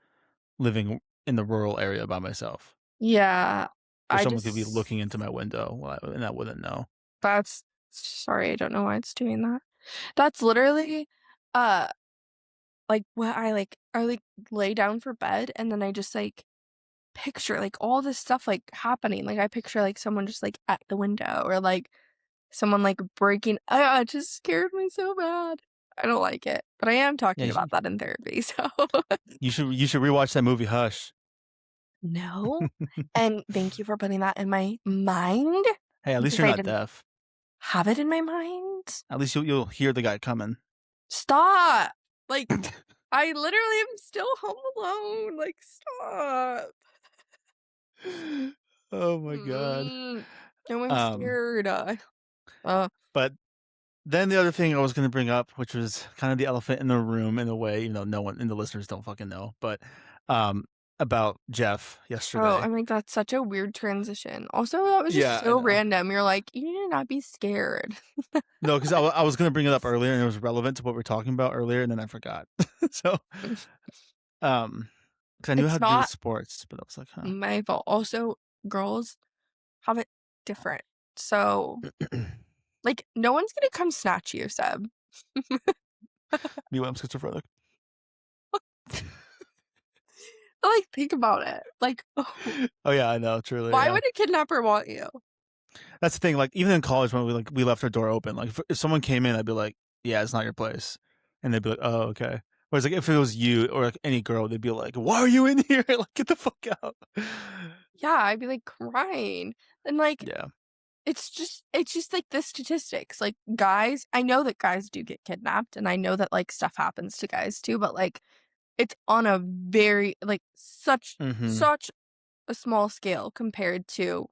living in the rural area by myself, Yeah, where I someone could be just looking into my window and I wouldn't know. that's sorry, I don't know why it's doing that. That's literally, uh like, what I lay down for bed, and then I just, like, picture, like, all this stuff, like, happening, like, I picture, like, someone just, like, at the window or, like, someone, like, breaking it just scared me so bad. I don't like it, but I am Yeah, talking about that in therapy, so you should rewatch that movie Hush. no, and thank you for putting that in my mind Hey, at least because you're I not didn't deaf. have it in my mind. At least you'll hear the guy coming. Stop! Like, I literally am still home alone, like, stop. Oh my god. Mm, now I'm Um, scared. Uh, but then the other thing I was going to bring up, which was kind of the elephant in the room in a way, no one and the listeners don't fucking know, but um, about Jeff oh, yesterday. I'm like, that's such a weird transition. Also, that was just Yeah, I so know. random. You're like, you need to not be scared. No, because I was going to bring it up earlier and it was relevant to what we are talking about earlier, and then I forgot. So, um, 'Cause I knew it It's had to do with not sports, but I was like, "Huh." my fault. Also, girls have it different. So, like, no one's gonna come snatch you, Seb. Me when I'm schizophrenic. Like, think about it. Like, Oh, yeah, I know, truly, why yeah. would a kidnapper want you? That's the thing, like, even in college when we left our door open, like, if someone came in, I'd be like, "Yeah, it's not your place." And they'd be like, "Oh, okay." Whereas, like, if it was you or, like, any girl, they'd be like, "Why are you in here? Like, get the fuck out." Yeah, I'd be, like, crying. And, like, Yeah. it's just, like, the statistics. Like, guys I know that guys do get kidnapped, and I know that, like, stuff happens to guys too, but, like, it's on a very like, such Mhm. such a small scale compared to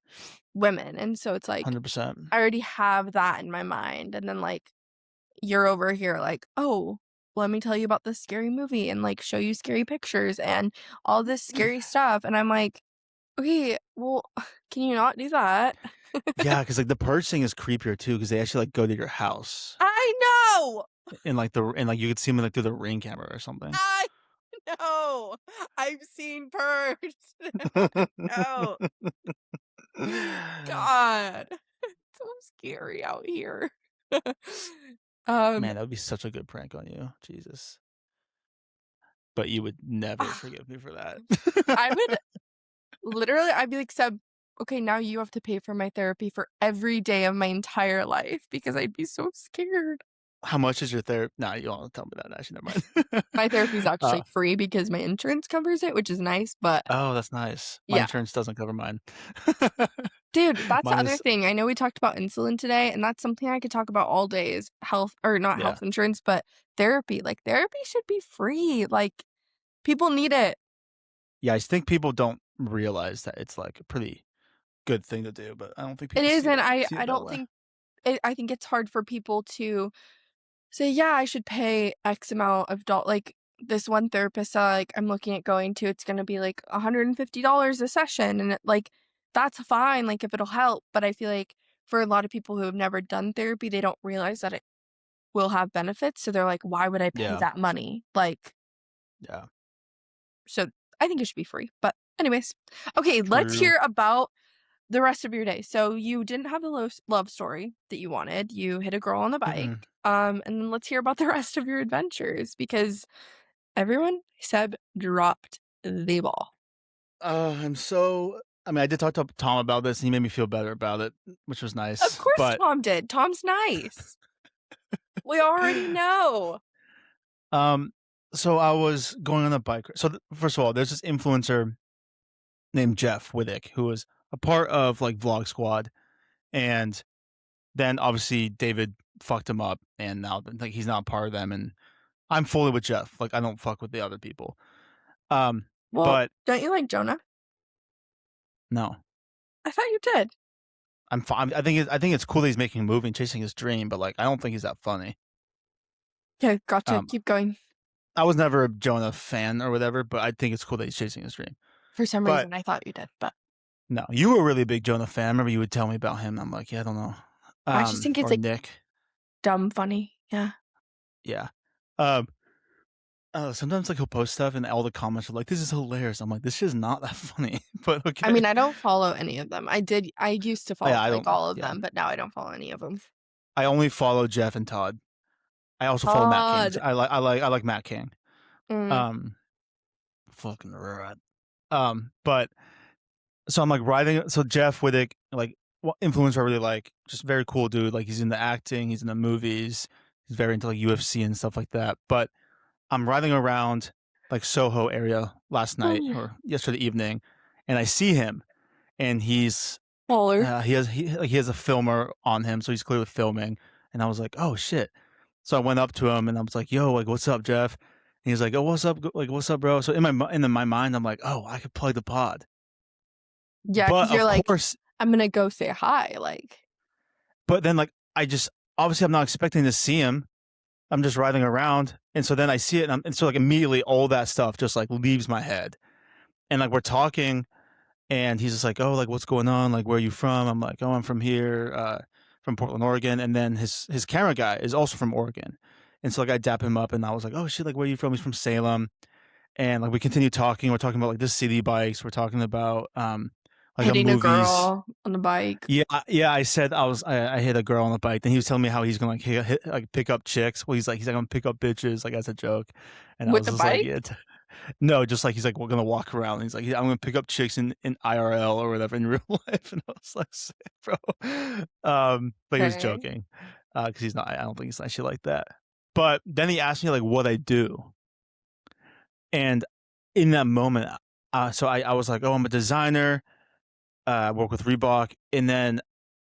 women, and so it's like, 100%. I already have that in my mind, and then, like, you're over here like, "Oh, let me tell you about this scary movie and, like, show you scary pictures and all this scary stuff," and I'm like, "Okay, well, can you not do that?" Yeah, because like, the purging is creepier too, because they actually, like, go to your house I know! and, like, you could see them, like, through the Ring camera or something. I know! I've seen Purge. No. God. It's so scary out here. Um, Man, that would be such a good prank on you, Jesus. But you would never forgive me for that. I would literally I'd be like, "Seb, okay, now you have to pay for my therapy for every day of my entire life," because I'd be so scared. How much is your therapy? Nah, you don't wanna tell me that, actually, never mind. My therapy's Uh, actually free because my insurance covers it, which is nice, but oh, that's nice. My yeah. insurance doesn't cover mine. Dude, that's the Mine other is thing. I know we talked about insulin today, and that's something I could talk about all day is health or not yeah. health insurance, but therapy. Like, therapy should be free. Like, people need it. Yeah, I think people don't realize that it's, like, a pretty good thing to do, but I don't think It people is, see and it I see I it that don't way. think I think it's hard for people to say, "Yeah, I should pay X amount of like, this one therapist that, like, I'm looking at going to, it's gonna be, like, $150 a session, and that's fine, like, if it'll help, but I feel like for a lot of people who have never done therapy, they don't realize that it will have benefits, so they're like, "Why would I pay Yeah, that money?" Like, yeah. so I think it should be free, but anyways. Okay, let's True. hear about the rest of your day. So you didn't have the love story that you wanted. You hit a girl on the bike. Mm-mm. And then let's hear about the rest of your adventures because everyone said dropped the ball. I'm so I mean, I did talk to Tom about this, and he made me feel better about it, which was Of nice, course but, Tom did. Tom's nice. We already know. um, so I was going on a bike so, first of all, there's this influencer named Jeff Wittick who was a part of, like, Vlog Squad, and then, obviously, David fucked him up, and now, like, he's not part of them, and I'm fully with Jeff, like, I don't fuck with the other people. Um, Well, but don't you like Jonah? no. I thought you did. I'm fine. I think it's cool that he's making a movie and chasing his dream, but, like, I don't think he's that funny. Okay, gotcha. Um, Keep going. I was never a Jonah fan or whatever, but I think it's cool that he's chasing his dream. For some But reason, I thought you did, but no, you were a really big Jonah fan. I remember you would tell me about him. I'm like, yeah, I don't know. I just think it's Or like Nick. dumb funny. Yeah. Yeah. Um, sometimes like he'll post stuff and all the comments are like, "This is hilarious." I'm like, "This is not that funny," but I okay. mean, I don't follow any of them. I used to follow Yeah, I like don't. all of Yeah, them, but now I don't follow any of them. I only follow Jeff and Todd. I also follow Matt King. Todd. I like Matt King. Mm. Um, fucking rat. But so I'm like riding. So Jeff Wittick, like influencer, I really like. Just very cool dude. Like he's in the acting, he's in the movies. He's very into like UFC and stuff like that. But I'm riding around like Soho area last night or yesterday evening, and I see him, and Baller. he has a filmer on him, so he's clearly filming. And I was like, oh shit. So I went up to him and I was like, yo, like what's up, Jeff? And he's like, oh, what's up? Like what's up, bro? So in my mind, I'm like, oh, I could plug the pod. Yeah, But because you're of like, course, I'm gonna go say hi. Like, but then like I just obviously I'm not expecting to see him. I'm just riding around, and so then I see it, and so like immediately all that stuff just like leaves my head, and like we're talking, and he's just like, oh, like what's going on? Like where are you from? I'm like, oh, I'm from here, from Portland, Oregon, and then his camera guy is also from Oregon, and so like I dap him up, and I was like, oh shit, like where are you from? He's from Salem, and like we continue talking. We're talking about like the city bikes. We're talking about like the Hitting a movies. girl on the bike Yeah, yeah. I said I hit a girl on the bike. Then he was telling me how he's gonna like like pick up chicks. Well, he's like I'm gonna pick up bitches like as a joke, and I with was the just like bike. yeah. No, just like he's like we're gonna walk around. And he's like yeah, I'm gonna pick up chicks in IRL or whatever in real life, and I was like, "Sick, bro." But he was Okay. joking because he's not. I don't think he's actually like that. But then he asked me like what I do, and in that moment, so I was like, oh, I'm a designer. I work with Reebok, and then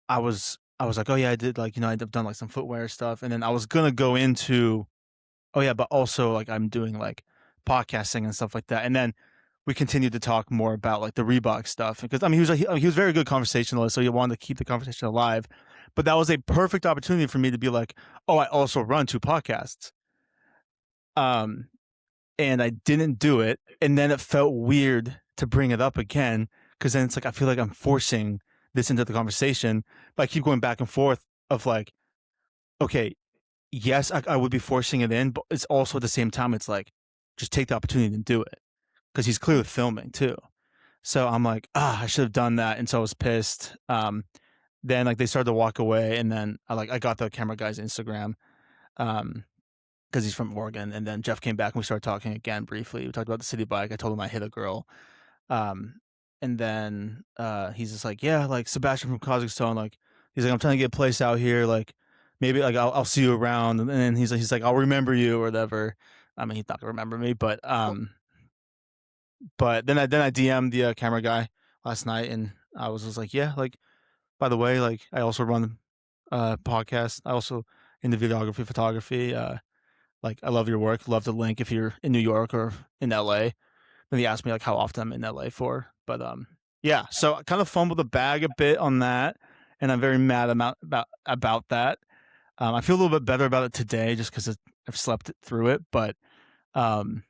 I was like, oh yeah, I did like I've done like some footwear stuff, and then I was gonna go into oh yeah, but also like I'm doing like podcasting and stuff like that, and then we continued to talk more about like the Reebok stuff because I mean he was a very good conversationalist, so he wanted to keep the conversation alive, but that was a perfect opportunity for me to be like, oh, I also run 2 podcasts, um, and I didn't do it, and then it felt weird to bring it up again because then it's like I feel like I'm forcing this into the conversation, but I keep going back and forth of like, okay, yes, I would be forcing it in, but it's also at the same time, it's like, just take the opportunity to do it because he's clearly filming too. So I'm like, I should have done that, and so I was pissed. Then like they started to walk away, and then I got the camera guy's Instagram, because he's from Oregon, and then Jeff came back and we started talking again briefly. We talked about the city bike. I told him I hit a girl, um, and then he's just like, yeah, like Sebastian from Kazakhstan, like he's like, I'm trying to get a place out here, like maybe like I'll see you around, and then he's like I'll remember you or whatever. I mean, he's not gonna remember me, but then I DM'd the camera guy last night, and I was just like, yeah, like by the way, like I also run podcast. I also into videography, photography. Like I love your work. Love the link if you're in New York or in LA. Then he asked me like how often I'm in LA for. But yeah, so I kind of fumbled the bag a bit on that, and I'm very mad about that. I feel a little bit better about it today just because I've slept through it, but um,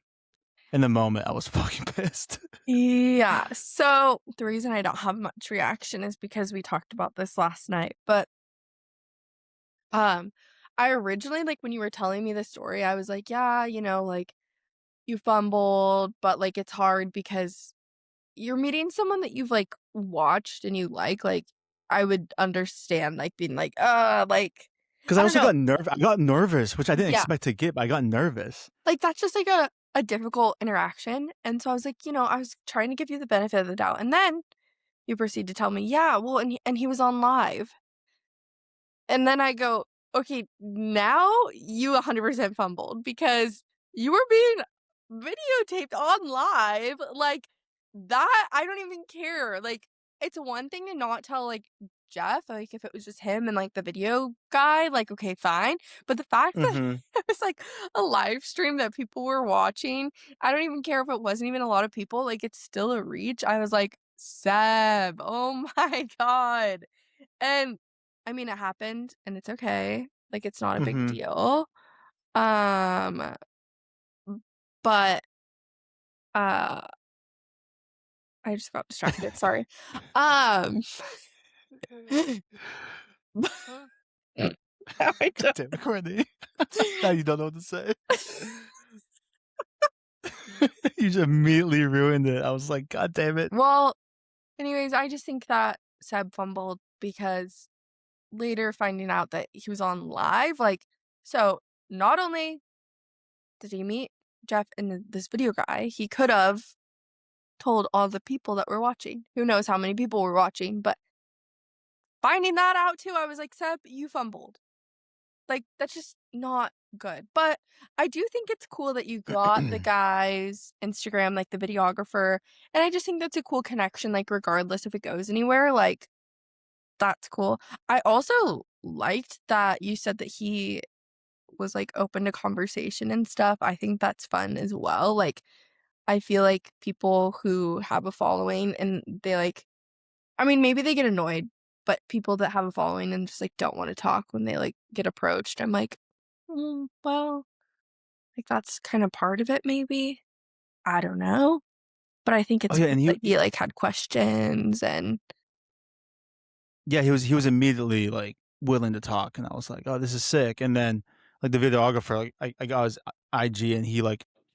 in the moment I was fucking pissed. Yeah. So the reason I don't have much reaction is because we talked about this last night. But um I originally like when you were telling me the story, I was like, yeah, like you fumbled, but like it's hard because you're meeting someone that you've like watched and you like I would understand like being like Because I I don't also know. got I got nervous, which I didn't Yeah. expect to get, but I got nervous. Like that's just like a difficult interaction. And so I was like, I was trying to give you the benefit of the doubt. And then you proceed to tell me, "Yeah, well, and he was on live." And then I go, "Okay, now you 100% fumbled because you were being videotaped on live, like, that I don't even care." Like, it's one thing to not tell, like, Jeff, like, if it was just him and, like, the video guy, like, okay, fine, but the fact that Mm-hmm. it was, like, a live stream that people were watching, I don't even care if it wasn't even a lot of people, like, it's still a reach. I was like, "Seb, oh my god." And, I mean, it happened, and it's okay, like, it's not a big Mm-hmm. deal, um, but, uh, I just got distracted, sorry. Um, now I God don't damn it, Courtney. Now you don't know what to say. You just immediately ruined it. I was like, God damn it. Well, anyways, I just think that Seb fumbled because later finding out that he was on live, like so not only did he meet Jeff and this video guy, he could have told all the people that were watching. Who knows how many people were watching, but finding that out too, I was like, "Seb, you fumbled." Like, that's just not good. But I do think it's cool that you got the guy's Instagram, like the videographer, and I just think that's a cool connection, like, regardless if it goes anywhere, like, that's cool. I also liked that you said that he was, like, open to conversation and stuff. I think that's fun as well. Like, I feel like people who have a following and they, like I mean, maybe they get annoyed, but people that have a following and just, like, don't wanna talk when they, like, get approached, I'm like, well, like, that's kinda part of it maybe? I don't know, but I think Oh it's yeah, cool and that he, like, had questions and yeah, he was immediately like willing to talk, and I was like, oh, this is sick. And then like the videographer, like I got his IG, and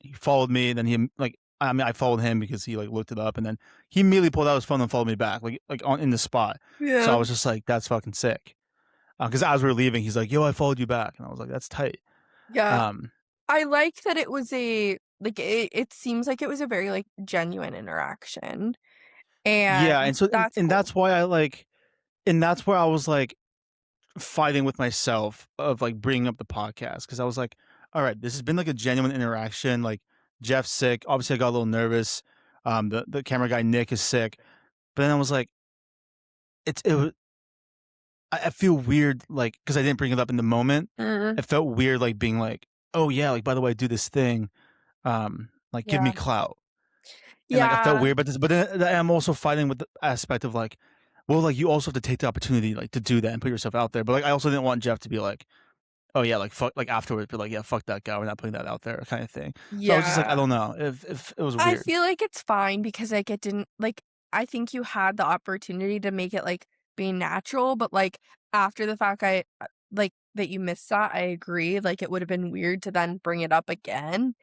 he followed me, and then he like I mean I followed him because he like looked it up, and then he immediately pulled out his phone and followed me back like on in the spot. So I Yeah. was just like, that's fucking sick. Because as we were leaving, he's like, "Yo, I followed you back," and I was like, "That's tight." Yeah. Um, I like that it was a like, it seems like it was a very, like, genuine interaction, yeah, and and so that's and cool. that's why I like, and that's where I was like fighting with myself of like bringing up the podcast because I was like, all right, this has been like a genuine interaction. Like Jeff's sick. Obviously, I got a little nervous. The camera guy Nick is sick, but then I was like, it was. I feel weird like because I didn't bring it up in the moment. Mm, It felt weird like being like, oh yeah, like by the way, I do this thing. Like give me yeah. clout, and like I felt Yeah. weird, but then I'm also fighting with the aspect of like, well, like you also have to take the opportunity like to do that and put yourself out there. But like I also didn't want Jeff to be like, oh yeah, like fuck, like afterwards, be like, yeah, fuck that guy, we're not putting that out there, kind of thing. So I was just like, I Yeah. don't know, if it was I weird. feel like it's fine because, like, it didn't like, I think you had the opportunity to make it, like, be natural, but, like, after the fact, like, that you missed that, I agree, like, it would've been weird to then bring it up again,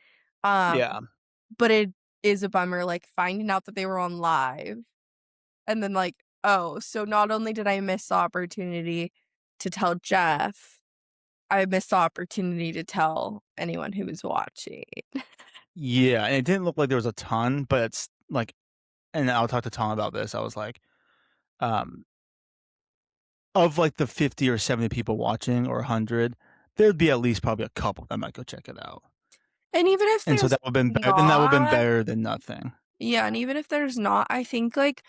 um, Yeah, but it is a bummer, like, finding out that they were on live and then, like, "Oh, so not only did I miss the opportunity to tell Jeff, I missed the opportunity to tell anyone who was watching." yeah, and it didn't look like there was a ton, but it's like, and I'll talk to Tom about this. I was like, um, of like the 50 or 70 people watching or 100, there'd be at least probably a couple that might go check it out, And even if and so there's that would have been better. Then that would have been not better than nothing. Yeah, and even if there's not, I think, like,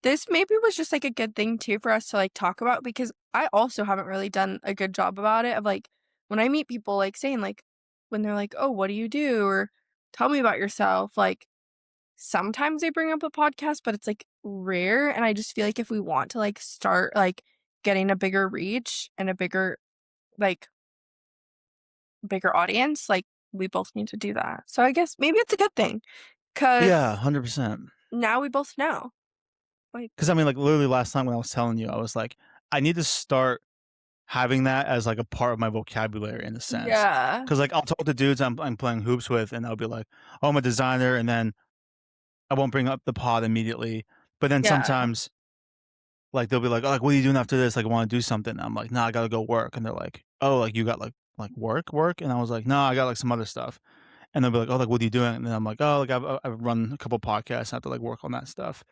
this maybe was just, like, a good thing too for us to, like, talk about because I also haven't really done a good job about it of, like, when I meet people, like, saying, like, when they're like, "Oh, what do you do?" or "Tell me about yourself," like, sometimes they bring up a podcast, but it's, like, rare, and I just feel like if we want to, like, start, like, getting a bigger reach and a like, bigger audience, like, we both need to do that. So I guess maybe it's a good thing Yeah, because 100%. now we both know. Like, Because I mean, like literally last time when I was telling you, I was like, I need to start having that as like a part of my vocabulary in a sense. yeah, Because like I'll talk to dudes I'm playing hoops with, and they'll be like, "Oh, I'm a designer," and then I won't bring up the pod immediately. But then yeah. sometimes like they'll be like, "Oh, like what are you doing after this? Like, I want to do something." I'm like, "Nah, I gotta go work," and they're like, "Oh, like you got like work," and I was like, "No, I got like some other stuff." And they'll be like, "Oh, like what are you doing?" And then I'm like, "Oh, like I've run a couple podcasts. I have to like work on that stuff."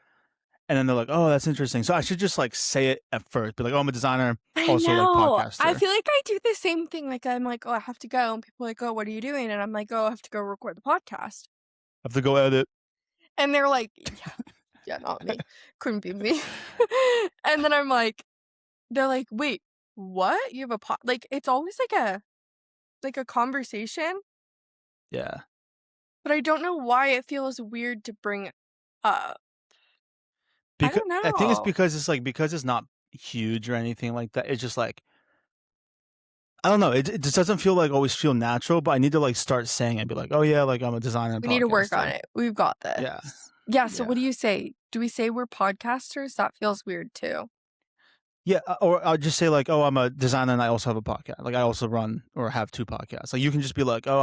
And then they're like, "Oh, that's interesting." So I should just like say it at first, be like, "Oh, I'm a designer, I also like know. I podcaster." feel like I do the same thing, like, I'm like, "Oh, I have to go," and people are like, "Oh, what are you doing?" And I'm like, "Oh, I have to go record the podcast." Have to go edit. And they're like, "Yeah, yeah, not me. Couldn't be me." And then I'm like they're like, "Wait, what? You have a pod" like, it's always like a conversation, Yeah. but I don't know why it feels weird to bring up. I Because don't I think it's know. because it's like because it's not huge or anything like that. It's just like I don't know. It just doesn't feel like always feel natural. But I need to like start saying it. Be like, oh yeah, like I'm a designer and We need to work on podcaster. it. We've got Yeah, this. Yeah, so what yeah, do you say? Do we say we're podcasters? That feels weird too. yeah. Or I'll just say like, oh, I'm a designer and I also have a podcast. Like I also run or have two podcasts. Like you can just be like, oh,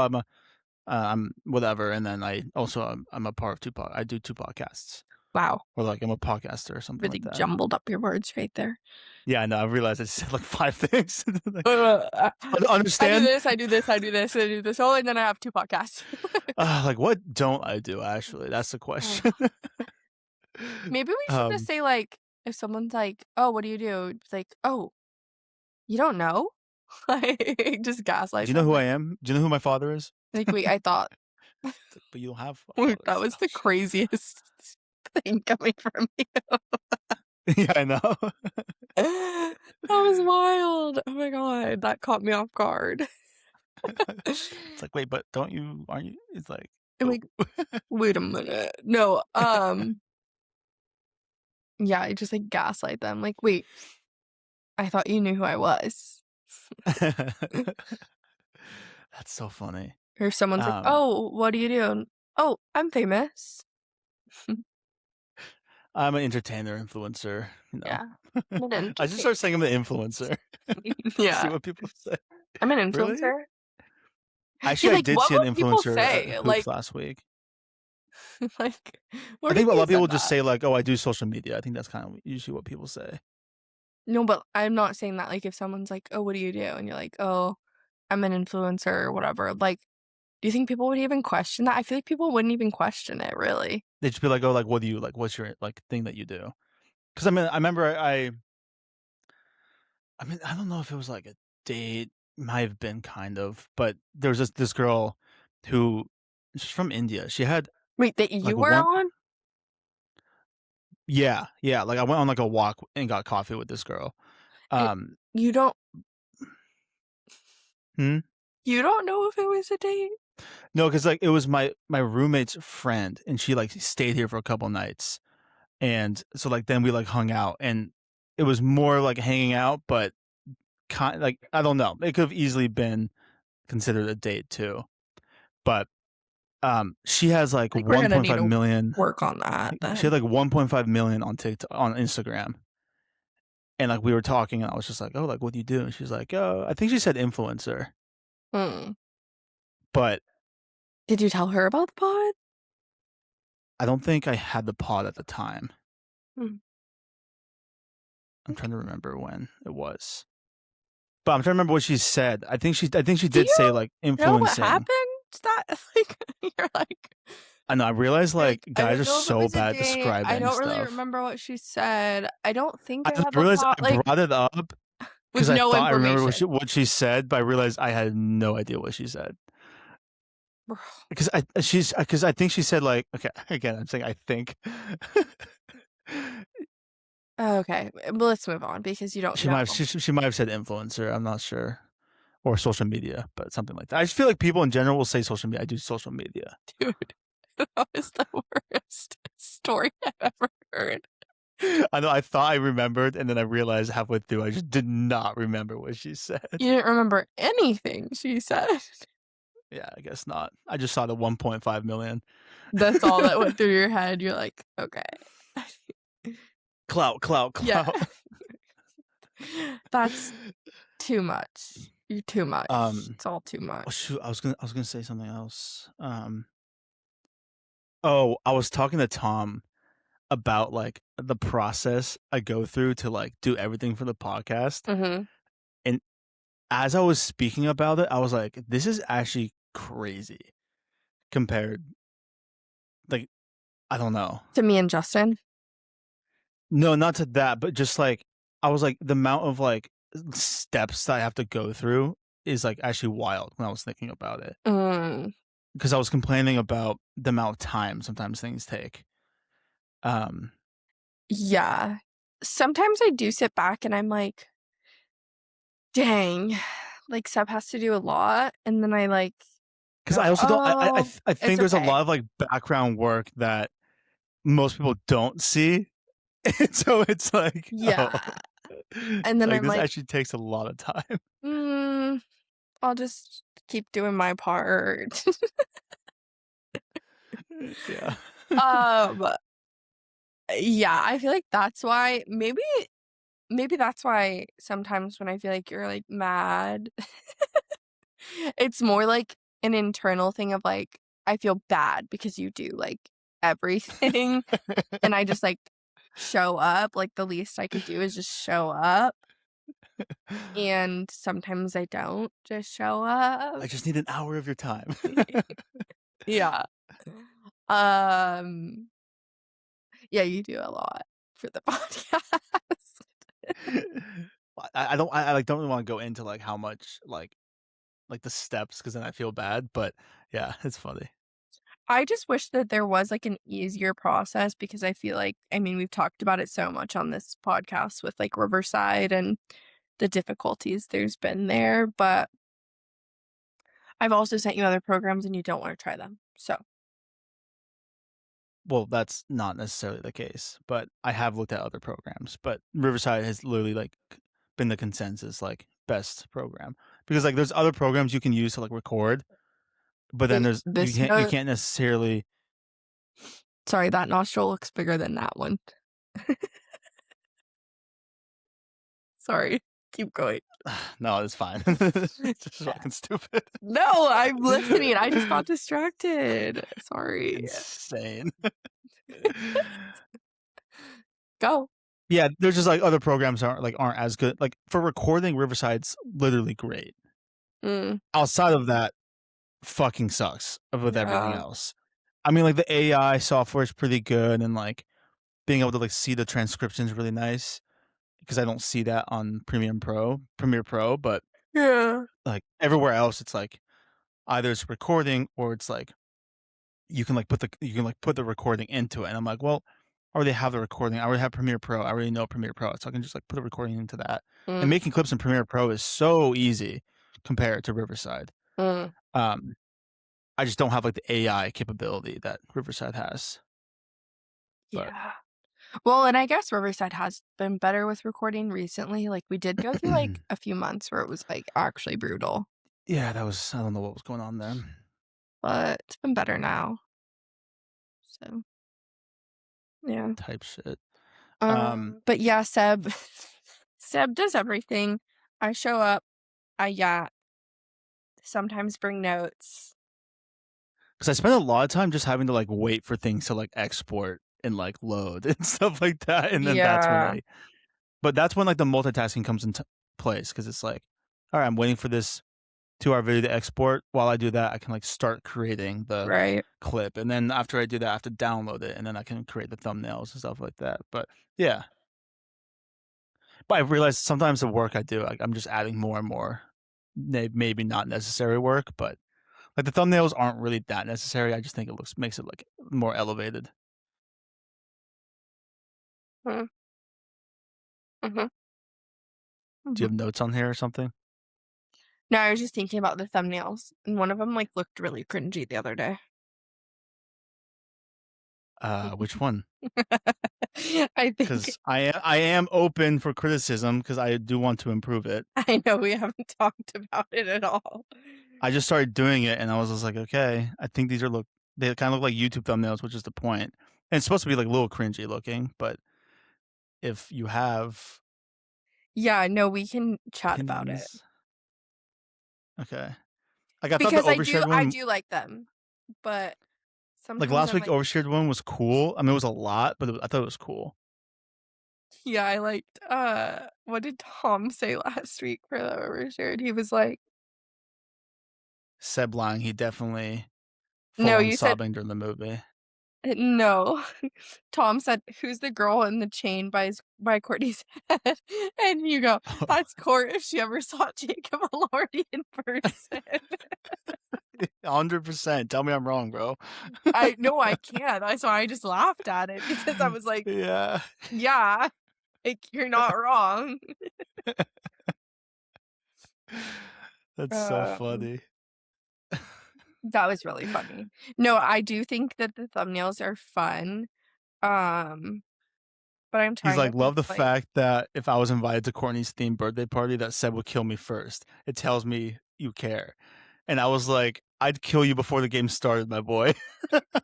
I'm whatever, and then I also I'm a part of I do two podcasts, Wow, or like I'm a podcaster or something really like that. jumbled up your words right there. Yeah, I know. I realized I said like five things. Like, Uh, I do understand? this, I do this, I do this, I do this. Oh, and then I have 2 podcasts. Like what don't I do? Actually, that's the question. Ugh. Maybe we should just um, say, like, if someone's like, "Oh, what do you do?" It's like, "Oh, you don't know?" Like, just do gaslight you know them, who I am? Do you know who my father is? like, "Wait, I thought It's like, but you don't have a wait, father. that So, was the craziest thing coming from you." yeah, I know. That was wild. Oh my god, that caught me off guard. It's like, wait, but don't you? Aren't you? It's like, I'm oh. like, "Wait a minute." No, yeah, I just, like, gaslight them, like, "Wait, I thought you knew who I was." That's so funny. Or someone's like, Um, "Oh, what do you do?" And, "Oh, I'm famous." I'm an entertainer, influencer. You know, Yeah, I'm an I just entertainer. start saying I'm an influencer. See Yeah, what people say. I'm an Really? influencer. Actually, You're I like, did "What see an will people influencer at say?" Hoops Like last week. like, I what if think a lot you of said people just that? say like, "Oh, I do social media." I think that's kind of usually what people say. No, but I'm not saying that, like, if someone's like, "Oh, what do you do?" And you're like, "Oh, I'm an influencer," or whatever, like, do you think people would even question that? I feel like people wouldn't even question it, really. They'd just be like, "Oh, like what do you like? What's your like thing that you do?" Because I mean, I remember I mean, I don't know if it was like a date, might have been kind of, but there was this girl who she's from India. She had Wait, that like you were one, on? yeah, yeah. Like I went on like a walk and got coffee with this girl. And Um, you don't hmm? you don't know if it was a date? No, because like it was my roommate's friend, and she like stayed here for a couple nights, and so like then we like hung out, and it was more like hanging out, but kind like I don't know. It could have easily been considered a date too, but she has like I think we're gonna need 1.5 to million. work on that She had then. like 1.5 million on TikTok on Instagram, and like we were talking, and I was just like, "Oh, like what do you do?" And she's like, "Oh, I think she said influencer," Hmm. but Did you tell her about the pod? I don't think I had the pod at the time. Hmm, I'm trying to okay. remember when it was. But I'm trying to remember what she said. I think she Do did say you like know what influencing. happened that, like, I know. I realized you're like, like "I guys don't are know if it so was a bad at date. I describing don't really stuff. remember what she said. I don't think I I just had the realized pot," I like, brought it up with because I no thought I remember information. what she said, but I realized I had no idea what she said. Bro. Because I think she said like, okay, again I'm saying I think Okay, well, let's move on because you don't know. she might have said influencer. I'm not sure, or social media, but something like that. I just feel like people in general will say social media. I do social media. Dude, that was the worst story I've ever heard. I know. I thought I remembered, and then I realized halfway through I just did not remember what she said. You didn't remember anything she said. Yeah, I guess not. I just saw the 1.5 million. That's all that went through your head. You're like, "Okay." Clout, clout, Yeah. clout. That's too much. You're too much. um, It's all too oh much. shoot, I was gonna say something else. Oh, I was talking to Tom about like the process I go through to like do everything for the podcast, Mhm. and as I was speaking about it, I was like, this is actually crazy compared. Like, I don't know. To me and Justin? No, not to that, but just like I was like the amount of like steps that I have to go through is like actually wild when I was thinking about it. Mm, Because I was complaining about the amount of time sometimes things take. Um, yeah. Sometimes I do sit back and I'm like, "Dang." Like, Seb has to do a lot, and then I, like, because go, I also don't. "Oh, I it's think there's a okay." lot of like background work that most people don't see, and so it's like, oh, Yeah. And then like I'm this like, actually takes a lot of time. "Mm, I'll just keep doing my part." Yeah. Um, yeah, I feel like that's why maybe that's why sometimes when I feel like you're, like, mad, it's more like an internal thing of, like, I feel bad because you do, like, everything, and I just, like, show up, like, the least I could do is just show up, and sometimes I don't just show up. I just need an hour of your time. Yeah. Um, yeah, you do a lot for the podcast. I like don't really want to go into like how much like the steps because then I feel bad. But yeah, it's funny. I just wish that there was, like, an easier process because I feel like I mean, we've talked about it so much on this podcast with, like, Riverside and the difficulties there's been there, but I've also sent you other programs and you don't wanna try them, so Well, that's not necessarily the case, but I have looked at other programs. But Riverside has literally like been the consensus like best program because like there's other programs you can use to like record, but then wait, there's this you no can't necessarily. sorry, that nostril looks bigger than that one. Sorry. Keep going. No, it's fine. It's just fucking stupid. No, I'm listening. I just got distracted. Sorry. Insane. Go. Yeah, there's just like other programs aren't as good. Like for recording, Riverside's literally great. Mm, Outside of that, fucking sucks with everything yeah. else. I mean, like the AI software is pretty good, and like being able to like see the transcription is really nice because I don't see that on Premiere Pro, but Yeah. like everywhere else, it's like either it's recording or it's like you can like put the recording into it, and I'm like, well, I already have the recording. I already have Premiere Pro. I already know Premiere Pro, so I can just like put a recording into that. And Mm, making clips in Premiere Pro is so easy compared to Riverside. mm, Um, I just don't have like the AI capability that Riverside has. But yeah. Well, and I guess Riverside has been better with recording recently. Like, we did go through, like, a few months where it was, like, actually brutal, yeah, that was I don't know what was going on there. but it's been better now. So, yeah. Type shit. Um, But yeah, Seb Seb does everything. I show up, I yack, sometimes bring notes. because I spend a lot of time just having to like wait for things to like export and like load and stuff like that, and then Yeah, that's when like the multitasking comes into place because it's like, all right, I'm waiting for this 2 hour video to export. While I do that, I can like start creating the right. clip, and then after I do that, I have to download it, and then I can create the thumbnails and stuff like that. But yeah, but I realized sometimes the work I do, like, I'm just adding more and more, maybe not necessary work, but like the thumbnails aren't really that necessary. I just think it makes it like more elevated. Mm, mhm, Do you mhm. have notes on here or something? No, I was just thinking about the thumbnails, and one of them, like, looked really cringy the other day. Which one? I think Because I am open for criticism because I do want to improve it. I know we haven't talked about it at all. I just started doing it and I was just like, okay, I think they kind of look like YouTube thumbnails, which is the point. And it's supposed to be like a little cringy looking, but if you have Yeah, no, we can chat about it. opinions, okay. Like I thought the Because Overshared I one, do like them, but like sometimes last I'm week like, Overshared one was cool. I mean, it was a lot, but I thought it was cool. yeah, I liked, what did Tom say last week for the Overshared? He was like, Seb lying, he definitely full "No, on you said" sobbing during the movie. No. Tom said, "Who's the girl in the chain by Courtney's head?" And you go, "That's Court if she ever saw Jacob Elordi in person." 100%. Tell me I'm wrong, bro. I no, I can't. So I just laughed at it because I was like, Yeah. "Yeah, like, you're not wrong." That's so Um, funny. that was really funny. No, I do think that the thumbnails are fun, um, but I'm He's trying to like, think, love the like fact that if I was invited to Courtney's themed birthday party, that Seb would kill me first. It tells me you care. And I was like, I'd kill you before the game started, my boy.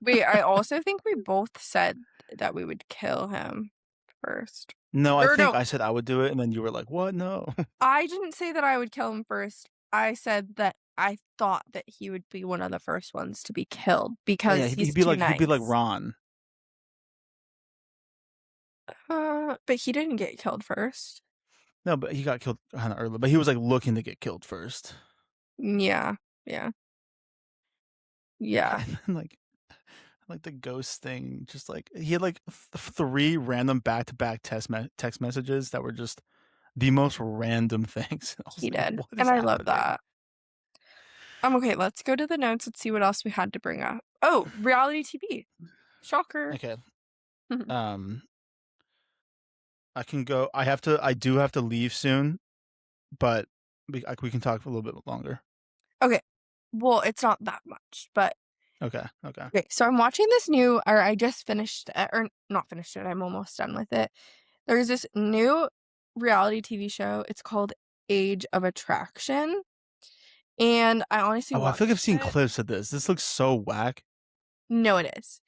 wait, I also think we both said that we would kill him first. No, I Or think no, I said I would do it, and then you were like, what? No. I didn't say that I would kill him first. I said that I thought that he would be one of the first ones to be killed Yeah, because he'd he's be too like nice. Ron. But he didn't get killed first. No, but he got killed kind of early. But he was like looking to get killed first. Yeah, yeah, yeah. And then like the ghost thing, just like he had like 3 random back-to-back text messages that were just the most random things. I was He like, did, what and is I love happening? that. Okay, let's go to the notes and see what else we had to bring up. Oh, reality TV. Shocker. Okay. Um, I can go. I do have to leave soon, but we can talk for a little bit longer. Okay. Well, it's not that much, but Okay. Okay. okay, so I'm watching this new or I just finished it, or not finished it, I'm almost done with it. There's this new reality TV show. It's called Age of Attraction, and I honestly Oh, I feel like I've watched seen it. clips of this. This looks so whack. No, it is.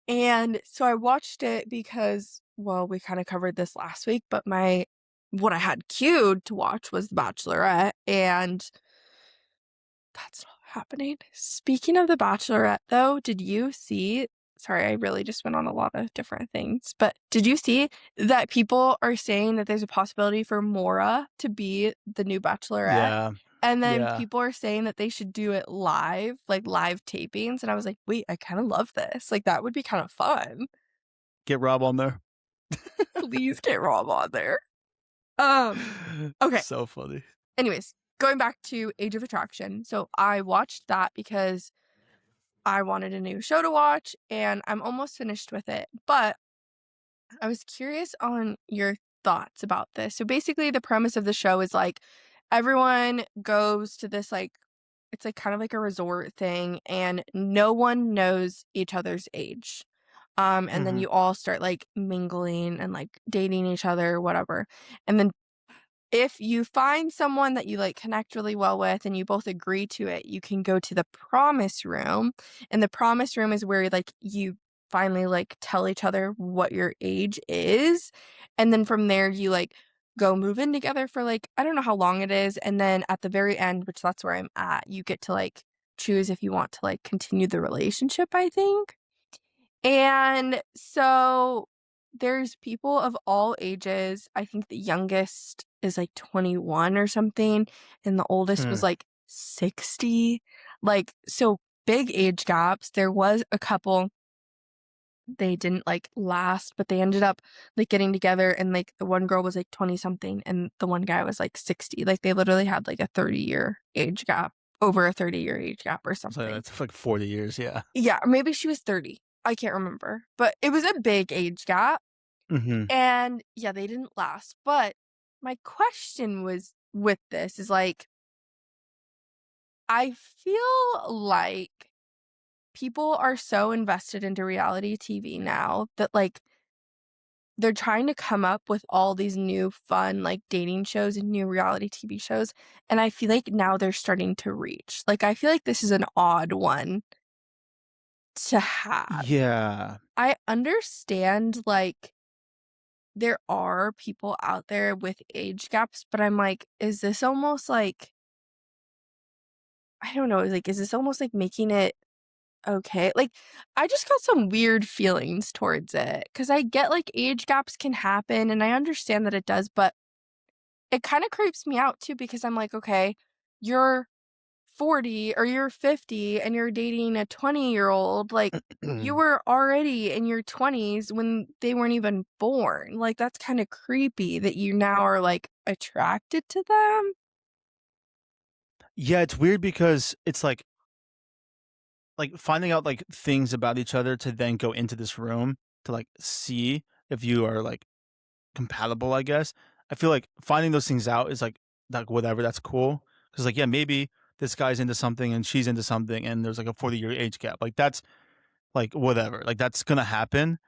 And so I watched it because, well, we kind of covered this last week, but my what I had queued to watch was The Bachelorette, and that's not happening. Speaking of The Bachelorette, though, did you see? Sorry, I really just went on a lot of different things, but did you see that people are saying that there's a possibility for Maura to be the new Bachelorette? Yeah. And then Yeah. people are saying that they should do it live, like live tapings. And I was like, wait, I kind of love this. Like, that would be kind of fun. Get Rob on there. Please get Rob on there. Um, okay. So funny. Anyways, going back to Age of Attraction. So I watched that because I wanted a new show to watch and I'm almost finished with it. But I was curious on your thoughts about this. So basically the premise of the show is like everyone goes to this like it's like kind of like a resort thing and no one knows each other's age. And then Mhm. you all start like mingling and like dating each other, whatever. And then if you find someone that you, like, connect really well with and you both agree to it, you can go to the promise room, and the promise room is where, like, you finally, like, tell each other what your age is, and then from there, you, like, go move in together for, like I don't know how long it is, and then at the very end, which that's where I'm at, you get to, like, choose if you want to, like, continue the relationship, I think? And so there's people of all ages. I think the youngest is like 21 or something, and the oldest was Hmm. like 60. Like, so big age gaps. There was a couple, they didn't like last, but they ended up like getting together, and like the one girl was like 20 something, and the one guy was like 60. Like, they literally had like a 30-year age gap, over a 30-year age gap or So something. that's like 40 years, yeah. Yeah, or maybe she was 30. I can't remember, but it was a big age gap, Mhm. and yeah, they didn't last, but my question was with this is, like, I feel like people are so invested into reality TV now that, like, they're trying to come up with all these new fun, like, dating shows and new reality TV shows, and I feel like now they're starting to reach. Like, I feel like this is an odd one to have. Yeah. I understand, like, there are people out there with age gaps, but I'm like, is this almost like I don't know, like, is this almost like making it okay? Like, I just got some weird feelings towards it because I get like age gaps can happen and I understand that it does, but it kind of creeps me out too because I'm like, okay, you're 40 or you're 50 and you're dating a 20-year-old, like, you were already in your 20s when they weren't even born. Like, that's kinda creepy that you now are, like, attracted to them. Yeah, it's weird because it's like finding out like things about each other to then go into this room to like see if you are like compatible, I guess. I feel like finding those things out is like whatever, that's cool. Cause like, yeah, maybe this guy's into something and she's into something and there's like a 40-year age gap. Like that's like whatever. Like that's gonna happen.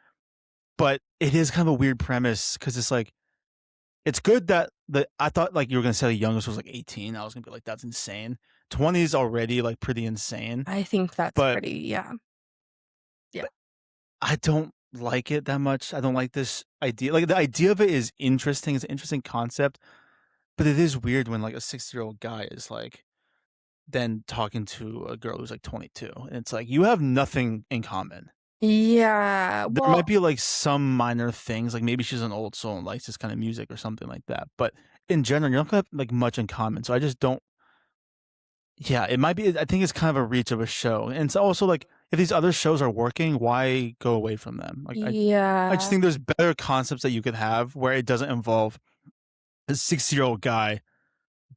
But it is kind of a weird premise because it's like it's good that the I thought like you were gonna say the youngest was like 18. I was gonna be like, that's insane. 20 is already like pretty insane. I think that's But pretty yeah. Yeah. I don't like it that much. I don't like this idea. Like the idea of it is interesting. It's an interesting concept, but it is weird when like a 60-year-old guy is like then talking to a girl who's like 22. And it's like you have nothing in common. Yeah, There might well be like some minor things, like maybe she's an old soul and likes this kind of music or something like that. But in general, you're not gonna have like much in common. So I just don't. Yeah, it might be. I think it's kind of a reach of a show, and it's also like if these other shows are working, why go away from them? Like I just yeah, think there's better concepts that you could have where it doesn't involve a 60-year-old guy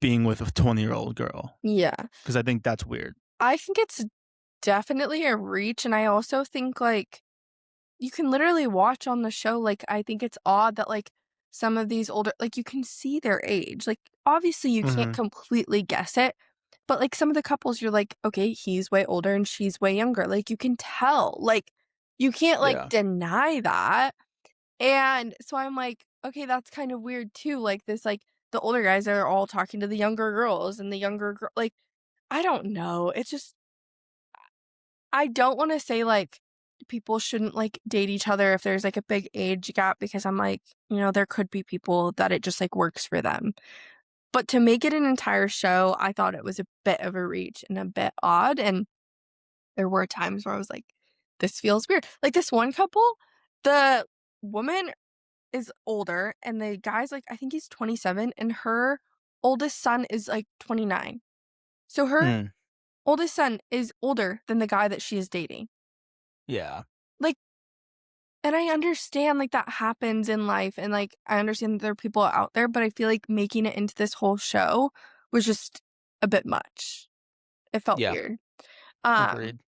being with a 20-year-old girl yeah. because I think that's weird. I think it's definitely a reach, and I also think, like, you can literally watch on the show, like, I think it's odd that, like, some of these older like, you can see their age. Like, obviously, you can't Mhm. completely guess it, but, like, some of the couples, you're like, "Okay, he's way older and she's way younger." Like, you can tell. Like, you can't, like, Yeah. deny that. And so I'm like, "Okay, that's kind of weird too." Like, this, like the older guys are all talking to the younger girls and the younger girl like, I don't know. It's just I don't wanna say, like people shouldn't, like, date each other if there's, like, a big age gap because I'm like, there could be people that it just, like, works for them. But to make it an entire show, I thought it was a bit of a reach and a bit odd, and there were times where I was like, "This feels weird." Like, this one couple, the woman is older, and the guy's, like, I think he's 27, and her oldest son is, like, 29. So her Mm, oldest son is older than the guy that she is dating. yeah. Like, and I understand, like, that happens in life, and, like, I understand that there are people out there, but I feel like making it into this whole show was just a bit much. It felt Yeah. weird. Um, Agreed.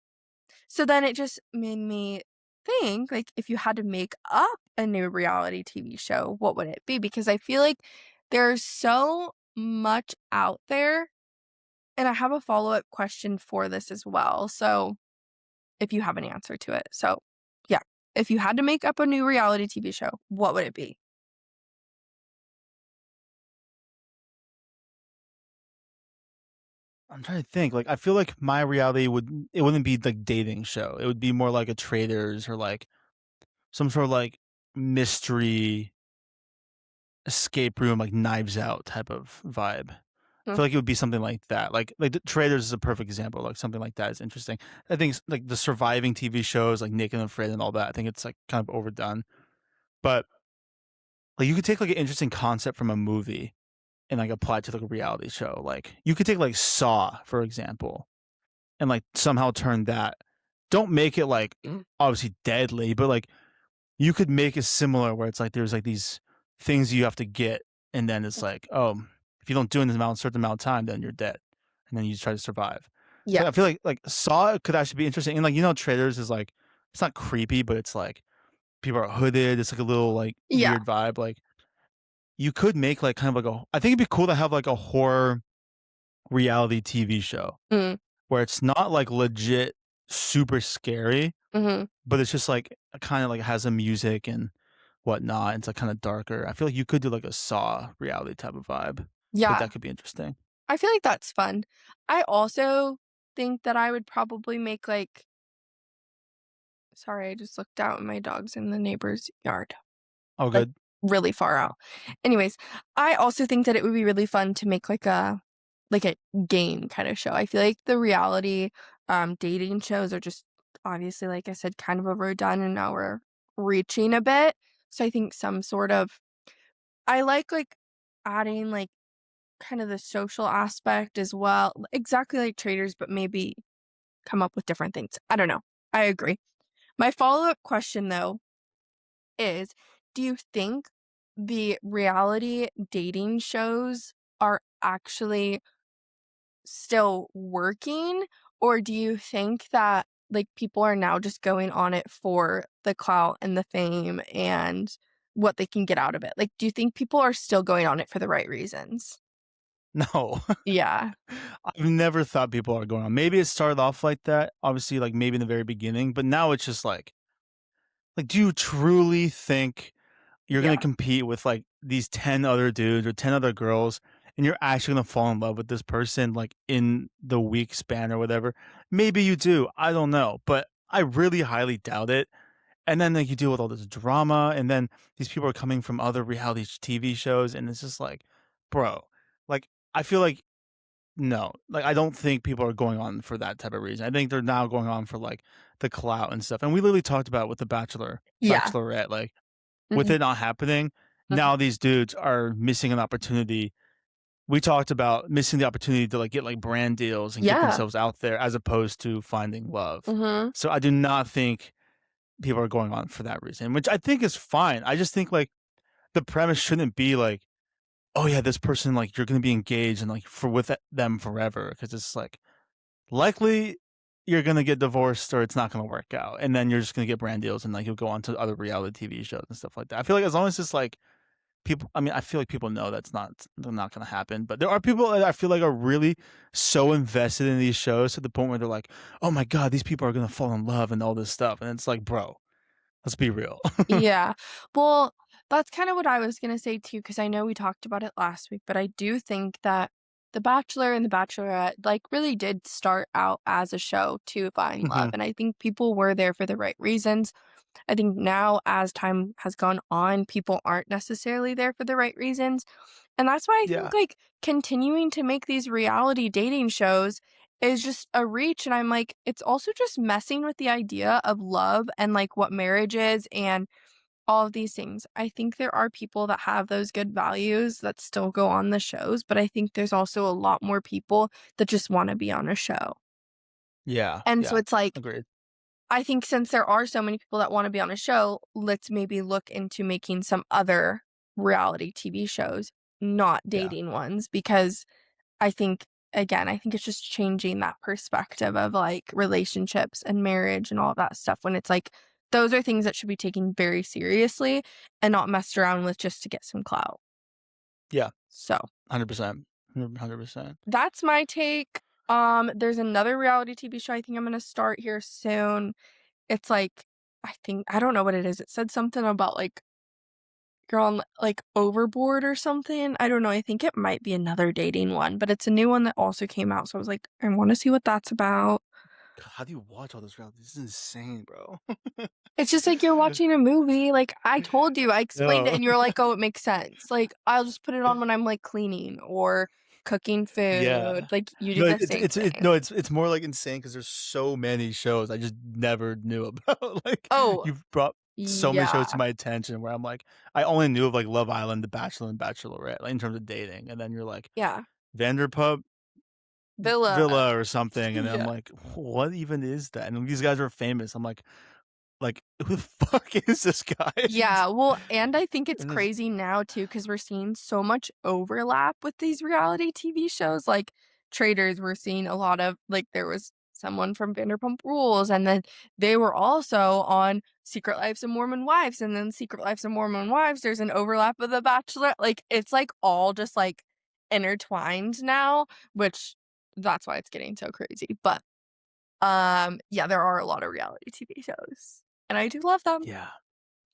so then it just made me think, like, if you had to make up a new reality TV show, what would it be? Because I feel like there's so much out there, and I have a follow-up question for this as well. So if you have an answer to it. So, yeah, if you had to make up a new reality TV show, what would it be? I'm trying to think, like, I feel like my reality wouldn't be, like, dating show. It would be more like a Traitors or, like, some sort of, like, mystery escape room, like, Knives Out type of vibe. I Mm, feel like it would be something like that. Like, the Traitors is a perfect example, like, something like that is interesting. I think like, the surviving TV shows, like Naked and Afraid and all that, I think it's, like, kind of overdone. But, like, you could take, like, an interesting concept from a movie and, like, apply it to, like, a reality show. Like, you could take, like, Saw, for example, and, like, somehow turn that don't make it, like, obviously deadly, but, like, you could make it similar where it's like there's, like, these things you have to get, and then it's like, "Oh, if you don't do it in this amount certain amount of time, then you're dead." And then you try to survive. yeah. So I feel like Saw could actually be interesting, and, like, Traders is, like it's not creepy, but it's, like, people are hooded, it's, like, a little, like, Yeah. weird vibe, like, you could make, like, kind of like a I think it'd be cool to have, like, a horror reality TV show Mm, where it's not, like, legit super scary, mhm. but it's just, like, kinda, like, has some music and whatnot, and it's, like, kinda darker. I feel like you could do, like, a Saw reality type of vibe. I think Yeah, that could be interesting. I feel like that's fun. I also think that I would probably make, like sorry, I just looked out and my dog's in the neighbor's yard, Oh, like, good. really far out. Anyways, I also think that it would be really fun to make, like a game kinda show. I feel like the reality, dating shows are just obviously, like I said, kind of overdone, and now we're reaching a bit. So I think some sort of I like, adding, like, kind of the social aspect as well, exactly like Traders, but maybe come up with different things. I don't know. I agree. My follow-up question, though, is do you think the reality dating shows are actually still working, or do you think that, like, people are now just going on it for the clout and the fame and what they can get out of it? Like, do you think people are still going on it for the right reasons? No. Yeah. I've never thought people are going on maybe it started off like that, obviously, like, maybe in the very beginning, but now it's just like, do you truly think you're gonna Yeah. compete with, like, these 10 other dudes or 10 other girls, and you're actually gonna fall in love with this person, like, in the week span or whatever? Maybe you do, I don't know, but I really highly doubt it, and then, like, you deal with all this drama, and then these people are coming from other reality TV shows, and it's just like, "Bro," like, I feel like no, like, I don't think people are going on for that type of reason. I think they're now going on for, like, the clout and stuff, and we literally talked about with The Bachelor, Yeah. Bachelorette, like, with Mhm, it not happening, mhm. now these dudes are missing an opportunity. We talked about missing the opportunity to, like, get, like, brand deals and get Yeah. themselves out there as opposed to finding love. Mhm. So I do not think people are going on for that reason, which I think is fine. I just think, like, the premise shouldn't be like, "Oh, yeah, this person, like, you're gonna be engaged and, like, for with them forever," because it's, like, likely you're gonna get divorced or it's not gonna work out, and then you're just gonna get brand deals and, like, you'll go on to other reality TV shows and stuff like that. I feel like as long as it's, like, people I mean, I feel like people know that's not gonna happen, but there are people that I feel like are really so invested in these shows to the point where they're like, "Oh my god, these people are gonna fall in love and all this stuff," and it's like, "Bro, let's be real." Yeah. Well, that's kinda what I was gonna say too, because I know we talked about it last week, but I do think that The Bachelor and The Bachelorette, like, really did start out as a show to find love, Mhm. and I think people were there for the right reasons. I think now as time has gone on, people aren't necessarily there for the right reasons, and that's why I think, Yeah. like, continuing to make these reality dating shows is just a reach, and I'm like, it's also just messing with the idea of love and, like, what marriage is and all of these things. I think there are people that have those good values that still go on the shows, but I think there's also a lot more people that just wanna be on a show. Yeah, And so yeah. it's like, Agreed. I think since there are so many people that wanna be on a show, let's maybe look into making some other reality TV shows, not Yeah. dating ones, because I think again, I think it's just changing that perspective of, like, relationships and marriage and all of that stuff when it's like, those are things that should be taken very seriously and not messed around with just to get some clout. Yeah. So, 100%. 100%. that's my take. There's another reality TV show I think I'm gonna start here soon. It's like I don't know what it is. It said something about, like, you're on, like, Overboard or something. I don't know. I think it might be another dating one, but it's a new one that also came out, so I was like, "I wanna see what that's about." God, how do you watch all this reality? This is insane, bro. It's just like you're watching a movie, like, I told you, I explained it, No. and you're like, "Oh, it makes sense." Like, I'll just put it on when I'm, like, cleaning or cooking food, Yeah. like, you do No, the same thing. it's more, like, insane because there's so many shows I just never knew about, like, Oh, you've brought so many shows to yeah. my attention where I'm like, I only knew of, like, Love Island, The Bachelor, and Bachelorette, like, in terms of dating, and then you're like, Yeah. Vanderpump Villa. Villa or something, and I'm Yeah. like, "What even is that?" And these guys are famous. I'm like, "Who the fuck is this guy?" Yeah, well, and I think it's And this crazy now too because 'cause we're seeing so much overlap with these reality TV shows, like Traitors, we're seeing a lot of like, there was someone from Vanderpump Rules, and then they were also on Secret Lives of Mormon Wives, and then Secret Lives of Mormon Wives, there's an overlap with The Bachelor, like, it's, like, all just, like, intertwined now, which that's why it's getting so crazy, but, yeah, there are a lot of reality TV shows, and I do love them. Yeah,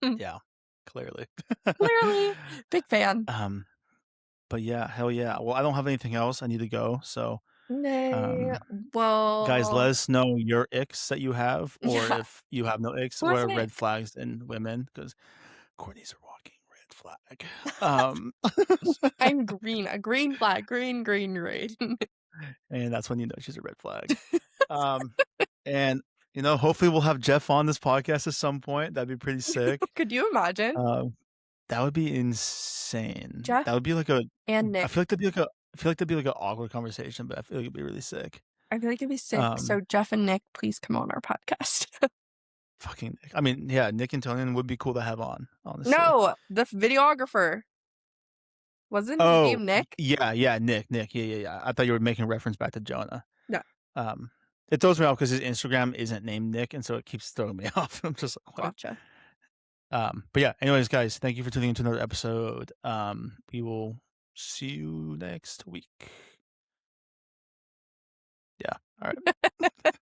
Mm, yeah, clearly. clearly, big fan. Um, but yeah, hell yeah. Well, I don't have anything else. I need to go, so, Nay, um, guys, let well, us know your icks that you have, or yeah, if you have no icks, where's or red Nick? flags in women, because Courtney's a walking red flag. Um, I'm green, a green flag, green, green, green. and that's when you know she's a red flag. Um, and, hopefully we'll have Jeff on this podcast at some point. That'd be pretty sick. Could you imagine? Um, that would be insane. Jeff That would be like a and I Nick. feel like that'd be like a I feel like that'd be like an awkward conversation, but I feel like it'd be really sick. I feel like it'd be sick. So Um, Jeff and Nick, please come on our podcast. fucking Nick. I mean, yeah, Nick and Tonian would be cool to have on, honestly. No, the videographer. Wasn't his Oh, name Nick? yeah, yeah, Nick, yeah, yeah, yeah. I thought you were making reference back to Jonah. No, Um, it throws me off because his Instagram isn't named Nick, and so it keeps throwing me off. I'm just like, "What?" gotcha. But yeah, anyways, guys, thank you for tuning into another episode. We will see you next week. Yeah, alright.